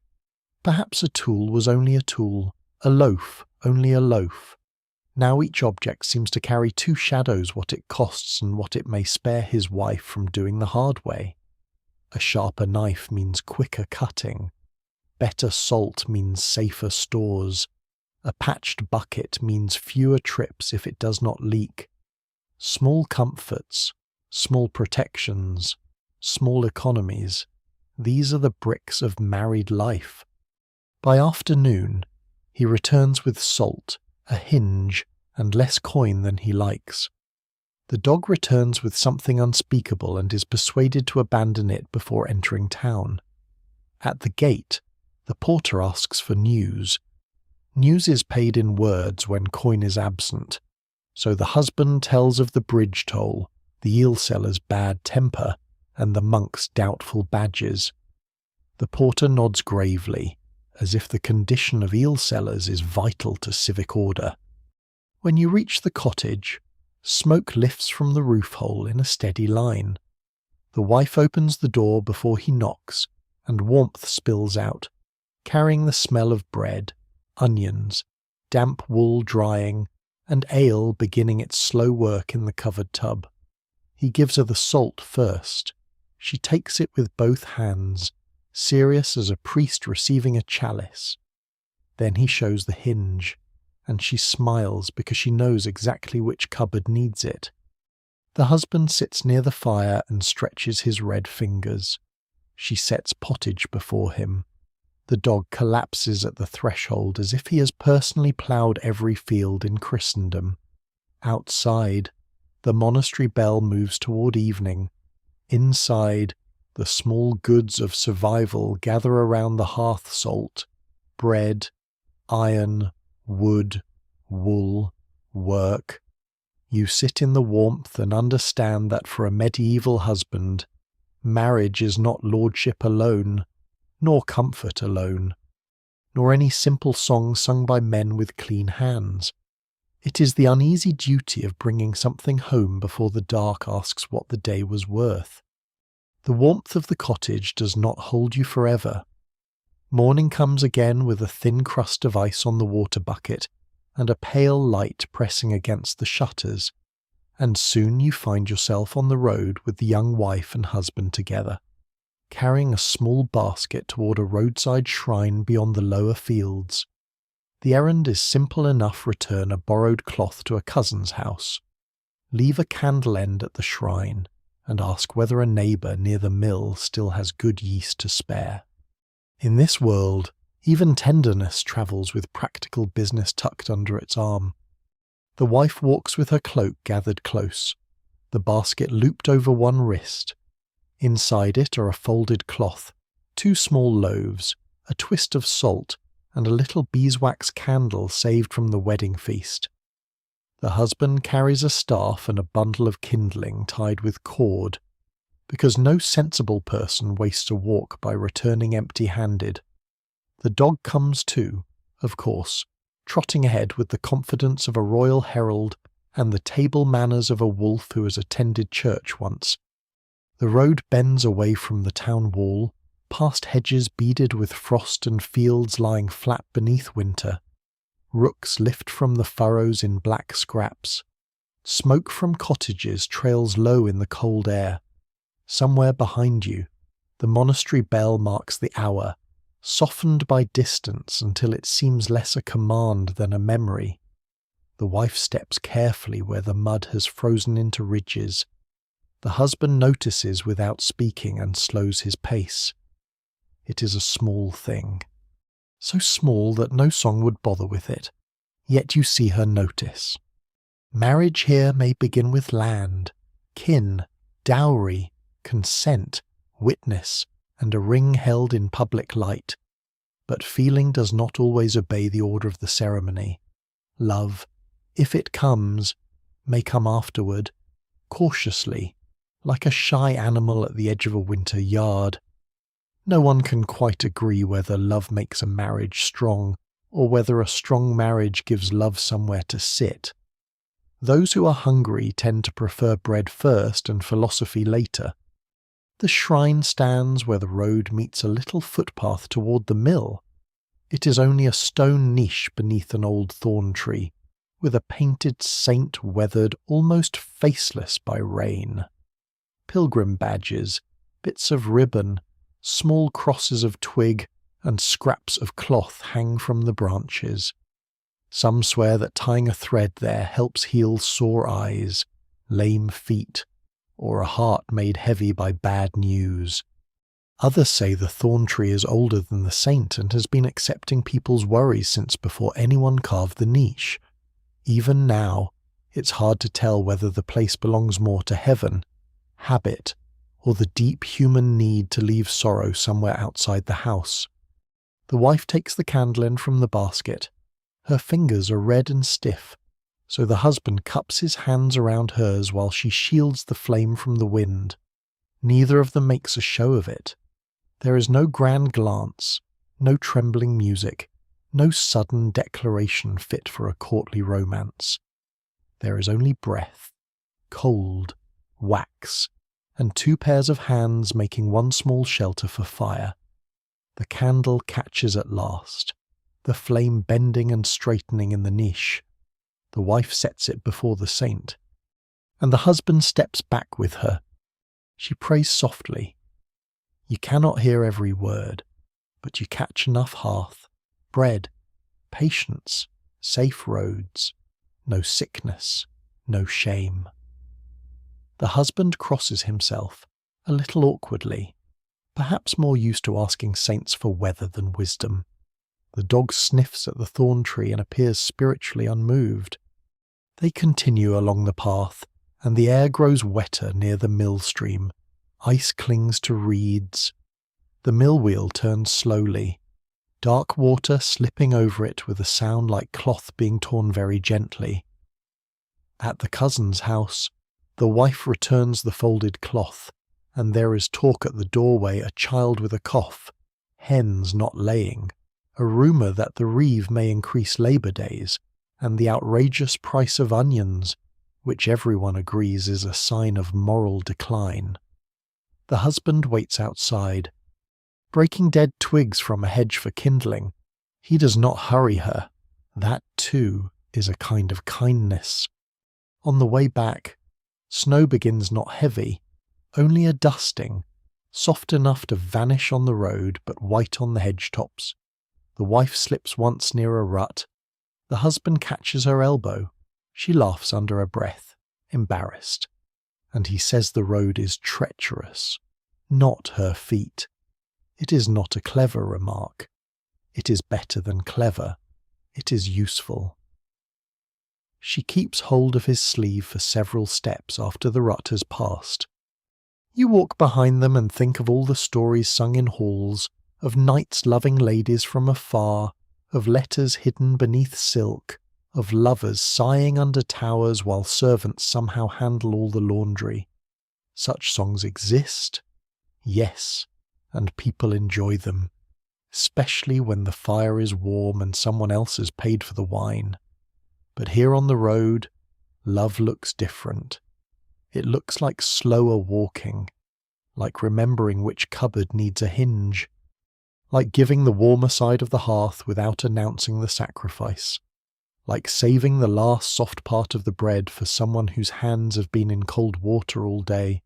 perhaps a tool was only a tool, a loaf only a loaf. Now each object seems to carry two shadows, what it costs and what it may spare his wife from doing the hard way. A sharper knife means quicker cutting. Better salt means safer stores. A patched bucket means fewer trips if it does not leak. Small comforts, small protections, small economies. These are the bricks of married life. By afternoon, he returns with salt, a hinge, and less coin than he likes. The dog returns with something unspeakable and is persuaded to abandon it before entering town. At the gate, the porter asks for news. News is paid in words when coin is absent, so the husband tells of the bridge toll, the eel seller's bad temper, and the monk's doubtful badges. The porter nods gravely, as if the condition of eel sellers is vital to civic order. When you reach the cottage, smoke lifts from the roof hole in a steady line. The wife opens the door before he knocks, and warmth spills out, carrying the smell of bread, onions, damp wool drying, and ale beginning its slow work in the covered tub. He gives her the salt first. She takes it with both hands, serious as a priest receiving a chalice. Then he shows the hinge, and she smiles because she knows exactly which cupboard needs it. The husband sits near the fire and stretches his red fingers. She sets pottage before him. The dog collapses at the threshold as if he has personally ploughed every field in Christendom. Outside, the monastery bell moves toward evening. Inside, the small goods of survival gather around the hearth salt, bread, iron, wood, wool, work. You sit in the warmth and understand that for a medieval husband, marriage is not lordship alone, nor comfort alone, nor any simple song sung by men with clean hands. It is the uneasy duty of bringing something home before the dark asks what the day was worth. The warmth of the cottage does not hold you forever. Morning comes again with a thin crust of ice on the water bucket and a pale light pressing against the shutters, and soon you find yourself on the road with the young wife and husband together, carrying a small basket toward a roadside shrine beyond the lower fields. The errand is simple enough: return a borrowed cloth to a cousin's house, leave a candle end at the shrine, and ask whether a neighbour near the mill still has good yeast to spare. In this world, even tenderness travels with practical business tucked under its arm. The wife walks with her cloak gathered close, the basket looped over one wrist. Inside it are a folded cloth, 2 small loaves, a twist of salt, and a little beeswax candle saved from the wedding feast. The husband carries a staff and a bundle of kindling tied with cord, because no sensible person wastes a walk by returning empty-handed. The dog comes too, of course, trotting ahead with the confidence of a royal herald and the table manners of a wolf who has attended church once. The road bends away from the town wall, past hedges beaded with frost and fields lying flat beneath winter. Rooks lift from the furrows in black scraps. Smoke from cottages trails low in the cold air. Somewhere behind you, the monastery bell marks the hour, softened by distance until it seems less a command than a memory. The wife steps carefully where the mud has frozen into ridges. The husband notices without speaking and slows his pace. It is a small thing, so small that no song would bother with it, yet you see her notice. Marriage here may begin with land, kin, dowry, consent, witness, and a ring held in public light. But feeling does not always obey the order of the ceremony. Love, if it comes, may come afterward, cautiously, like a shy animal at the edge of a winter yard. No one can quite agree whether love makes a marriage strong, or whether a strong marriage gives love somewhere to sit. Those who are hungry tend to prefer bread first and philosophy later. The shrine stands where the road meets a little footpath toward the mill. It is only a stone niche beneath an old thorn tree, with a painted saint weathered almost faceless by rain. Pilgrim badges, bits of ribbon, small crosses of twig, and scraps of cloth hang from the branches. Some swear that tying a thread there helps heal sore eyes, lame feet, or a heart made heavy by bad news. Others say the thorn tree is older than the saint and has been accepting people's worries since before anyone carved the niche. Even now, it's hard to tell whether the place belongs more to heaven, habit, or the deep human need to leave sorrow somewhere outside the house. The wife takes the candle end from the basket. Her fingers are red and stiff, so the husband cups his hands around hers while she shields the flame from the wind. Neither of them makes a show of it. There is no grand glance, no trembling music, no sudden declaration fit for a courtly romance. There is only breath, cold, wax, and two pairs of hands making one small shelter for fire. The candle catches at last, the flame bending and straightening in the niche. The wife sets it before the saint, and the husband steps back with her. She prays softly. You cannot hear every word, but you catch enough hearth, bread, patience, safe roads, no sickness, no shame. The husband crosses himself, a little awkwardly, perhaps more used to asking saints for weather than wisdom. The dog sniffs at the thorn tree and appears spiritually unmoved. They continue along the path, and the air grows wetter near the mill stream. Ice clings to reeds. The mill wheel turns slowly, dark water slipping over it with a sound like cloth being torn very gently. At the cousin's house, the wife returns the folded cloth, and there is talk at the doorway, a child with a cough, hens not laying, a rumour that the reeve may increase labour days, and the outrageous price of onions, which everyone agrees is a sign of moral decline. The husband waits outside, breaking dead twigs from a hedge for kindling. He does not hurry her. That, too, is a kind of kindness. On the way back, snow begins not heavy, only a dusting, soft enough to vanish on the road but white on the hedge tops. The wife slips once near a rut. The husband catches her elbow. She laughs under her breath, embarrassed, and he says the road is treacherous, not her feet. It is not a clever remark. It is better than clever. It is useful. She keeps hold of his sleeve for several steps after the rut has passed. You walk behind them and think of all the stories sung in halls, of knights loving ladies from afar, of letters hidden beneath silk, of lovers sighing under towers while servants somehow handle all the laundry. Such songs exist, yes, and people enjoy them, especially when the fire is warm and someone else has paid for the wine. But here on the road, love looks different. It looks like slower walking, like remembering which cupboard needs a hinge, like giving the warmer side of the hearth without announcing the sacrifice, like saving the last soft part of the bread for someone whose hands have been in cold water all day.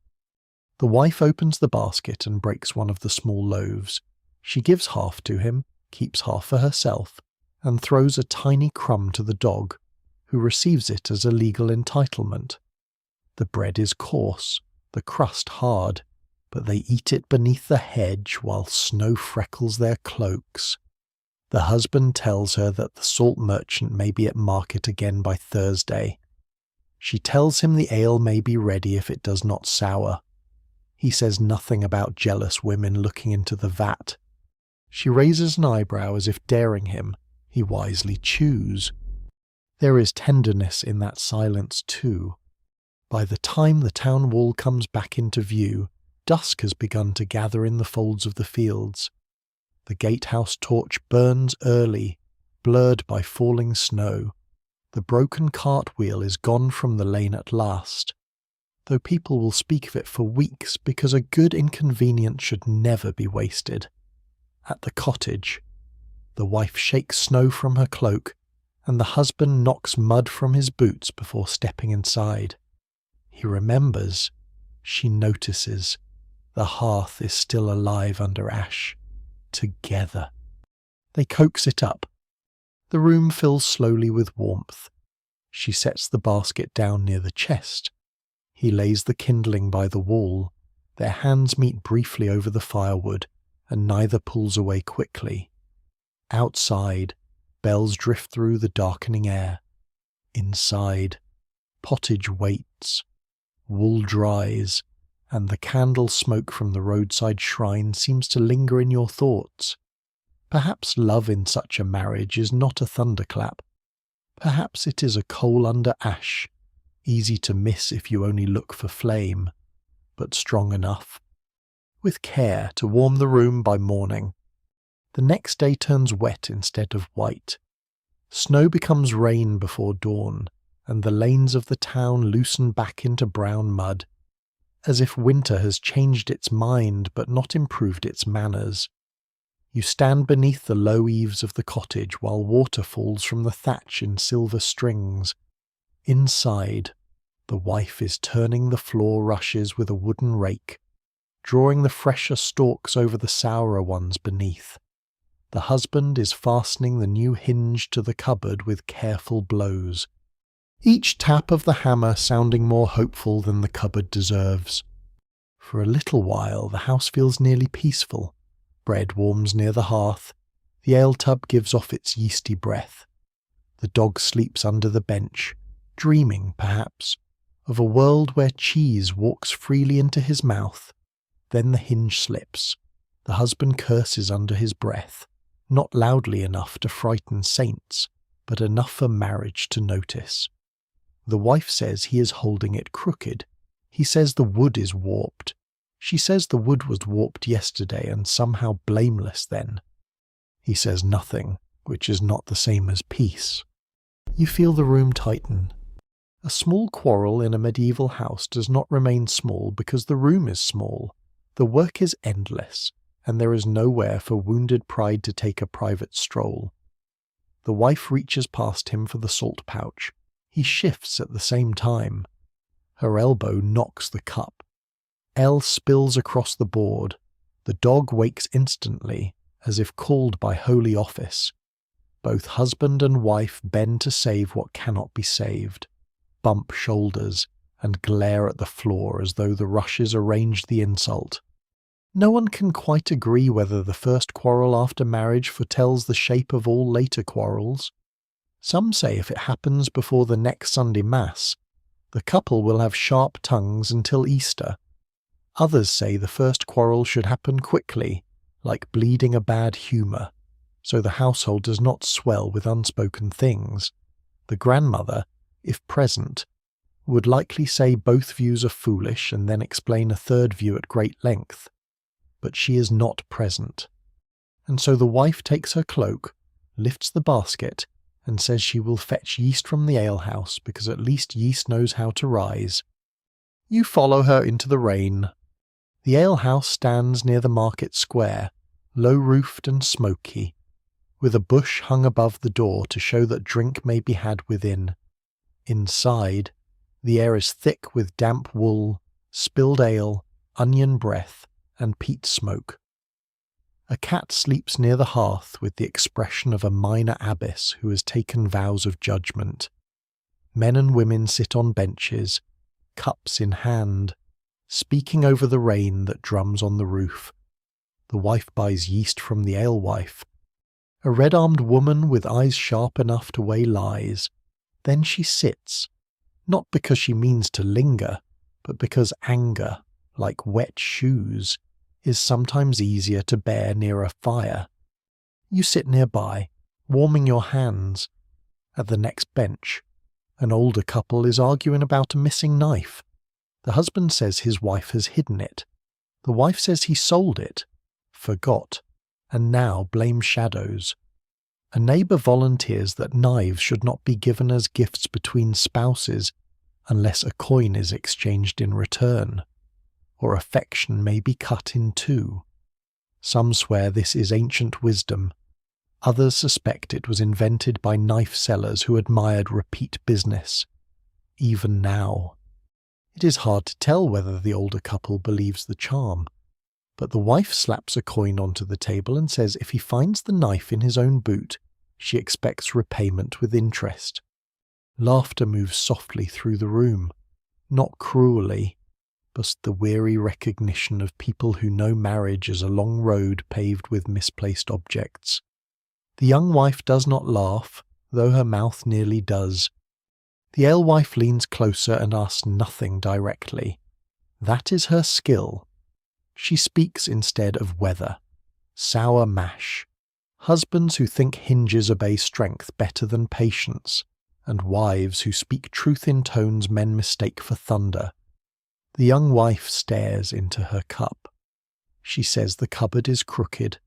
The wife opens the basket and breaks one of the small loaves. She gives half to him, keeps half for herself, and throws a tiny crumb to the dog, who receives it as a legal entitlement. The bread is coarse, the crust hard, but they eat it beneath the hedge while snow freckles their cloaks. The husband tells her that the salt merchant may be at market again by Thursday. She tells him the ale may be ready if it does not sour. He says nothing about jealous women looking into the vat. She raises an eyebrow as if daring him. He wisely chews. There is tenderness in that silence too. By the time the town wall comes back into view, dusk has begun to gather in the folds of the fields. The gatehouse torch burns early, blurred by falling snow. The broken cartwheel is gone from the lane at last, though people will speak of it for weeks because a good inconvenience should never be wasted. At the cottage, the wife shakes snow from her cloak, and the husband knocks mud from his boots before stepping inside. He remembers. She notices. The hearth is still alive under ash. Together. They coax it up. The room fills slowly with warmth. She sets the basket down near the chest. He lays the kindling by the wall. Their hands meet briefly over the firewood, and neither pulls away quickly. Outside, bells drift through the darkening air. Inside, pottage waits. Wool dries, and the candle smoke from the roadside shrine seems to linger in your thoughts. Perhaps love in such a marriage is not a thunderclap. Perhaps it is a coal under ash, easy to miss if you only look for flame, but strong enough. With care to warm the room by morning. The next day turns wet instead of white. Snow becomes rain before dawn, and the lanes of the town loosen back into brown mud, as if winter has changed its mind but not improved its manners. You stand beneath the low eaves of the cottage while water falls from the thatch in silver strings. Inside, the wife is turning the floor rushes with a wooden rake, drawing the fresher stalks over the sourer ones beneath. The husband is fastening the new hinge to the cupboard with careful blows, each tap of the hammer sounding more hopeful than the cupboard deserves. For a little while the house feels nearly peaceful. Bread warms near the hearth. The ale tub gives off its yeasty breath. The dog sleeps under the bench, dreaming, perhaps, of a world where cheese walks freely into his mouth. Then the hinge slips. The husband curses under his breath, not loudly enough to frighten saints, but enough for marriage to notice. The wife says he is holding it crooked. He says the wood is warped. She says the wood was warped yesterday and somehow blameless then. He says nothing, which is not the same as peace. You feel the room tighten. A small quarrel in a medieval house does not remain small because the room is small. The work is endless, and there is nowhere for wounded pride to take a private stroll. The wife reaches past him for the salt pouch. He shifts at the same time. Her elbow knocks the cup. Ale spills across the board. The dog wakes instantly, as if called by holy office. Both husband and wife bend to save what cannot be saved, bump shoulders, and glare at the floor as though the rushes arranged the insult. No one can quite agree whether the first quarrel after marriage foretells the shape of all later quarrels. Some say if it happens before the next Sunday Mass, the couple will have sharp tongues until Easter. Others say the first quarrel should happen quickly, like bleeding a bad humour, so the household does not swell with unspoken things. The grandmother, if present, would likely say both views are foolish and then explain a third view at great length. But she is not present. And so the wife takes her cloak, lifts the basket, and says she will fetch yeast from the alehouse because at least yeast knows how to rise. You follow her into the rain. The alehouse stands near the market square, low-roofed and smoky, with a bush hung above the door to show that drink may be had within. Inside, the air is thick with damp wool, spilled ale, onion breath, and peat smoke. A cat sleeps near the hearth with the expression of a minor abbess who has taken vows of judgment. Men and women sit on benches, cups in hand, speaking over the rain that drums on the roof. The wife buys yeast from the alewife. A red-armed woman with eyes sharp enough to weigh lies. Then she sits, not because she means to linger, but because anger, like wet shoes, is sometimes easier to bear near a fire. You sit nearby, warming your hands. At the next bench, an older couple is arguing about a missing knife. The husband says his wife has hidden it. The wife says he sold it, forgot, and now blames shadows. A neighbour volunteers that knives should not be given as gifts between spouses unless a coin is exchanged in return, or affection may be cut in two. Some swear this is ancient wisdom. Others suspect it was invented by knife sellers who admired repeat business. Even now, it is hard to tell whether the older couple believes the charm, but the wife slaps a coin onto the table and says if he finds the knife in his own boot, she expects repayment with interest. Laughter moves softly through the room, not cruelly, but the weary recognition of people who know marriage is a long road paved with misplaced objects. The young wife does not laugh, though her mouth nearly does. The alewife leans closer and asks nothing directly. That is her skill. She speaks instead of weather. Sour mash. Husbands who think hinges obey strength better than patience, and wives who speak truth in tones men mistake for thunder. The young wife stares into her cup. She says the cupboard is crooked.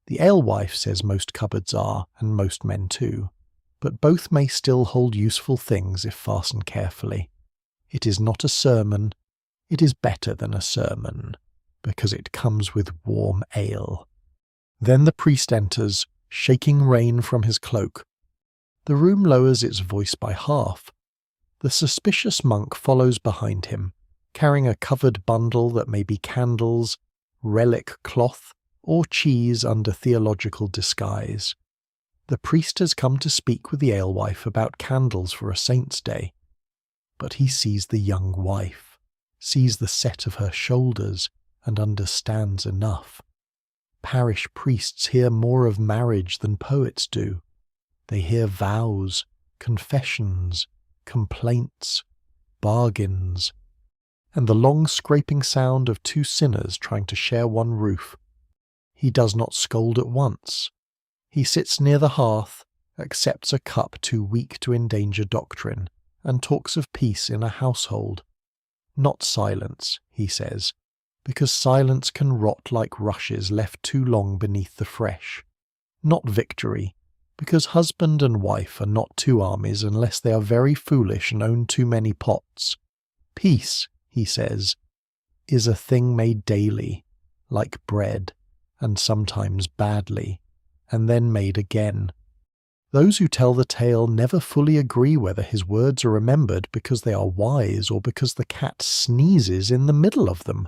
The alewife says most cupboards are, and most men too, but both may still hold useful things if fastened carefully. It is not a sermon, it is better than a sermon, because it comes with warm ale. Then the priest enters, shaking rain from his cloak. The room lowers its voice by half. The suspicious monk follows behind him, carrying a covered bundle that may be candles, relic cloth, or cheese under theological disguise. The priest has come to speak with the alewife about candles for a saint's day. But he sees the young wife, sees the set of her shoulders, and understands enough. Parish priests hear more of marriage than poets do. They hear vows, confessions, complaints, bargains, and the long scraping sound of two sinners trying to share one roof. He does not scold at once. He sits near the hearth, accepts a cup too weak to endanger doctrine, and talks of peace in a household. Not silence, he says, because silence can rot like rushes left too long beneath the fresh. Not victory, because husband and wife are not two armies unless they are very foolish and own too many pots. Peace, he says, is a thing made daily, like bread, and sometimes badly, and then made again. Those who tell the tale never fully agree whether his words are remembered because they are wise or because the cat sneezes in the middle of them,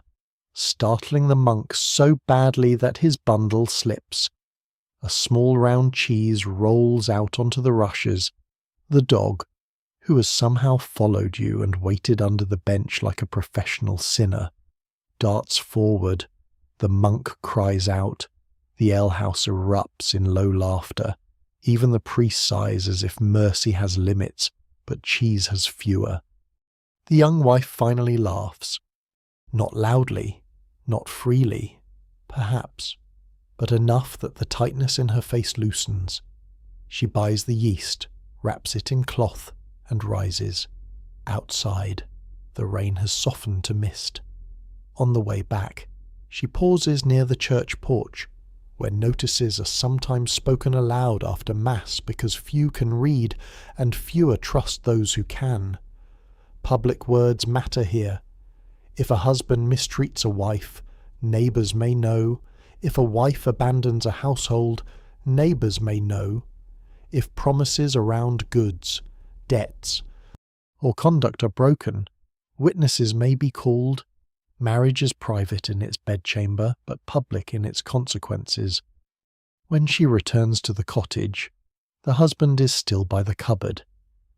startling the monk so badly that his bundle slips. A small round cheese rolls out onto the rushes. The dog, who has somehow followed you and waited under the bench like a professional sinner, darts forward. The monk cries out. The alehouse erupts in low laughter. Even the priest sighs as if mercy has limits, but cheese has fewer. The young wife finally laughs. Not loudly, not freely, perhaps, but enough that the tightness in her face loosens. She buys the yeast, wraps it in cloth, and rises. Outside, the rain has softened to mist. On the way back, she pauses near the church porch, where notices are sometimes spoken aloud after Mass because few can read and fewer trust those who can. Public words matter here. If a husband mistreats a wife, neighbours may know. If a wife abandons a household, neighbours may know. If promises around goods, debts, or conduct are broken, witnesses may be called. Marriage is private in its bedchamber, but public in its consequences. When she returns to the cottage, the husband is still by the cupboard.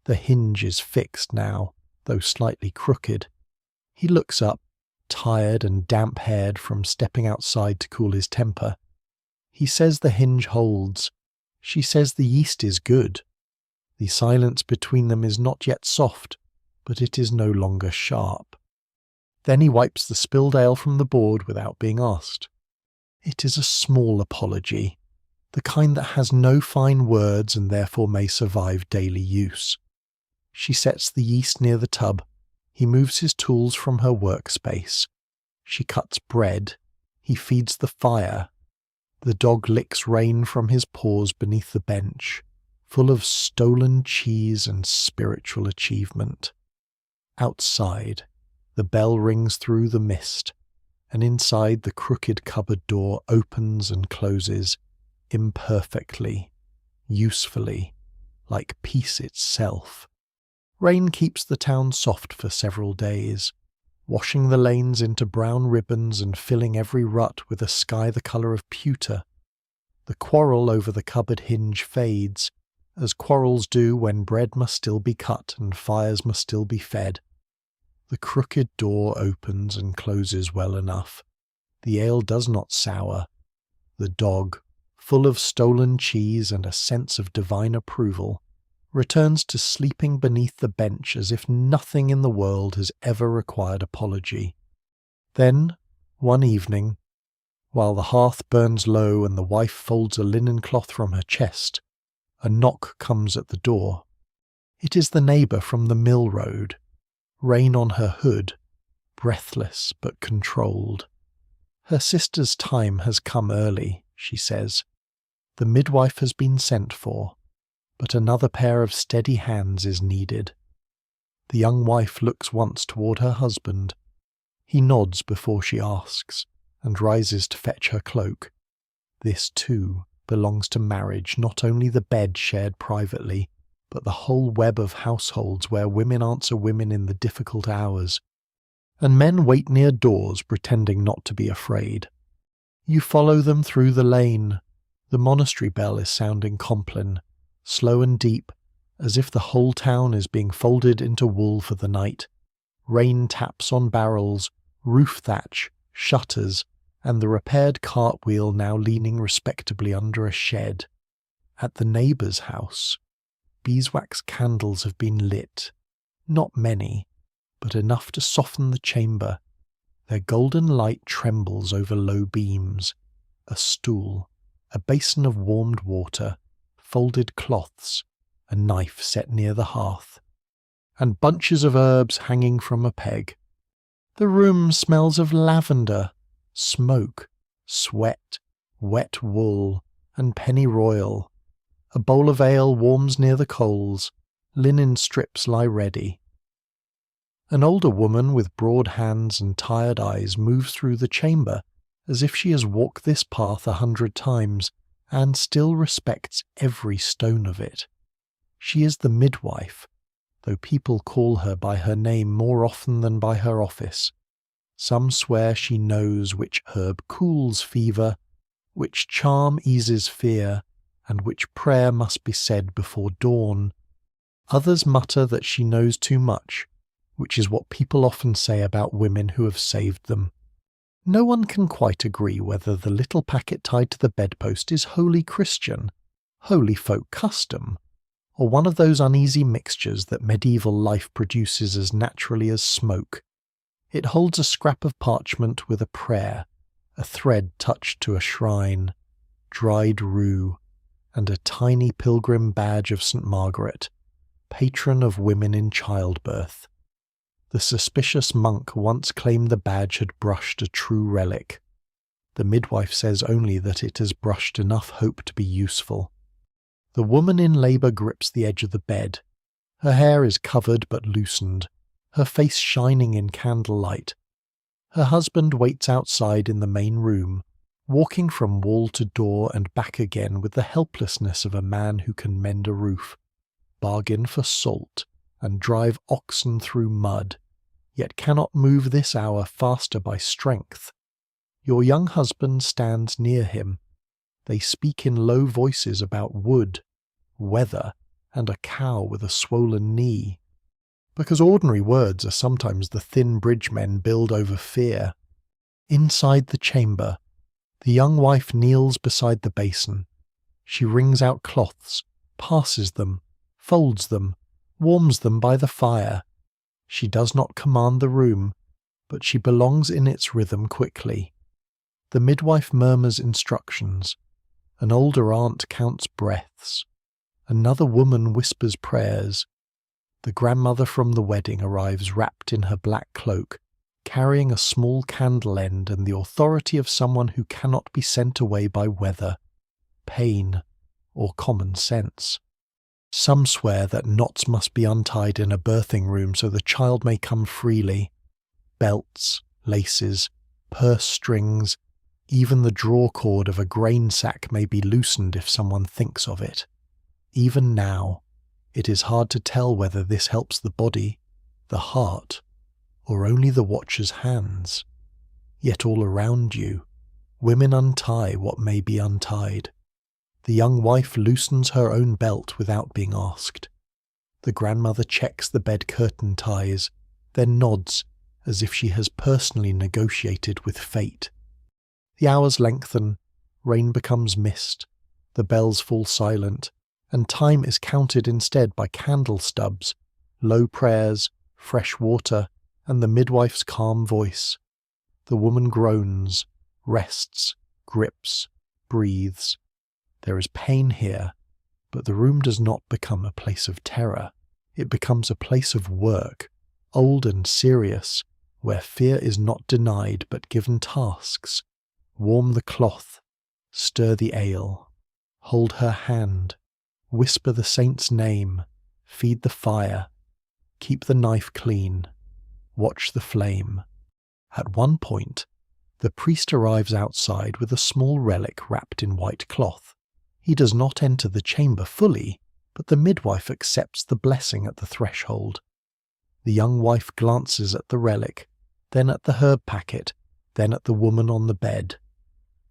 The hinge is fixed now, though slightly crooked. He looks up, tired and damp-haired from stepping outside to cool his temper. He says the hinge holds. She says the yeast is good. The silence between them is not yet soft, but it is no longer sharp. Then he wipes the spilled ale from the board without being asked. It is a small apology, the kind that has no fine words and therefore may survive daily use. She sets the yeast near the tub. He moves his tools from her workspace. She cuts bread. He feeds the fire. The dog licks rain from his paws beneath the bench, full of stolen cheese and spiritual achievement. Outside, the bell rings through the mist, and inside the crooked cupboard door opens and closes, imperfectly, usefully, like peace itself. Rain keeps the town soft for several days, washing the lanes into brown ribbons and filling every rut with a sky the colour of pewter. The quarrel over the cupboard hinge fades, as quarrels do when bread must still be cut and fires must still be fed. The crooked door opens and closes well enough. The ale does not sour. The dog, full of stolen cheese and a sense of divine approval, returns to sleeping beneath the bench as if nothing in the world has ever required apology. Then, one evening, while the hearth burns low and the wife folds a linen cloth from her chest, a knock comes at the door. It is the neighbour from the mill road, rain on her hood, breathless but controlled. Her sister's time has come early, she says. The midwife has been sent for, but another pair of steady hands is needed. The young wife looks once toward her husband. He nods before she asks, and rises to fetch her cloak. This, too, belongs to marriage, not only the bed shared privately, but the whole web of households where women answer women in the difficult hours. And men wait near doors, pretending not to be afraid. You follow them through the lane. The monastery bell is sounding Compline, slow and deep, as if the whole town is being folded into wool for the night. Rain taps on barrels, roof thatch, shutters, and the repaired cartwheel now leaning respectably under a shed. At the neighbour's house, beeswax candles have been lit. Not many, but enough to soften the chamber. Their golden light trembles over low beams. A stool, a basin of warmed water, folded cloths, a knife set near the hearth, and bunches of herbs hanging from a peg. The room smells of lavender, smoke, sweat, wet wool, and pennyroyal. A bowl of ale warms near the coals. Linen strips lie ready. An older woman with broad hands and tired eyes moves through the chamber as if she has walked this path 100 times and still respects every stone of it. She is the midwife, though people call her by her name more often than by her office. Some swear she knows which herb cools fever, which charm eases fear, and which prayer must be said before dawn. Others mutter that she knows too much, which is what people often say about women who have saved them. No one can quite agree whether the little packet tied to the bedpost is wholly Christian, holy folk custom, or one of those uneasy mixtures that medieval life produces as naturally as smoke. It holds a scrap of parchment with a prayer, a thread touched to a shrine, dried rue, and a tiny pilgrim badge of St. Margaret, patron of women in childbirth. The suspicious monk once claimed the badge had brushed a true relic. The midwife says only that it has brushed enough hope to be useful. The woman in labour grips the edge of the bed. Her hair is covered but loosened, her face shining in candlelight. Her husband waits outside in the main room, walking from wall to door and back again with the helplessness of a man who can mend a roof, bargain for salt, and drive oxen through mud, yet cannot move this hour faster by strength. Your young husband stands near him. They speak in low voices about wood, weather, and a cow with a swollen knee. Because ordinary words are sometimes the thin bridge men build over fear. Inside the chamber, the young wife kneels beside the basin. She wrings out cloths, passes them, folds them, warms them by the fire. She does not command the room, but she belongs in its rhythm quickly. The midwife murmurs instructions. An older aunt counts breaths. Another woman whispers prayers. The grandmother from the wedding arrives wrapped in her black cloak, carrying a small candle end and the authority of someone who cannot be sent away by weather, pain, or common sense. Some swear that knots must be untied in a birthing room so the child may come freely. Belts, laces, purse strings, even the draw cord of a grain sack may be loosened if someone thinks of it. Even now, it is hard to tell whether this helps the body, the heart, or only the watcher's hands. Yet all around you, women untie what may be untied. The young wife loosens her own belt without being asked. The grandmother checks the bed curtain ties, then nods as if she has personally negotiated with fate. The hours lengthen, rain becomes mist, the bells fall silent, and time is counted instead by candle stubs, low prayers, fresh water, and the midwife's calm voice. The woman groans, rests, grips, breathes. There is pain here, but the room does not become a place of terror. It becomes a place of work, old and serious, where fear is not denied but given tasks. Warm the cloth, stir the ale, hold her hand, whisper the saint's name, feed the fire, keep the knife clean, watch the flame. At one point, the priest arrives outside with a small relic wrapped in white cloth. He does not enter the chamber fully, but the midwife accepts the blessing at the threshold. The young wife glances at the relic, then at the herb packet, then at the woman on the bed.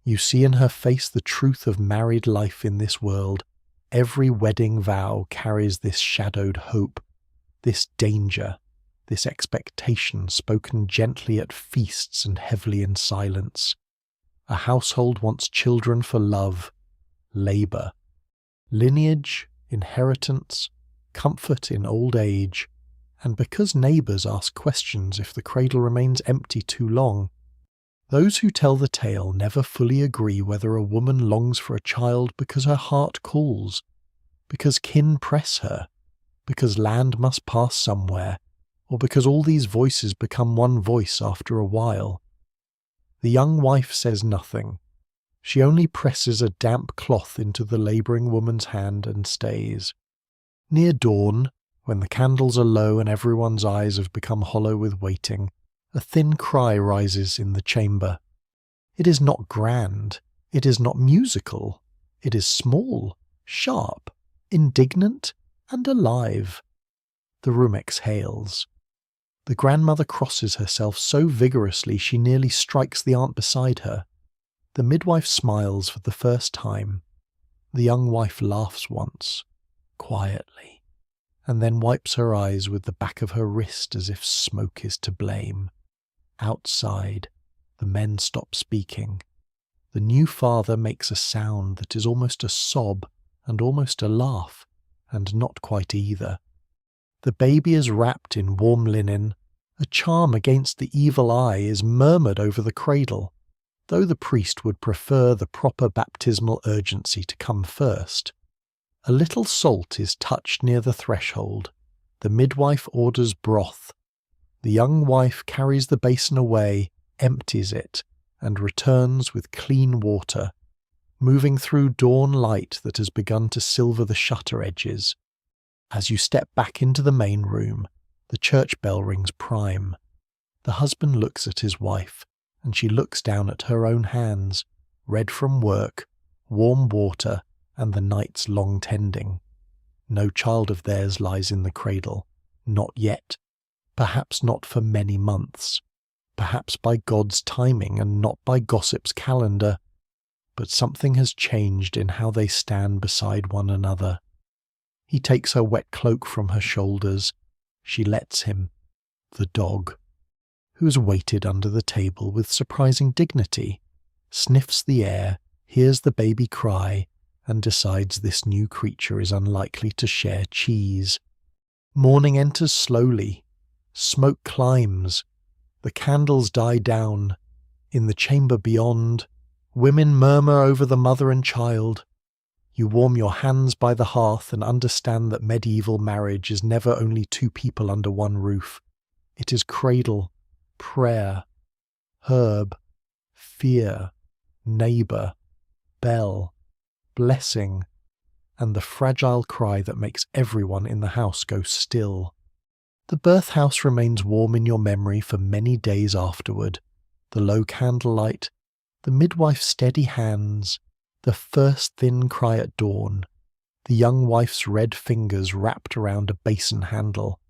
You see in her face the truth of married life in this world. Every wedding vow carries this shadowed hope, this danger, this expectation spoken gently at feasts and heavily in silence. A household wants children for love, labour, lineage, inheritance, comfort in old age, and because neighbours ask questions if the cradle remains empty too long. Those who tell the tale never fully agree whether a woman longs for a child because her heart calls, because kin press her, because land must pass somewhere, or because all these voices become one voice after a while. The young wife says nothing. She only presses a damp cloth into the labouring woman's hand and stays. Near dawn, when the candles are low and everyone's eyes have become hollow with waiting, a thin cry rises in the chamber. It is not grand, it is not musical, it is small, sharp, indignant, and alive. The room exhales. The grandmother crosses herself so vigorously she nearly strikes the aunt beside her. The midwife smiles for the first time. The young wife laughs once, quietly, and then wipes her eyes with the back of her wrist as if smoke is to blame. Outside, the men stop speaking. The new father makes a sound that is almost a sob and almost a laugh, and not quite either. The baby is wrapped in warm linen. A charm against the evil eye is murmured over the cradle, though the priest would prefer the proper baptismal urgency to come first. A little salt is touched near the threshold. The midwife orders broth. The young wife carries the basin away, empties it, and returns with clean water, moving through dawn light that has begun to silver the shutter edges. As you step back into the main room, the church bell rings prime. The husband looks at his wife, and she looks down at her own hands, red from work, warm water, and the night's long tending. No child of theirs lies in the cradle, not yet. Perhaps not for many months, perhaps by God's timing and not by gossip's calendar, but something has changed in how they stand beside one another. He takes her wet cloak from her shoulders. She lets him, the dog, who's waited under the table with surprising dignity, sniffs the air, hears the baby cry, and decides this new creature is unlikely to share cheese. Morning enters slowly. Smoke climbs. The candles die down. In the chamber beyond, women murmur over the mother and child. You warm your hands by the hearth and understand that medieval marriage is never only two people under one roof. It is cradle, prayer, herb, fear, neighbour, bell, blessing, and the fragile cry that makes everyone in the house go still. The birth house remains warm in your memory for many days afterward. The low candlelight, the midwife's steady hands, the first thin cry at dawn, the young wife's red fingers wrapped around a basin handle.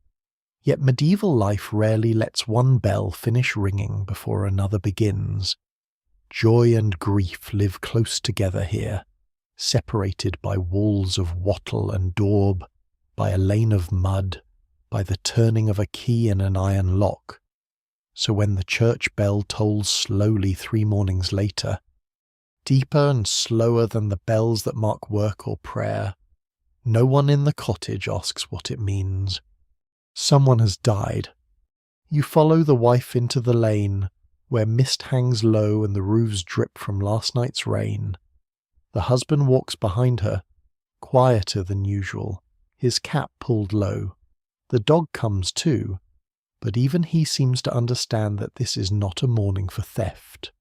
Yet medieval life rarely lets one bell finish ringing before another begins. Joy and grief live close together here, separated by walls of wattle and daub, by a lane of mud, by the turning of a key in an iron lock. So when the church bell tolls slowly 3 mornings later, deeper and slower than the bells that mark work or prayer, no one in the cottage asks what it means. Someone has died. You follow the wife into the lane, where mist hangs low and the roofs drip from last night's rain. The husband walks behind her, quieter than usual, his cap pulled low. The dog comes too, but even he seems to understand that this is not a morning for theft,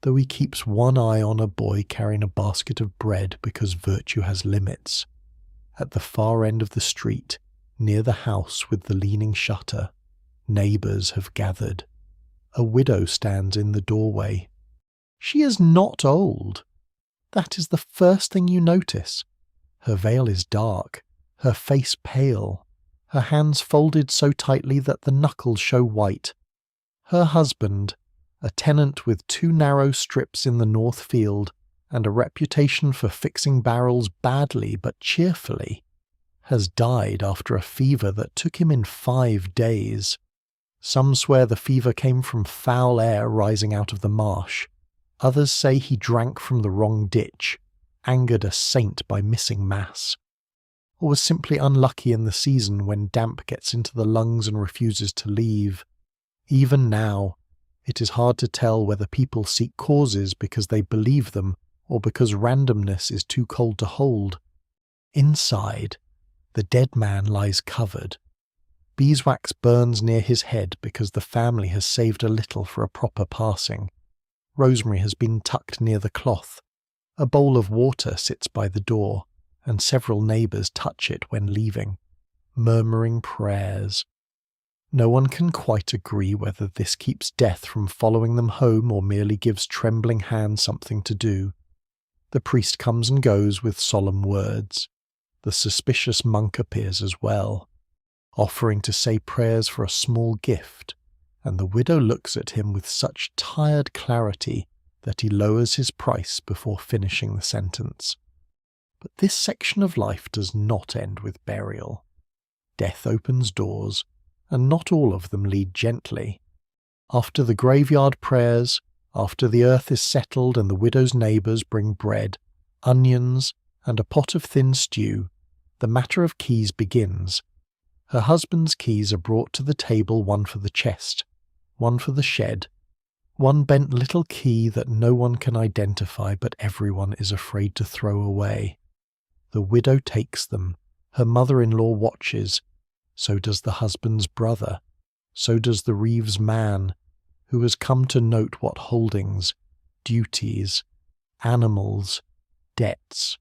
though he keeps one eye on a boy carrying a basket of bread because virtue has limits. At the far end of the street, near the house with the leaning shutter, neighbours have gathered. A widow stands in the doorway. She is not old. That is the first thing you notice. Her veil is dark, her face pale, her hands folded so tightly that the knuckles show white. Her husband, a tenant with 2 narrow strips in the north field and a reputation for fixing barrels badly but cheerfully, has died after a fever that took him in 5 days. Some swear the fever came from foul air rising out of the marsh. Others say he drank from the wrong ditch, angered a saint by missing mass, or was simply unlucky in the season when damp gets into the lungs and refuses to leave. Even now, it is hard to tell whether people seek causes because they believe them or because randomness is too cold to hold. Inside, the dead man lies covered. Beeswax burns near his head because the family has saved a little for a proper passing. Rosemary has been tucked near the cloth. A bowl of water sits by the door, and several neighbours touch it when leaving, murmuring prayers. No one can quite agree whether this keeps death from following them home or merely gives trembling hands something to do. The priest comes and goes with solemn words. The suspicious monk appears as well, offering to say prayers for a small gift, and the widow looks at him with such tired clarity that he lowers his price before finishing the sentence. But this section of life does not end with burial. Death opens doors, and not all of them lead gently. After the graveyard prayers, after the earth is settled and the widow's neighbours bring bread, onions, and a pot of thin stew, the matter of keys begins. Her husband's keys are brought to the table, one for the chest, one for the shed, one bent little key that no one can identify but everyone is afraid to throw away. The widow takes them. Her mother-in-law watches. So does the husband's brother. So does the Reeves man, who has come to note what holdings, duties, animals, debts,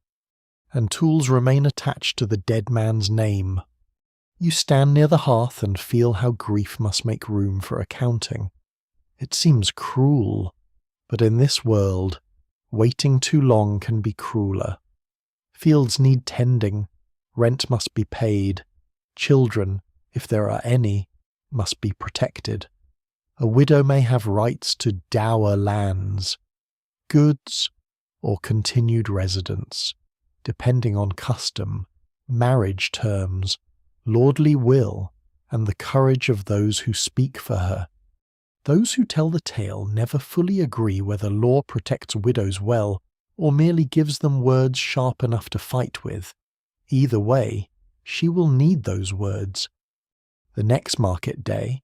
and tools remain attached to the dead man's name. You stand near the hearth and feel how grief must make room for accounting. It seems cruel, but in this world, waiting too long can be crueler. Fields need tending, rent must be paid, children, if there are any, must be protected. A widow may have rights to dower lands, goods, or continued residence, depending on custom, marriage terms, lordly will, and the courage of those who speak for her. Those who tell the tale never fully agree whether law protects widows well or merely gives them words sharp enough to fight with. Either way, she will need those words. The next market day,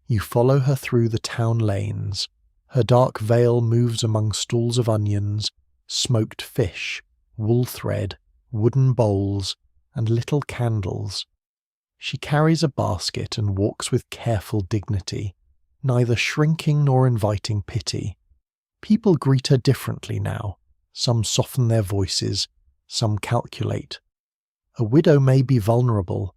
you follow her through the town lanes. Her dark veil moves among stalls of onions, smoked fish, wool thread, wooden bowls, and little candles. She carries a basket and walks with careful dignity, neither shrinking nor inviting pity. People greet her differently now. Some soften their voices, some calculate. A widow may be vulnerable.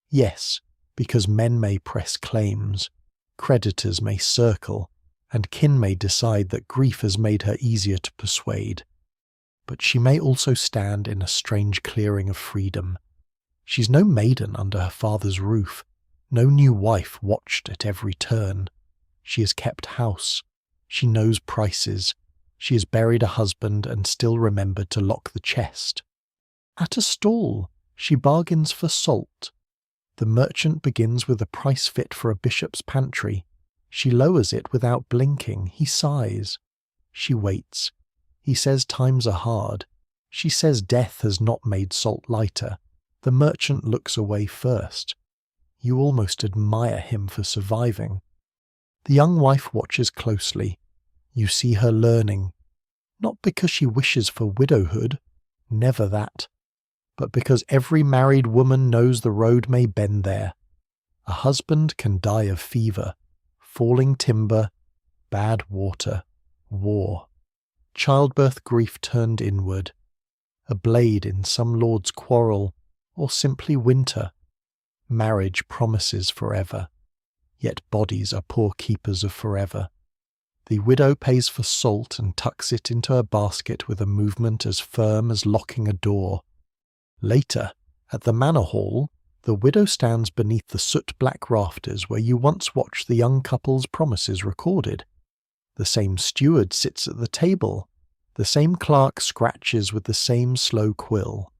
Yes, because men may press claims, creditors may circle, and kin may decide that grief has made her easier to persuade. But she may also stand in a strange clearing of freedom. She's no maiden under her father's roof, no new wife watched at every turn. She has kept house, she knows prices, she has buried a husband and still remembered to lock the chest. At a stall, she bargains for salt. The merchant begins with a price fit for a bishop's pantry. She lowers it without blinking. He sighs. She waits. He says times are hard. She says death has not made salt lighter. The merchant looks away first. You almost admire him for surviving. The young wife watches closely. You see her learning. Not because she wishes for widowhood. Never that. But because every married woman knows the road may bend there. A husband can die of fever, falling timber, bad water, war, childbirth grief turned inward, a blade in some lord's quarrel, or simply winter. Marriage promises forever, yet bodies are poor keepers of forever. The widow pays for salt and tucks it into her basket with a movement as firm as locking a door. Later, at the manor hall, the widow stands beneath the soot-black rafters where you once watched the young couple's promises recorded. The same steward sits at the table. The same clerk scratches with the same slow quill.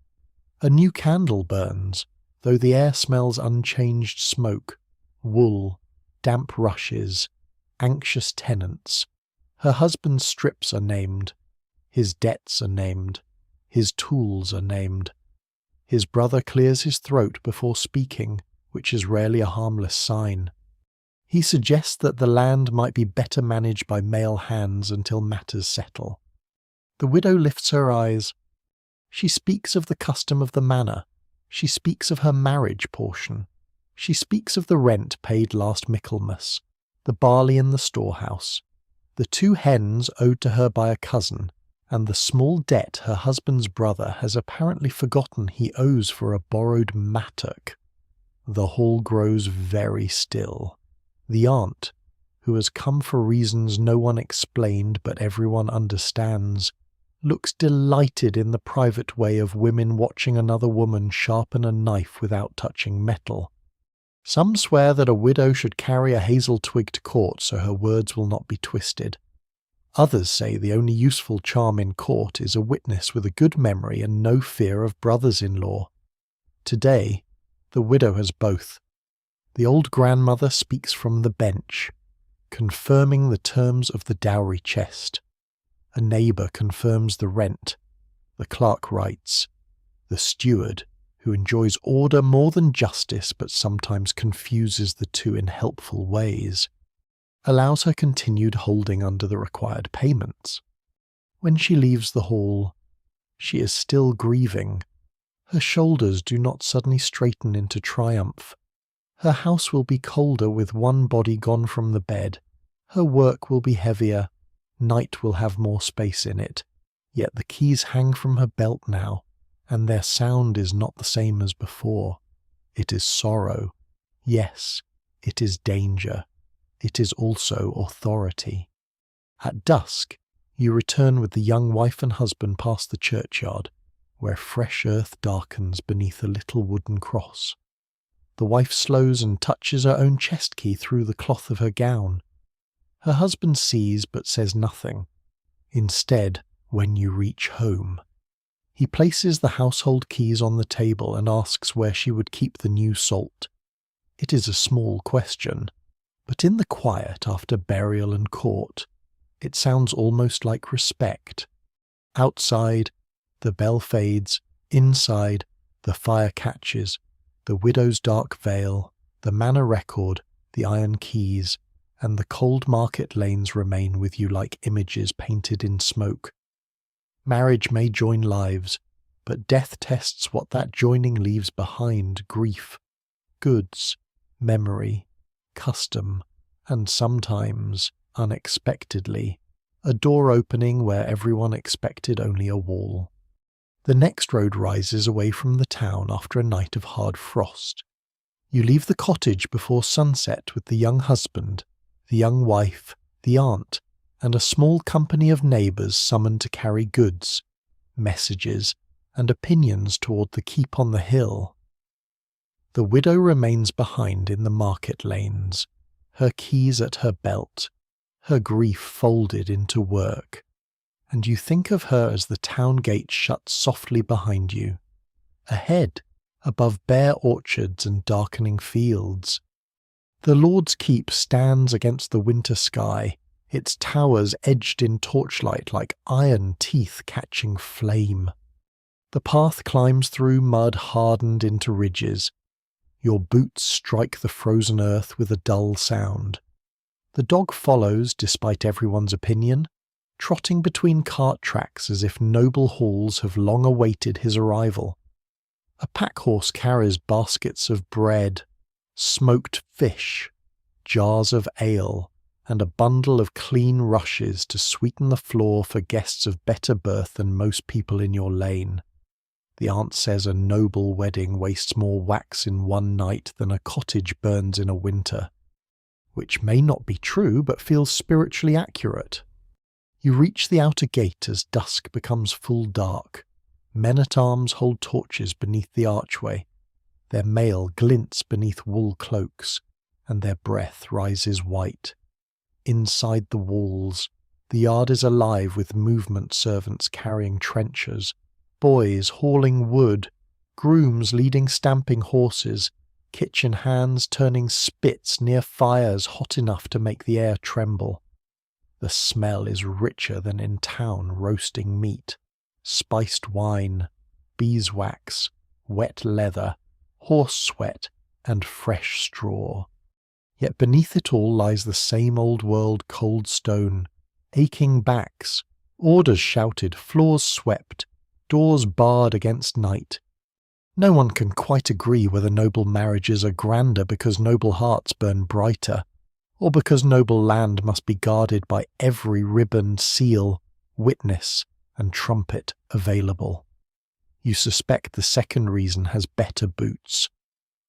A new candle burns, though the air smells unchanged smoke, wool, damp rushes, anxious tenants. Her husband's strips are named. His debts are named. His tools are named. His brother clears his throat before speaking, which is rarely a harmless sign. He suggests that the land might be better managed by male hands until matters settle. The widow lifts her eyes. She speaks of the custom of the manor. She speaks of her marriage portion. She speaks of the rent paid last Michaelmas, the barley in the storehouse, the 2 hens owed to her by a cousin, and the small debt her husband's brother has apparently forgotten he owes for a borrowed mattock. The hall grows very still. The aunt, who has come for reasons no one explained but everyone understands, looks delighted in the private way of women watching another woman sharpen a knife without touching metal. Some swear that a widow should carry a hazel twig to court so her words will not be twisted. Others say the only useful charm in court is a witness with a good memory and no fear of brothers-in-law. Today, the widow has both. The old grandmother speaks from the bench, confirming the terms of the dowry chest. A neighbour confirms the rent. The clerk writes. The steward, who enjoys order more than justice but sometimes confuses the two in helpful ways, allows her continued holding under the required payments. When she leaves the hall, she is still grieving. Her shoulders do not suddenly straighten into triumph. Her house will be colder with one body gone from the bed. Her work will be heavier. Night will have more space in it. Yet the keys hang from her belt now, and their sound is not the same as before. It is sorrow. Yes, it is danger. It is also authority. At dusk, you return with the young wife and husband past the churchyard, where fresh earth darkens beneath a little wooden cross. The wife slows and touches her own chest key through the cloth of her gown. Her husband sees but says nothing. Instead, when you reach home, he places the household keys on the table and asks where she would keep the new salt. It is a small question, but in the quiet after burial and court, it sounds almost like respect. Outside, the bell fades. Inside, the fire catches, the widow's dark veil, the manor record, the iron keys, and the cold market lanes remain with you like images painted in smoke. Marriage may join lives, but death tests what that joining leaves behind: grief, goods, memory, custom, and sometimes, unexpectedly, a door opening where everyone expected only a wall. The next road rises away from the town after a night of hard frost. You leave the cottage before sunset with the young husband, the young wife, the aunt, and a small company of neighbours summoned to carry goods, messages, and opinions toward the keep on the hill. The widow remains behind in the market lanes, her keys at her belt, her grief folded into work, and you think of her as the town gate shuts softly behind you. Ahead, above bare orchards and darkening fields, the Lord's Keep stands against the winter sky, its towers edged in torchlight like iron teeth catching flame. The path climbs through mud hardened into ridges. Your boots strike the frozen earth with a dull sound. The dog follows despite everyone's opinion, trotting between cart tracks as if noble halls have long awaited his arrival. A pack horse carries baskets of bread, smoked fish, jars of ale, and a bundle of clean rushes to sweeten the floor for guests of better birth than most people in your lane. The aunt says a noble wedding wastes more wax in one night than a cottage burns in a winter, which may not be true but feels spiritually accurate. You reach the outer gate as dusk becomes full dark. Men-at-arms hold torches beneath the archway. Their mail glints beneath wool cloaks, and their breath rises white. Inside the walls, the yard is alive with movement servants carrying trenchers, boys hauling wood, grooms leading stamping horses, kitchen hands turning spits near fires hot enough to make the air tremble. The smell is richer than in town roasting meat, spiced wine, beeswax, wet leather, horse sweat, and fresh straw. Yet beneath it all lies the same old-world cold stone, aching backs, orders shouted, floors swept, doors barred against night. No one can quite agree whether noble marriages are grander because noble hearts burn brighter, or because noble land must be guarded by every ribbon, seal, witness, and trumpet available. You suspect the second reason has better boots.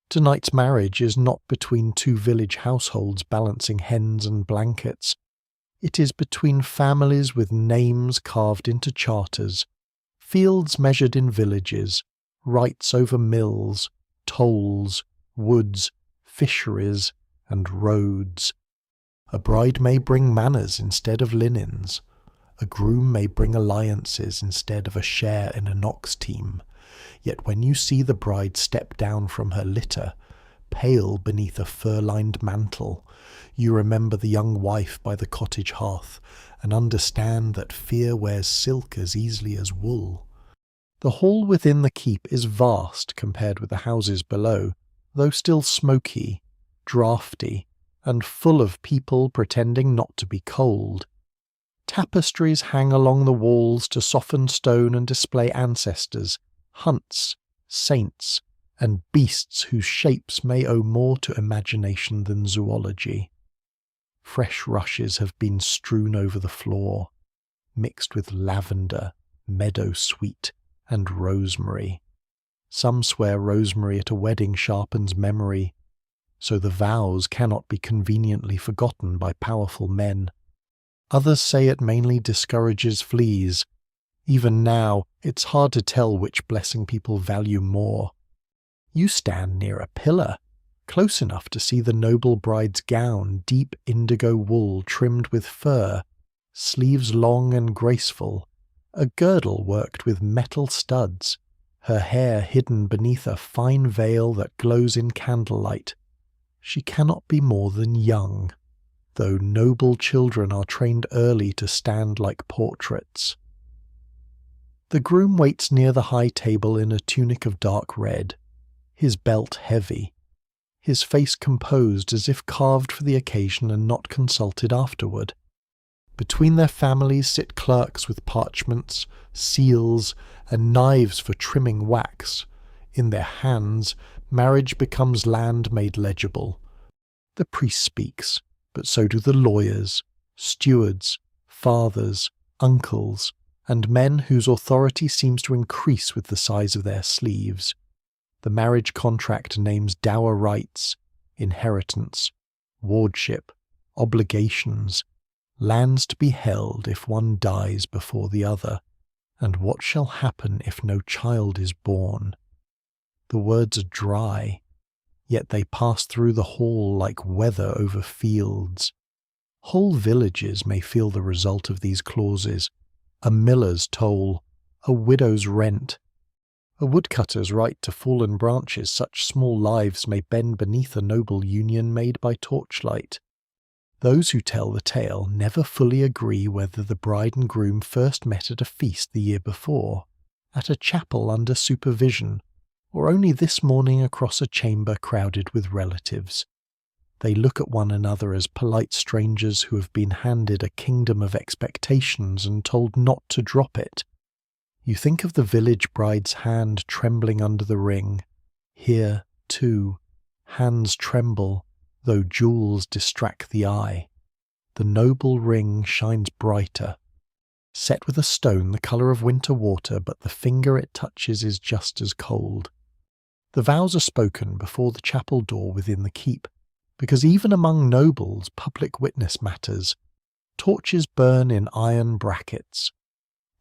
Tonight's marriage is not between two village households balancing hens and blankets. It is between families with names carved into charters, fields measured in villages, rights over mills, tolls, woods, fisheries, and roads. A bride may bring manners instead of linens. A groom may bring alliances instead of a share in an ox team. Yet when you see the bride step down from her litter, pale beneath a fur-lined mantle, you remember the young wife by the cottage hearth and understand that fear wears silk as easily as wool. The hall within the keep is vast compared with the houses below, though still smoky, draughty, and full of people pretending not to be cold. Tapestries hang along the walls to soften stone and display ancestors, hunts, saints, and beasts whose shapes may owe more to imagination than zoology. Fresh rushes have been strewn over the floor, mixed with lavender, meadow sweet, and rosemary. Some swear rosemary at a wedding sharpens memory, so the vows cannot be conveniently forgotten by powerful men. Others say it mainly discourages fleas. Even now, it's hard to tell which blessing people value more. You stand near a pillar, close enough to see the noble bride's gown, deep indigo wool trimmed with fur, sleeves long and graceful, a girdle worked with metal studs, her hair hidden beneath a fine veil that glows in candlelight. She cannot be more than young, though noble children are trained early to stand like portraits. The groom waits near the high table in a tunic of dark red, his belt heavy, his face composed as if carved for the occasion and not consulted afterward. Between their families sit clerks with parchments, seals, and knives for trimming wax. In their hands, marriage becomes land made legible. The priest speaks, but so do the lawyers, stewards, fathers, uncles, and men whose authority seems to increase with the size of their sleeves. The marriage contract names dower rights, inheritance, wardship, obligations, lands to be held if one dies before the other, and what shall happen if no child is born. The words are dry, yet they pass through the hall like weather over fields. Whole villages may feel the result of these clauses, a miller's toll, a widow's rent, a woodcutter's right to fallen branches. Such small lives may bend beneath a noble union made by torchlight. Those who tell the tale never fully agree whether the bride and groom first met at a feast the year before, at a chapel under supervision, or only this morning across a chamber crowded with relatives. They look at one another as polite strangers who have been handed a kingdom of expectations and told not to drop it. You think of the village bride's hand trembling under the ring. Here, too, hands tremble, though jewels distract the eye. The noble ring shines brighter, set with a stone the colour of winter water, but the finger it touches is just as cold. The vows are spoken before the chapel door within the keep, because even among nobles public witness matters. Torches burn in iron brackets.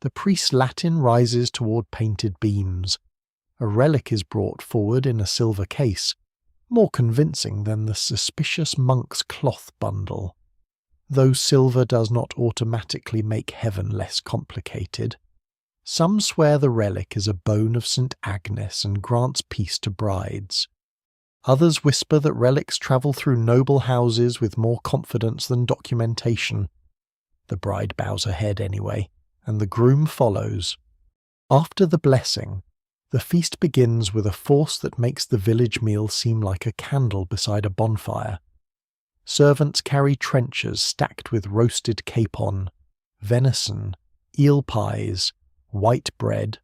The priest's Latin rises toward painted beams. A relic is brought forward in a silver case, more convincing than the suspicious monk's cloth bundle. Though silver does not automatically make heaven less complicated. Some swear the relic is a bone of St. Agnes and grants peace to brides. Others whisper that relics travel through noble houses with more confidence than documentation. The bride bows her head anyway, and the groom follows. After the blessing, the feast begins with a force that makes the village meal seem like a candle beside a bonfire. Servants carry trenchers stacked with roasted capon, venison, eel pies, white bread,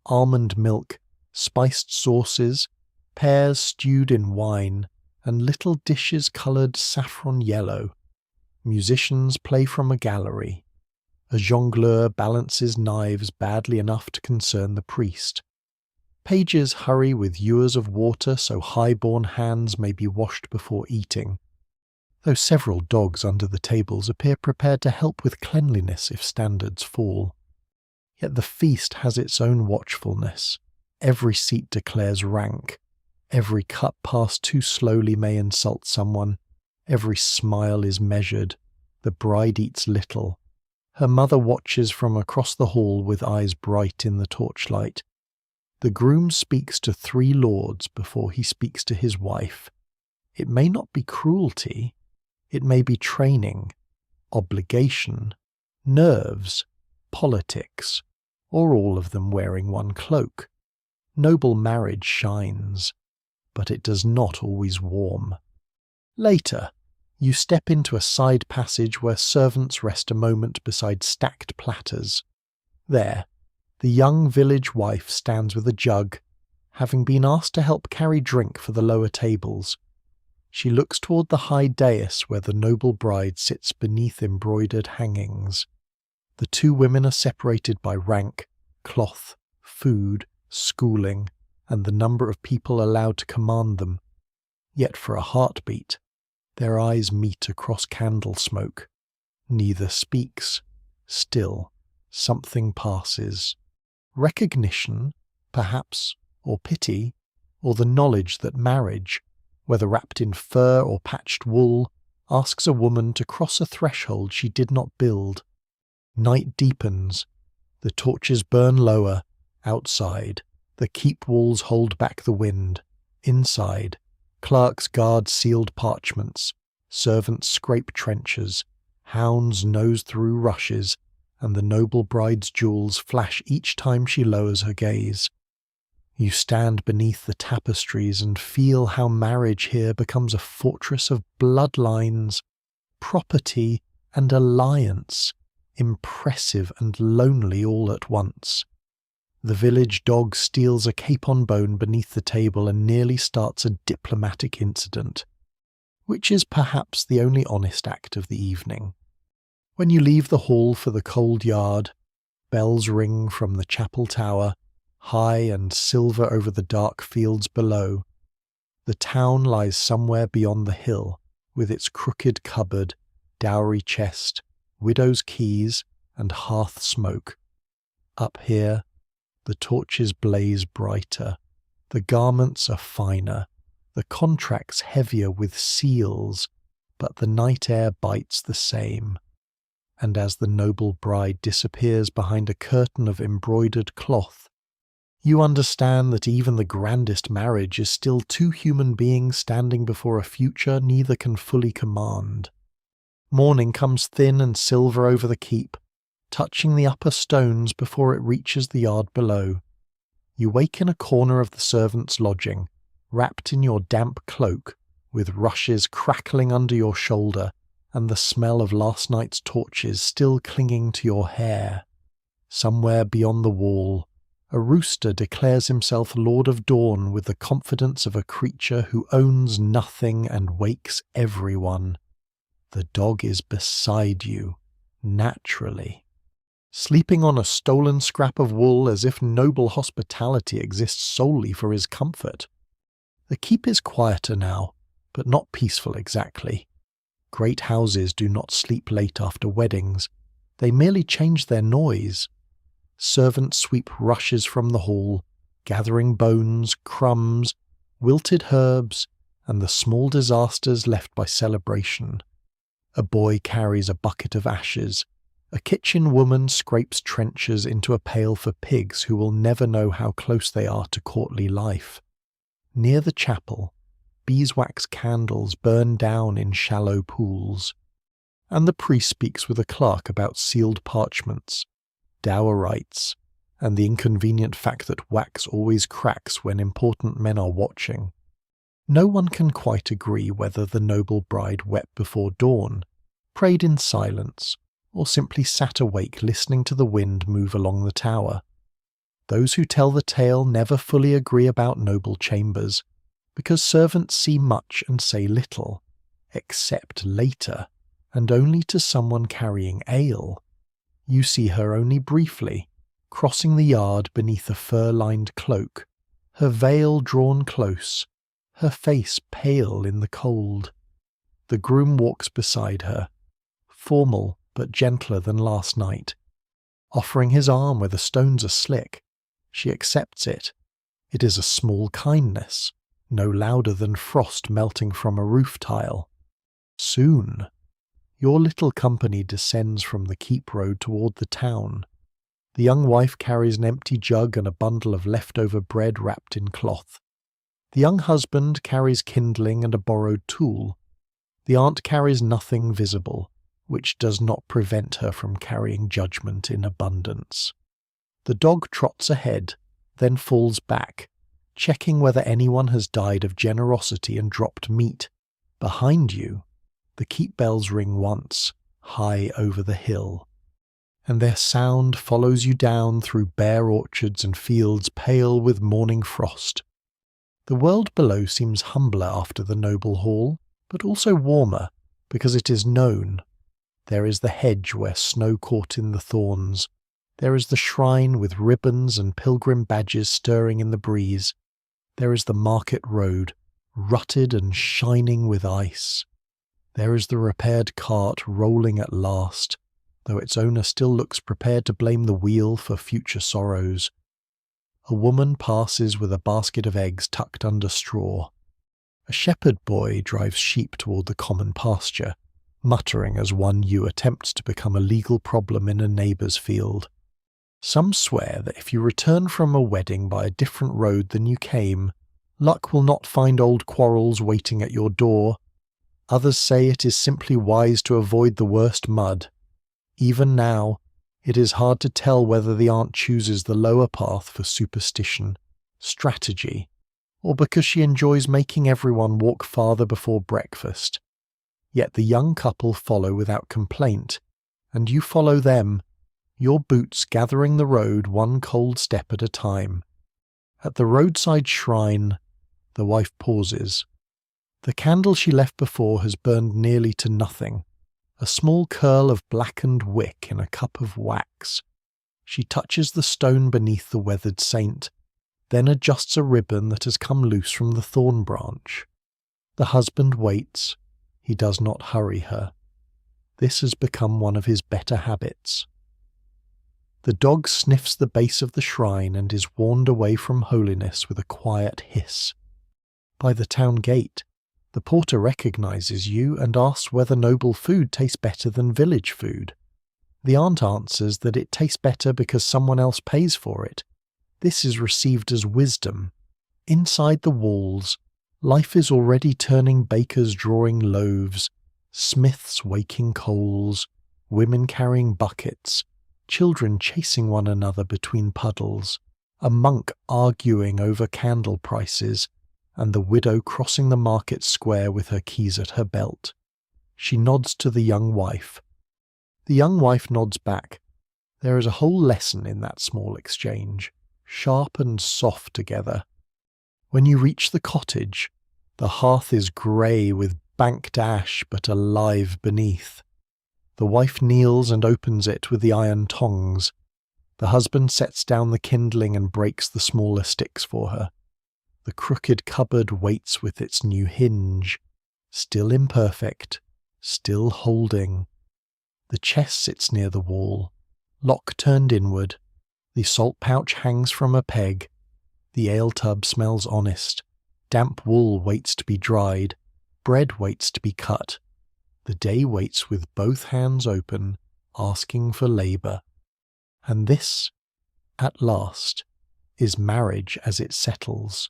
almond milk, spiced sauces, pears stewed in wine, and little dishes coloured saffron yellow. Musicians play from a gallery. A jongleur balances knives badly enough to concern the priest. Pages hurry with ewers of water so high-born hands may be washed before eating, though several dogs under the tables appear prepared to help with cleanliness if standards fall. Yet the feast has its own watchfulness. Every seat declares rank. Every cup passed too slowly may insult someone. Every smile is measured. The bride eats little. Her mother watches from across the hall with eyes bright in the torchlight. The groom speaks to 3 lords before he speaks to his wife. It may not be cruelty. It may be training, obligation, nerves, politics, or all of them wearing one cloak. Noble marriage shines, but it does not always warm. Later, you step into a side passage where servants rest a moment beside stacked platters. There, the young village wife stands with a jug, having been asked to help carry drink for the lower tables. She looks toward the high dais where the noble bride sits beneath embroidered hangings. The 2 women are separated by rank, cloth, food, schooling, and the number of people allowed to command them. Yet for a heartbeat, their eyes meet across candle smoke. Neither speaks. Still, something passes. Recognition, perhaps, or pity, or the knowledge that marriage, whether wrapped in fur or patched wool, asks a woman to cross a threshold she did not build. Night deepens. The torches burn lower. Outside, the keep walls hold back the wind. Inside, clerks guard sealed parchments, servants scrape trenches, hounds nose through rushes, and the noble bride's jewels flash each time she lowers her gaze. You stand beneath the tapestries and feel how marriage here becomes a fortress of bloodlines, property, and alliance, impressive and lonely all at once. The village dog steals a capon bone beneath the table and nearly starts a diplomatic incident, which is perhaps the only honest act of the evening. When you leave the hall for the cold yard, bells ring from the chapel tower, high and silver over the dark fields below. The town lies somewhere beyond the hill, with its crooked cupboard, dowry chest, widow's keys, and hearth smoke. Up here, the torches blaze brighter, the garments are finer, the contracts heavier with seals, but the night air bites the same. And as the noble bride disappears behind a curtain of embroidered cloth, you understand that even the grandest marriage is still two human beings standing before a future neither can fully command. Morning comes thin and silver over the keep, touching the upper stones before it reaches the yard below. You wake in a corner of the servants' lodging, wrapped in your damp cloak, with rushes crackling under your shoulder and the smell of last night's torches still clinging to your hair. Somewhere beyond the wall, a rooster declares himself Lord of Dawn with the confidence of a creature who owns nothing and wakes everyone. The dog is beside you, naturally, sleeping on a stolen scrap of wool as if noble hospitality exists solely for his comfort. The keep is quieter now, but not peaceful exactly. Great houses do not sleep late after weddings. They merely change their noise. Servants sweep rushes from the hall, gathering bones, crumbs, wilted herbs, and the small disasters left by celebration. A boy carries a bucket of ashes. A kitchen woman scrapes trenchers into a pail for pigs who will never know how close they are to courtly life. Near the chapel, beeswax candles burn down in shallow pools, and the priest speaks with a clerk about sealed parchments, dower rights, and the inconvenient fact that wax always cracks when important men are watching. No one can quite agree whether the noble bride wept before dawn, prayed in silence, or simply sat awake listening to the wind move along the tower. Those who tell the tale never fully agree about noble chambers, because servants see much and say little, except later, and only to someone carrying ale. You see her only briefly, crossing the yard beneath a fur-lined cloak, her veil drawn close, her face pale in the cold. The groom walks beside her, formal but gentler than last night, offering his arm where the stones are slick. She accepts it. It is a small kindness, no louder than frost melting from a roof tile. Soon, your little company descends from the keep road toward the town. The young wife carries an empty jug and a bundle of leftover bread wrapped in cloth. The young husband carries kindling and a borrowed tool. The aunt carries nothing visible, which does not prevent her from carrying judgment in abundance. The dog trots ahead, then falls back, checking whether anyone has died of generosity and dropped meat. Behind you, the keep bells ring once, high over the hill, and their sound follows you down through bare orchards and fields pale with morning frost. The world below seems humbler after the noble hall, but also warmer, because it is known. There is the hedge where snow caught in the thorns. There is the shrine with ribbons and pilgrim badges stirring in the breeze. There is the market road, rutted and shining with ice. There is the repaired cart rolling at last, though its owner still looks prepared to blame the wheel for future sorrows. A woman passes with a basket of eggs tucked under straw. A shepherd boy drives sheep toward the common pasture, muttering as one ewe attempts to become a legal problem in a neighbour's field. Some swear that if you return from a wedding by a different road than you came, luck will not find old quarrels waiting at your door. Others say it is simply wise to avoid the worst mud. Even now, it is hard to tell whether the aunt chooses the lower path for superstition, strategy, or because she enjoys making everyone walk farther before breakfast. Yet the young couple follow without complaint, and you follow them, your boots gathering the road one cold step at a time. At the roadside shrine, the wife pauses. The candle she left before has burned nearly to nothing, a small curl of blackened wick in a cup of wax. She touches the stone beneath the weathered saint, then adjusts a ribbon that has come loose from the thorn branch. The husband waits. He does not hurry her. This has become one of his better habits. The dog sniffs the base of the shrine and is warned away from holiness with a quiet hiss. By the town gate, the porter recognizes you and asks whether noble food tastes better than village food. The aunt answers that it tastes better because someone else pays for it. This is received as wisdom. Inside the walls, life is already turning bakers drawing loaves, smiths waking coals, women carrying buckets, children chasing one another between puddles, a monk arguing over candle prices, and the widow crossing the market square with her keys at her belt. She nods to the young wife. The young wife nods back. There is a whole lesson in that small exchange, sharp and soft together. When you reach the cottage, the hearth is grey with banked ash but alive beneath. The wife kneels and opens it with the iron tongs. The husband sets down the kindling and breaks the smaller sticks for her. The crooked cupboard waits with its new hinge, still imperfect, still holding. The chest sits near the wall, lock turned inward. The salt pouch hangs from a peg. The ale tub smells honest. Damp wool waits to be dried. Bread waits to be cut. The day waits with both hands open, asking for labour. And this, at last, is marriage as it settles.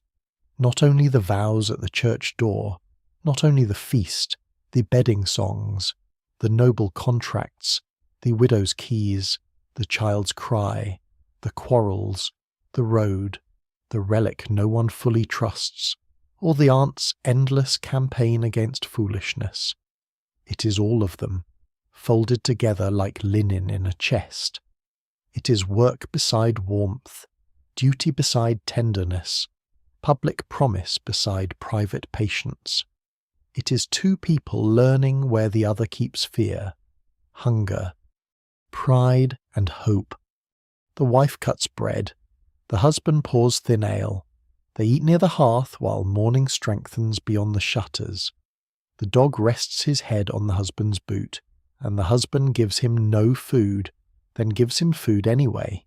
Not only the vows at the church door, not only the feast, the bedding songs, the noble contracts, the widow's keys, the child's cry, the quarrels, the road, the relic no one fully trusts, or the aunt's endless campaign against foolishness. It is all of them, folded together like linen in a chest. It is work beside warmth, duty beside tenderness, public promise beside private patience. It is two people learning where the other keeps fear, hunger, pride and hope. The wife cuts bread. The husband pours thin ale. They eat near the hearth while morning strengthens beyond the shutters. The dog rests his head on the husband's boot, and the husband gives him no food, then gives him food anyway,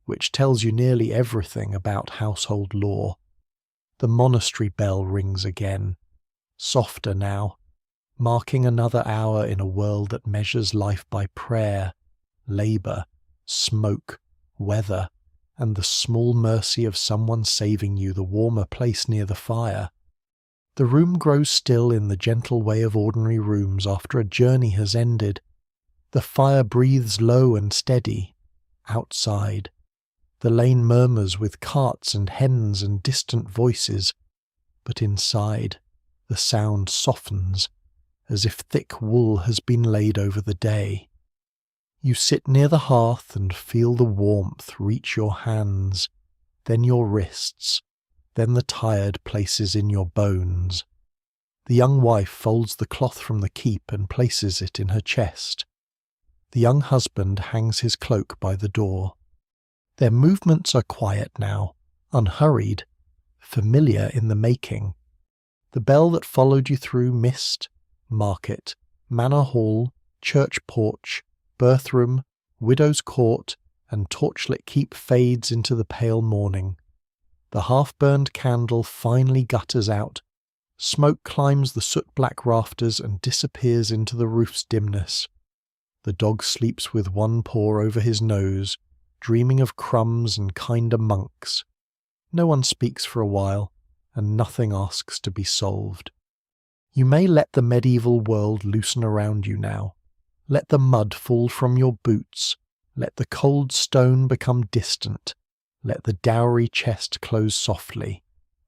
which tells you nearly everything about household law. The monastery bell rings again, softer now, marking another hour in a world that measures life by prayer, labour, smoke, weather, and the small mercy of someone saving you the warmer place near the fire. The room grows still in the gentle way of ordinary rooms after a journey has ended. The fire breathes low and steady, outside. The lane murmurs with carts and hens and distant voices, but inside, the sound softens, as if thick wool has been laid over the day. You sit near the hearth and feel the warmth reach your hands, then your wrists, then the tired places in your bones. The young wife folds the cloth from the keep and places it in her chest. The young husband hangs his cloak by the door. Their movements are quiet now, unhurried, familiar in the making. The bell that followed you through mist, market, manor hall, church porch, birthroom, widow's court, and torchlit keep fades into the pale morning. The half-burned candle finally gutters out, Smoke climbs the soot-black rafters and disappears into the roof's dimness. The dog sleeps with one paw over his nose, dreaming of crumbs and kinder monks. No one speaks for a while, and nothing asks to be solved. You may let the medieval world loosen around you now. Let the mud fall from your boots. Let the cold stone become distant. Let the dowry chest close softly.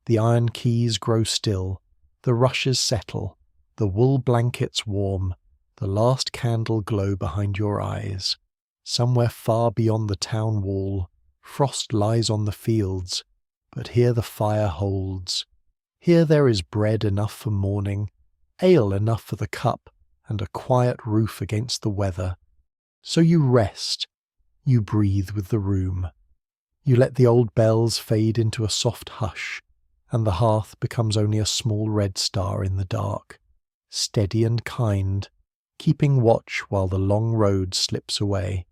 The iron keys grow still. The rushes settle. The wool blankets warm. The last candle glow behind your eyes. Somewhere far beyond the town wall, frost lies on the fields, but here the fire holds. Here there is bread enough for morning, ale enough for the cup, and a quiet roof against the weather. So you rest, you breathe with the room. You let the old bells fade into a soft hush, and the hearth becomes only a small red star in the dark, steady and kind, keeping watch while the long road slips away.